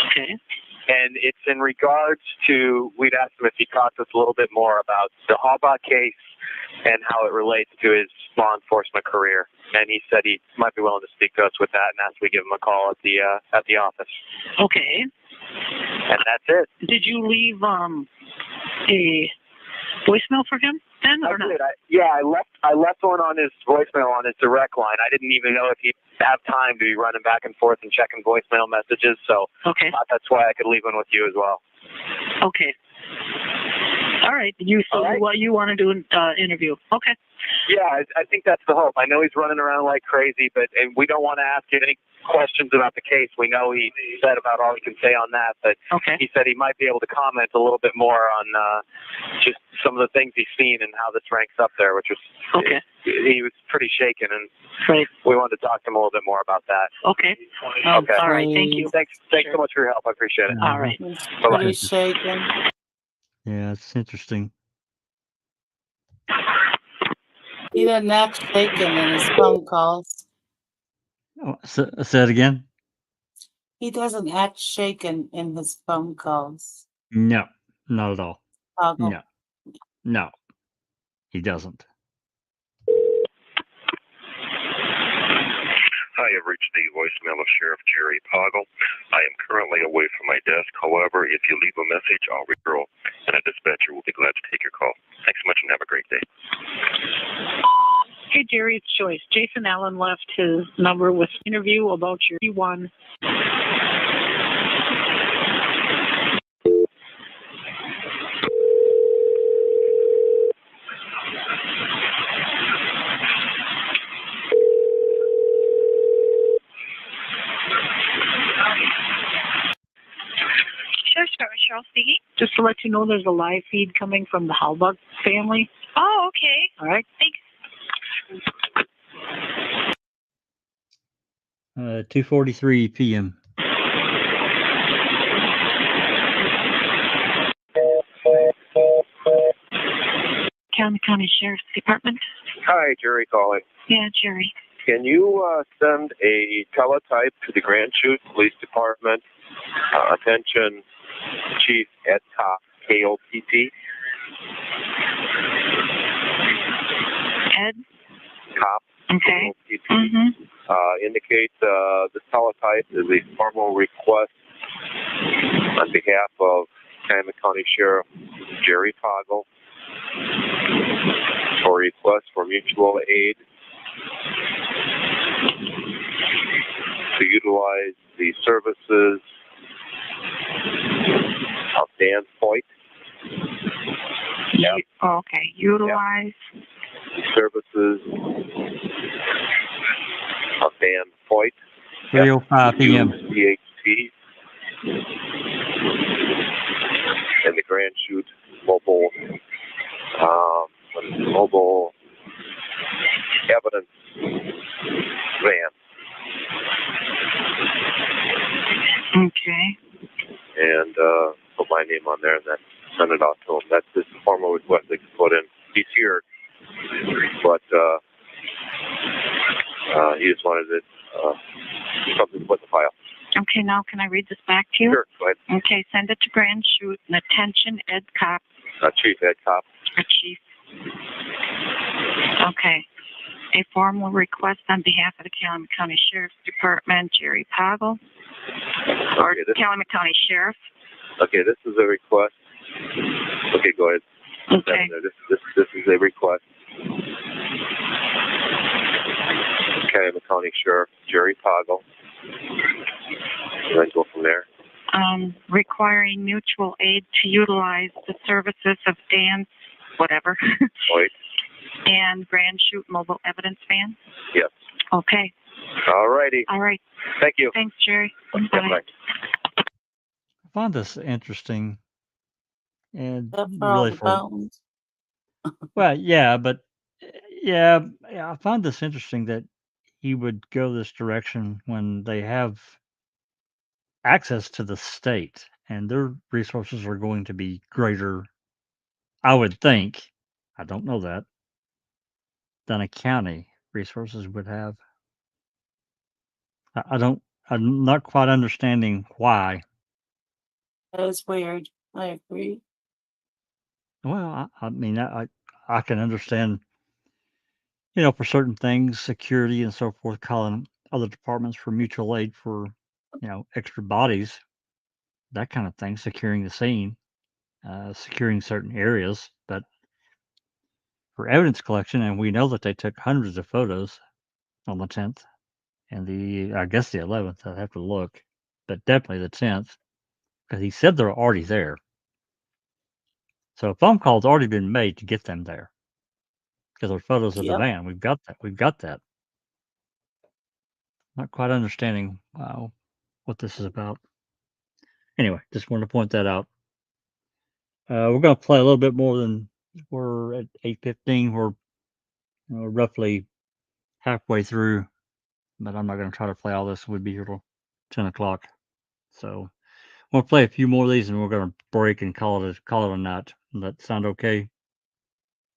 Okay. And it's in regards to, we'd asked him if he talked to us a little bit more about the Halbach case and how it relates to his law enforcement career. And he said he might be willing to speak to us with that, and asked we give him a call at the office. Okay. And that's it. Did you leave a voicemail for him then, or not? I left one on his voicemail on his direct line. I didn't even know if he'd have time to be running back and forth and checking voicemail messages, so that's why I could leave one with you as well. Okay. All right. You want to do an interview? Okay. Yeah, I think that's the hope. I know he's running around like crazy, but we don't want to ask him any questions about the case. We know he said about all he can say on that, but he said he might be able to comment a little bit more on just some of the things he's seen and how this ranks up there, which was he was pretty shaken, and we wanted to talk to him a little bit more about that. Okay. Okay. All right. Thank you. Thanks so much for your help. I appreciate it. All right. Pretty shaken. Yeah, it's interesting. He doesn't act shaken in his phone calls. Oh, say it again? He doesn't act shaken in his phone calls. No, not at all. Poggle. No, he doesn't. Hi, I've reached the voicemail of Sheriff Jerry Poggle. I am currently away from my desk. However, if you leave a message, I'll referral, and a dispatcher will be glad to take your call. Thanks so much, and have a great day. Hey, Jerry, it's Joyce. Jason Allen left his number with interview about your P1. Carol speaking. Just to let you know, there's a live feed coming from the Halbach family. Oh, okay. All right. Thanks. 2:43 p.m. County Sheriff's Department. Hi, Jerry calling. Yeah, Jerry. Can you send a teletype to the Grand Chute Police Department? Attention, Chief Ed Kopp, KOPT. Ed? Kopp. Okay. KOPT. Indicate the teletype is a formal request on behalf of Calumet County Sheriff Jerry Poggle for request for mutual aid to utilize the services of Dan Foyt. Yep. Okay. Utilize. The services of Dan Foyt. 3:05 p.m. DHC. And the Grand Chute mobile evidence van. Okay. And put my name on there and then send it out to him. That's just a formal request they can put in. He's here, but he just wanted it, something to put in the file. Okay, now can I read this back to you? Sure, go ahead. Okay, send it to Grand Chute and attention Ed Kopp. Chief Ed Kopp. Chief. Okay. A formal request on behalf of the Calumet County Sheriff's Department, Jerry Poggle, or Calumet County Sheriff. Okay, this is a request. Okay, go ahead. Okay. This is a request. Calumet County Sheriff Jerry Poggle. And then go from there. Requiring mutual aid to utilize the services of Dan's whatever. Wait. And Grand Chute mobile evidence van. Yes. Okay. All righty. All right. Thank you. Thanks, Jerry. Yeah, bye. I find this interesting and For all really the for bones. well, yeah, but yeah, I find this interesting that he would go this direction when they have access to the state and their resources are going to be greater, I would think, I don't know that, than a county resources would have. I'm not quite understanding why. That is weird. I agree. Well, I mean, I can understand, for certain things, security and so forth, calling other departments for mutual aid for, extra bodies, that kind of thing, securing the scene, securing certain areas. But for evidence collection, and we know that they took hundreds of photos on the 10th and I guess the 11th, I'd have to look, but definitely the 10th, because he said they're already there. So a phone call's already been made to get them there because there are photos of the Yep. van. We've got that. We've got that. Not quite understanding what this is about. Anyway, just wanted to point that out. We're going to play a little bit more than we're at 8:15. We're roughly halfway through, but I'm not going to try to play all this. We'd be here till 10 o'clock. So we'll play a few more of these, and we're going to break and call it a night. Does that sound okay,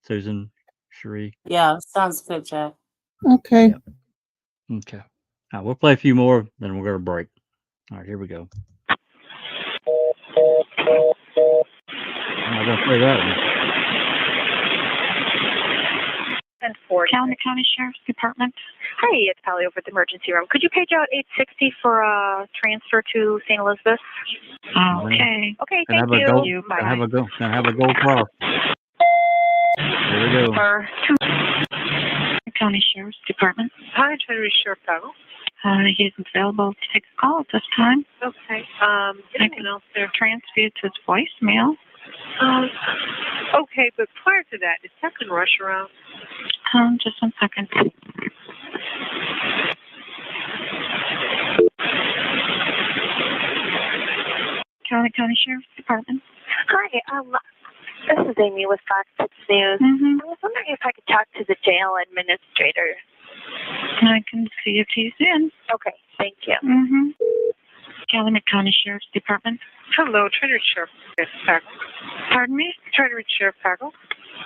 Susan, Cherie? Yeah, sounds good, Jack. Okay. Okay. All right, we'll play a few more, then we're going to break. All right, here we go. I'm not going to play that one. Calumet County Sheriff's Department. Hi, it's Pally over at the emergency room. Could you page out 860 for a transfer to St. Elizabeth? Okay. Okay, thank you. Bye. Have a go. Have a gold car. Here we go. For County Sheriff's Department. Hi, trying to reach Sheriff Poggle. He isn't available to take a call at this time. Okay. Anyone else there? Transfer to his voicemail. Okay, but prior to that, is Tuck and Rush around? Just 1 second. County County Sheriff's Department. Hi, this is Amy with Fox 6 News. I was wondering if I could talk to the jail administrator. I can see if he's in. Okay, thank you. Calumet County Sheriff's Department. Hello, Trader Sheriff Pago. Pardon me? Trader Sheriff Pago.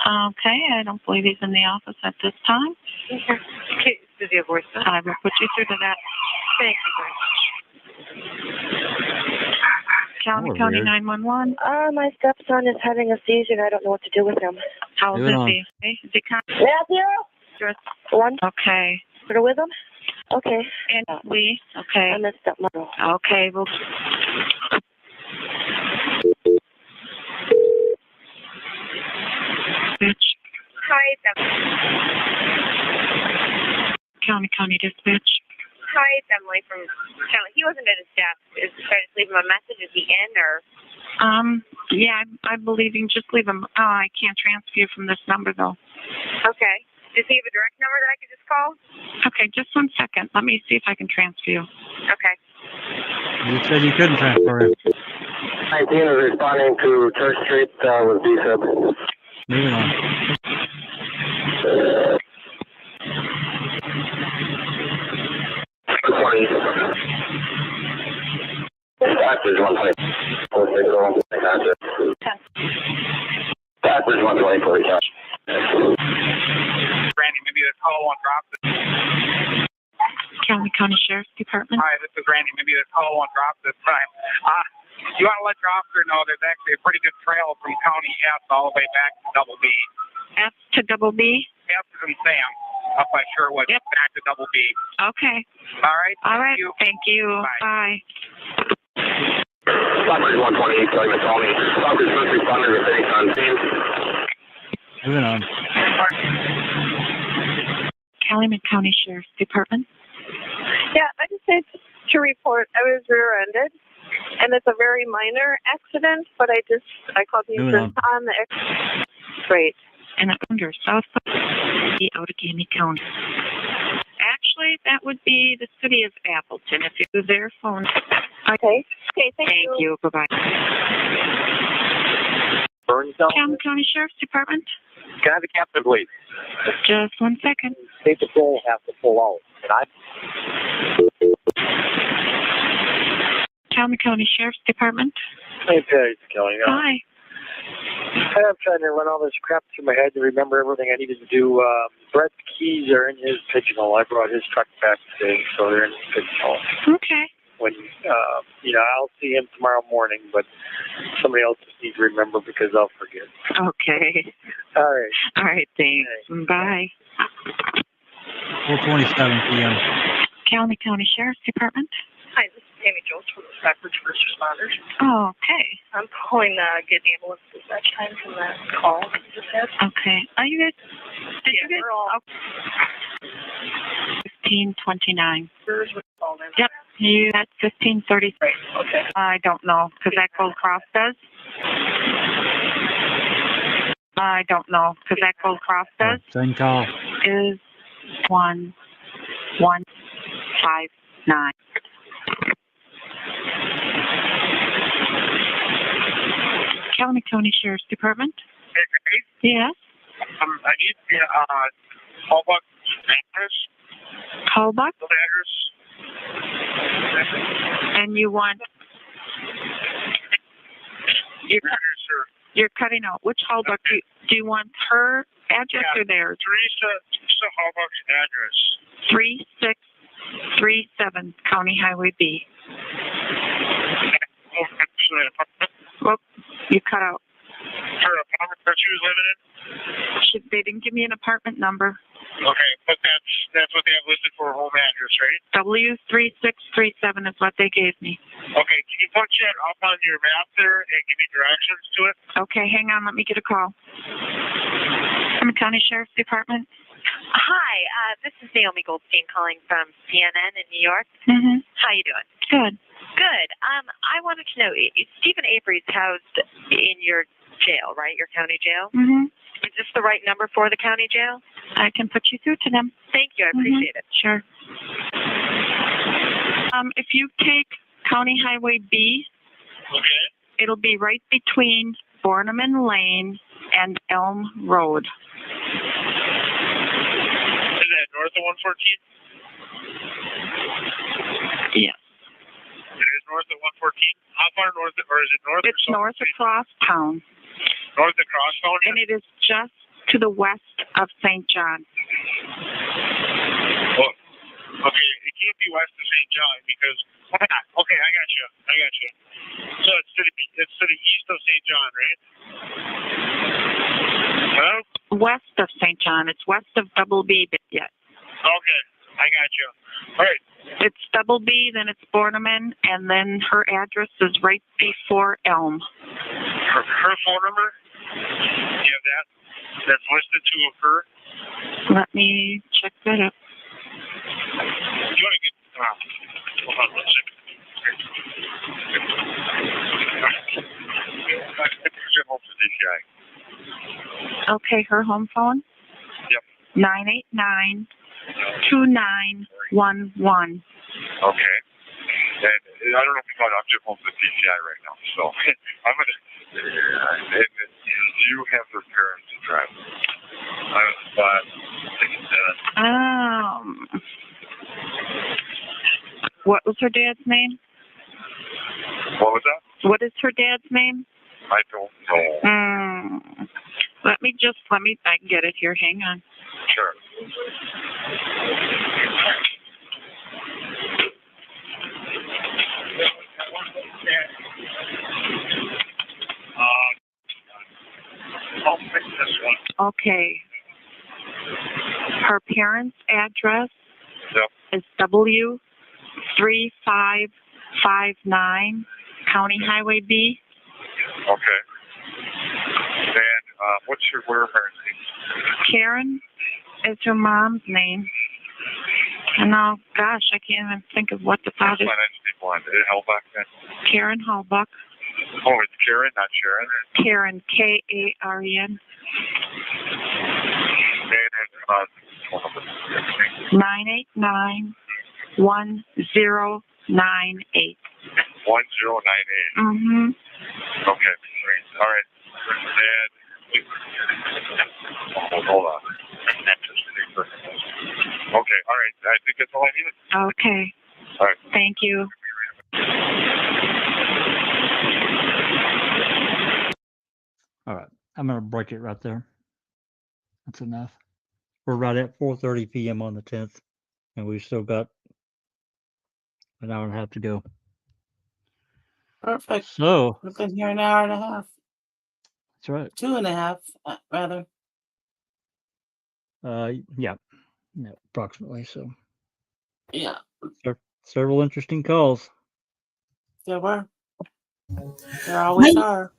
Okay, I don't believe he's in the office at this time. Okay, does he have voicemail? I will put you through to that. Thank you very much. Calumet County 911. My stepson is having a seizure and I don't know what to do with him. How old is he? Is he Matthew? One. Okay. Put her with him? Okay. And we? Okay. I'm his stepmother. Okay, well. Hi, it's Emily. County Dispatch. Hi, it's Emily from County. He wasn't at his desk. Should I just leave him a message? Is he in or? Yeah, I believe you can just leave him. I can't transfer you from this number though. Okay. Does he have a direct number that I could just call? Okay, just 1 second. Let me see if I can transfer you. Okay. You said you couldn't transfer it. 19 is responding to Church Street with D-Sub. Moving on. Backwards 120. Backwards 120 for recap. Randy, maybe the call won't drop. County Sheriff's Department. Hi, this is Randy. Maybe the call won't drop this time. You want to let your officer know there's actually a pretty good trail from County F all the way back to Double B. F to Double B? F is in Sam, up by Sherwood, back to Double B. Okay. All right. All right. Thank you. Bye. Backwards 128, Calumet County. Backwards first responder with any on scene. Moving on. Calumet County Sheriff's Department. Yeah, I just need to report I was rear-ended, and it's a very minor accident, but I called the insurance on the Great. And under South Outagamie County. Actually, that would be the city of Appleton if you do their phone. Okay. Okay, thank you. Bye-bye. Calumet County Sheriff's Department. Can I have the captain, please? Just 1 second. State patrol has to pull out. Calumet County Sheriff's Department. Hey, Patty, Kelly. Hi. I'm trying to run all this crap through my head to remember everything I needed to do. Brett's keys are in his pigeonhole. I brought his truck back today, so they're in his pigeonhole. Okay. When, I'll see him tomorrow morning, but somebody else just needs to remember because I'll forget. Okay. All right. All right, thanks. Okay. Bye. 4:27 p.m. Calumet County Sheriff's Department. Hi, this is Tammy Jones from the Stockbridge First Responders. Oh, okay. I'm calling get ambulance dispatch time from that call you just had. Okay. Are you guys? Did you get? 15:29. Yep. You at 15:30. Right. Okay. I don't know because that Gold Cross does. I don't know because that Gold Cross does. Same call. Is 1159. Calumet County Sheriff's Department. Yes. I need the Hallbuck address. Hallbuck? Address. And you want... You're cutting out. Which Hallbuck? Do you want her address or theirs? Teresa Hallbuck's address. 3637 County Highway B. Well, you cut out. Her apartment that she was living in? They didn't give me an apartment number. Okay, but that's what they have listed for her home address, right? W3637 is what they gave me. Okay, can you punch that up on your map there and give me directions to it? Okay, hang on. Let me get a call. Calumet County Sheriff's Department. Hi, this is Naomi Goldstein calling from CNN in New York. Mm-hmm. How you doing? Good. Good. I wanted to know, Stephen Avery's housed in your jail, right? Your county jail? Mm-hmm. Is this the right number for the county jail? I can put you through to them. Thank you. I appreciate it. Sure. If you take County Highway B, It'll be right between Borneman Lane and Elm Road. Is that north of 114? Yes. It is north of 114? How far north, or is it north? It's north across town. North across town? And it is just to the west of St. John. Oh, okay, it can't be west of St. John because, okay, I got you. So it's to the east of St. John, right? Hello? West of St. John. It's west of Double B yet. Okay, I got you. All right. It's Double B, then it's Borneman, and then her address is right before Elm. Her phone number? You have that? That's listed to her? Let me check that up. You want to get... hold on one second. Your home for DCI. Okay, her home phone? Yep. 989-2911. Okay. And I don't know if you thought I'm just home for the DCI right now, so I'm going to... you have her parents to drive. What was her dad's name? What was that? What is her dad's name? I don't know. Let me, I can get it here. Hang on. Sure. I'll fix this one. Okay. Her parents' address Yep. is W3559 County Highway B. Okay. And what's her parents' name? Karen is her mom's name. And oh gosh, I can't even think of what the father's. I just need one. Is it Hellbach then? Karen Hallbuck. Oh, it's Karen, not Sharon. Karen, Karen. 989-1098. 1098. Mm-hmm. Okay. All right. And hold on. Okay. All right. I think that's all I needed. Okay. All right. Thank you. All right. I'm going to break it right there. That's enough. We're right at 4:30 p.m. on the 10th, and we've still got an hour and a half to go. Perfect. So we've been here an hour and a half. That's right. 2.5, rather. Yeah, approximately. So Yeah. Several interesting calls. There were. There always are.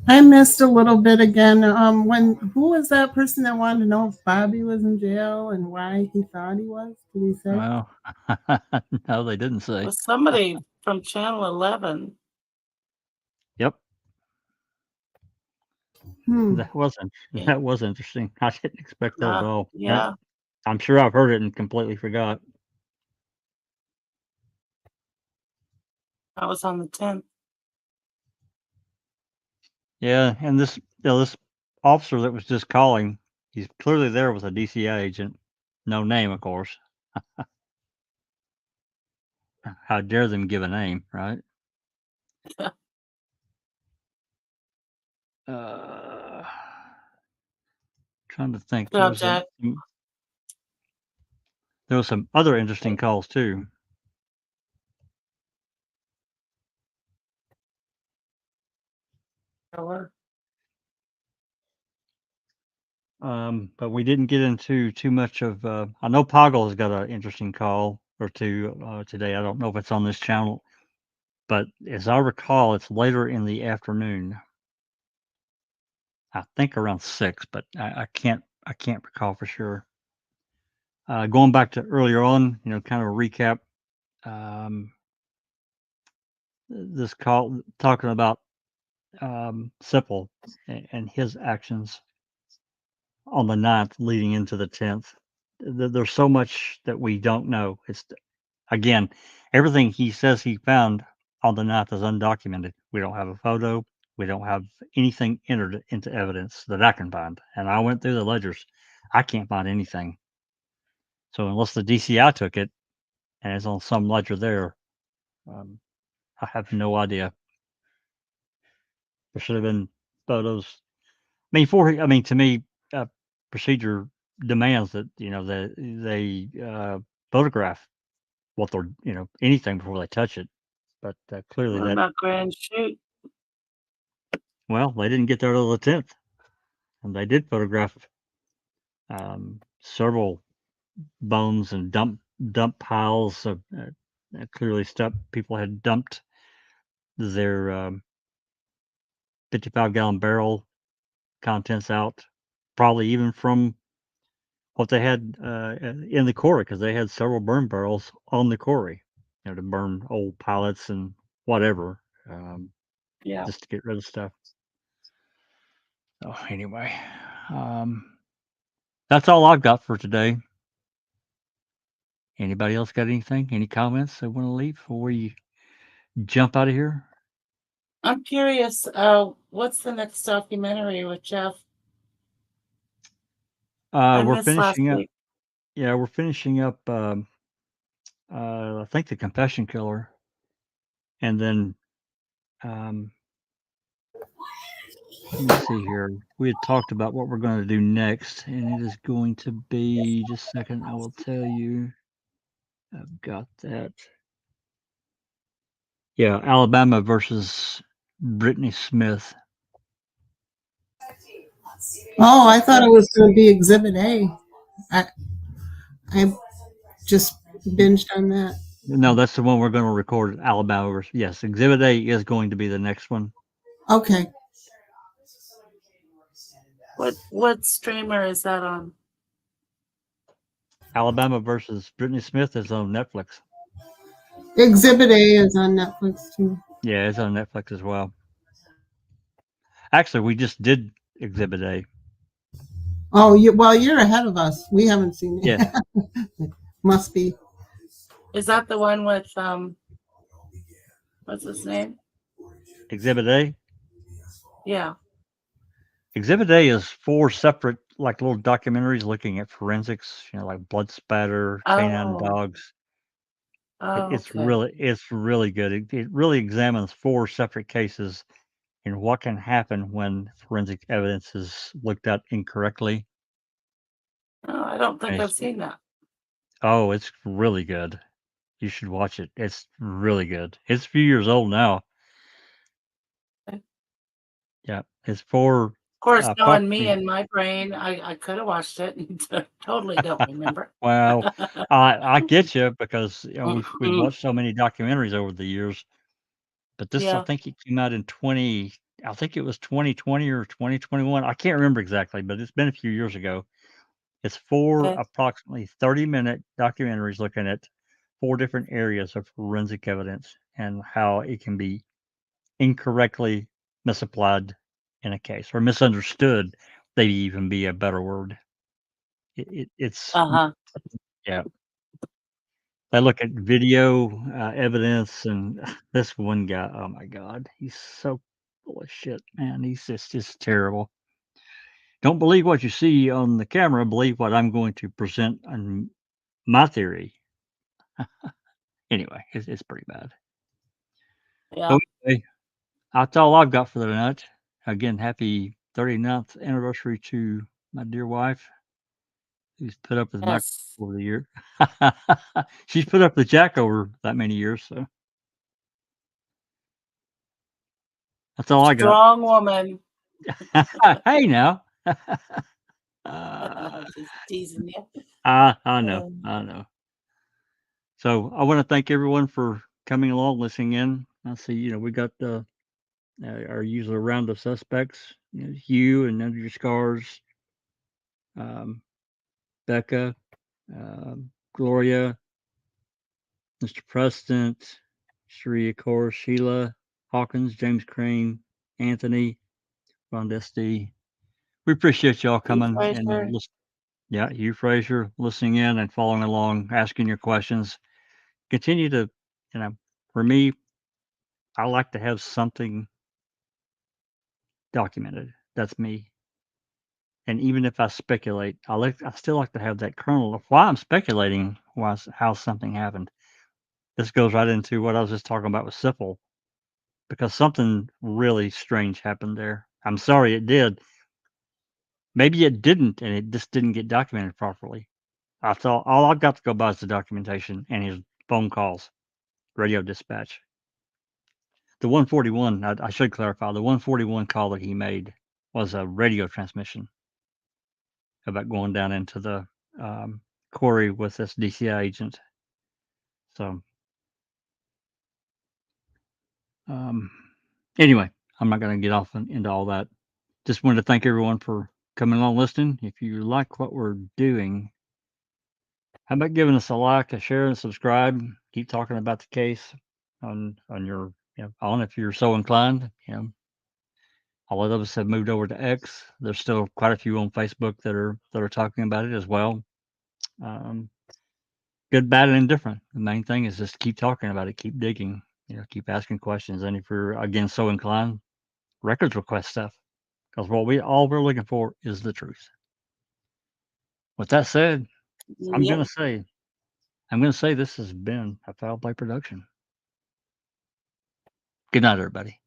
I missed a little bit again. Who was that person that wanted to know if Bobby was in jail and why he thought he was? Did he say? Well, no, they didn't say. It was somebody from Channel 11. Yep. Hmm. That was interesting. I didn't expect that at all. Yeah. I'm sure I've heard it and completely forgot. I was on the 10th. Yeah, and this officer that was just calling, he's clearly there with a DCI agent. No name, of course. How dare them give a name, right? Trying to think. Good job, Jack. There was some other interesting calls too. But we didn't get into too much of. I know Poggle has got an interesting call or two today. I don't know if it's on this channel, but as I recall, it's later in the afternoon. I think around 6, but I can't recall for sure. Going back to earlier on, kind of a recap. This call talking about Sipple and his actions on the 9th leading into the 10th. There's so much that we don't know. It's again, everything he says he found on the 9th is undocumented. We don't have a photo. We don't have anything entered into evidence that I can find. And I went through the ledgers. I can't find anything. So unless the DCI took it and it's on some ledger there, I have no idea. There should have been photos. I mean, to me, procedure demands that they photograph what they're anything before they touch it. But clearly What about grand shoot? Well, they didn't get there till the 10th, and they did photograph several bones and dump piles of clearly stuff people had dumped their 55-gallon barrel contents out, probably even from what they had in the quarry, because they had several burn barrels on the quarry, to burn old pallets and whatever, Yeah. just to get rid of stuff. So anyway, that's all I've got for today. Anybody else got anything? Any comments they want to leave before we jump out of here? I'm curious, what's the next documentary with Jeff? We're finishing up. Yeah, we're finishing up. I think the Confession Killer, and then let me see here. We had talked about what we're going to do next, and it is going to be just a second. I will tell you. I've got that. Yeah, Alabama versus Brittany Smith. Oh, I thought it was going to be Exhibit A. I just binged on that. No, that's the one we're going to record. Alabama versus, yes, Exhibit A is going to be the next one. Okay. What streamer is that on? Alabama versus Brittany Smith is on Netflix. Exhibit A is on Netflix too. Yeah, it's on Netflix as well. Actually, we just did Exhibit A. Oh, you're ahead of us. We haven't seen it. Yeah. Must be. Is that the one with what's his name? Exhibit A? Yeah. Exhibit A is 4 separate, like, little documentaries looking at forensics, like blood spatter, canine dogs. It's really good. It really examines 4 separate cases and what can happen when forensic evidence is looked at incorrectly. Oh, I don't think I've seen that. Oh, it's really good. You should watch it. It's really good. It's a few years old now. Okay. Yeah, it's for. Of course, knowing me and my brain, I could have watched it and totally don't remember. Well, I get you because we've watched so many documentaries over the years. But this, I think it came out in I think it was 2020 or 2021. I can't remember exactly, but it's been a few years ago. It's 4 approximately 30-minute documentaries looking at 4 different areas of forensic evidence and how it can be incorrectly misapplied in a case, or misunderstood, maybe even be a better word. It's yeah. I look at video evidence, and this one guy, oh my God, he's so full of shit, man. He's just terrible. Don't believe what you see on the camera. Believe what I'm going to present on my theory. Anyway, it's pretty bad. Yeah. Okay, that's all I've got for the night. Again, happy 39th anniversary to my dear wife, who's put up with my over the year. She's put up with Jack over that many years, so that's all I got. Strong woman. Hey now. Just teasing you. I know. So I want to thank everyone for coming along, listening in. I see, we got our usual round of suspects, Hugh and Under Your Scars, Becca, Gloria, Mr. Preston, Sheree, of course, Sheila, Hawkins, James Crane, Anthony, Ron Desty. We appreciate y'all coming and listening. Yeah, Hugh Frazier, listening in and following along, asking your questions. Continue to, for me, I like to have something documented. That's me. And even if I speculate, I still like to have that kernel of why I'm speculating, how something happened. This goes right into what I was just talking about with Sipple, because something really strange happened there. I'm sorry it did. Maybe it didn't, and it just didn't get documented properly. I thought all I've got to go by is the documentation and his phone calls, radio dispatch. The 141, I should clarify, the 141 call that he made was a radio transmission about going down into the quarry with this DCI agent. So, anyway, I'm not going to get off into all that. Just wanted to thank everyone for coming along listening. If you like what we're doing, how about giving us a like, a share, and subscribe? Keep talking about the case on your, on if you're so inclined. All of us have moved over to X. There's still quite a few on Facebook that are talking about it as well. Good, bad, and indifferent. The main thing is just keep talking about it, keep digging, keep asking questions. And if you're again so inclined, records request stuff, because what we're looking for is the truth. With that said, I'm gonna say this has been a Foul Play production. Good night, everybody.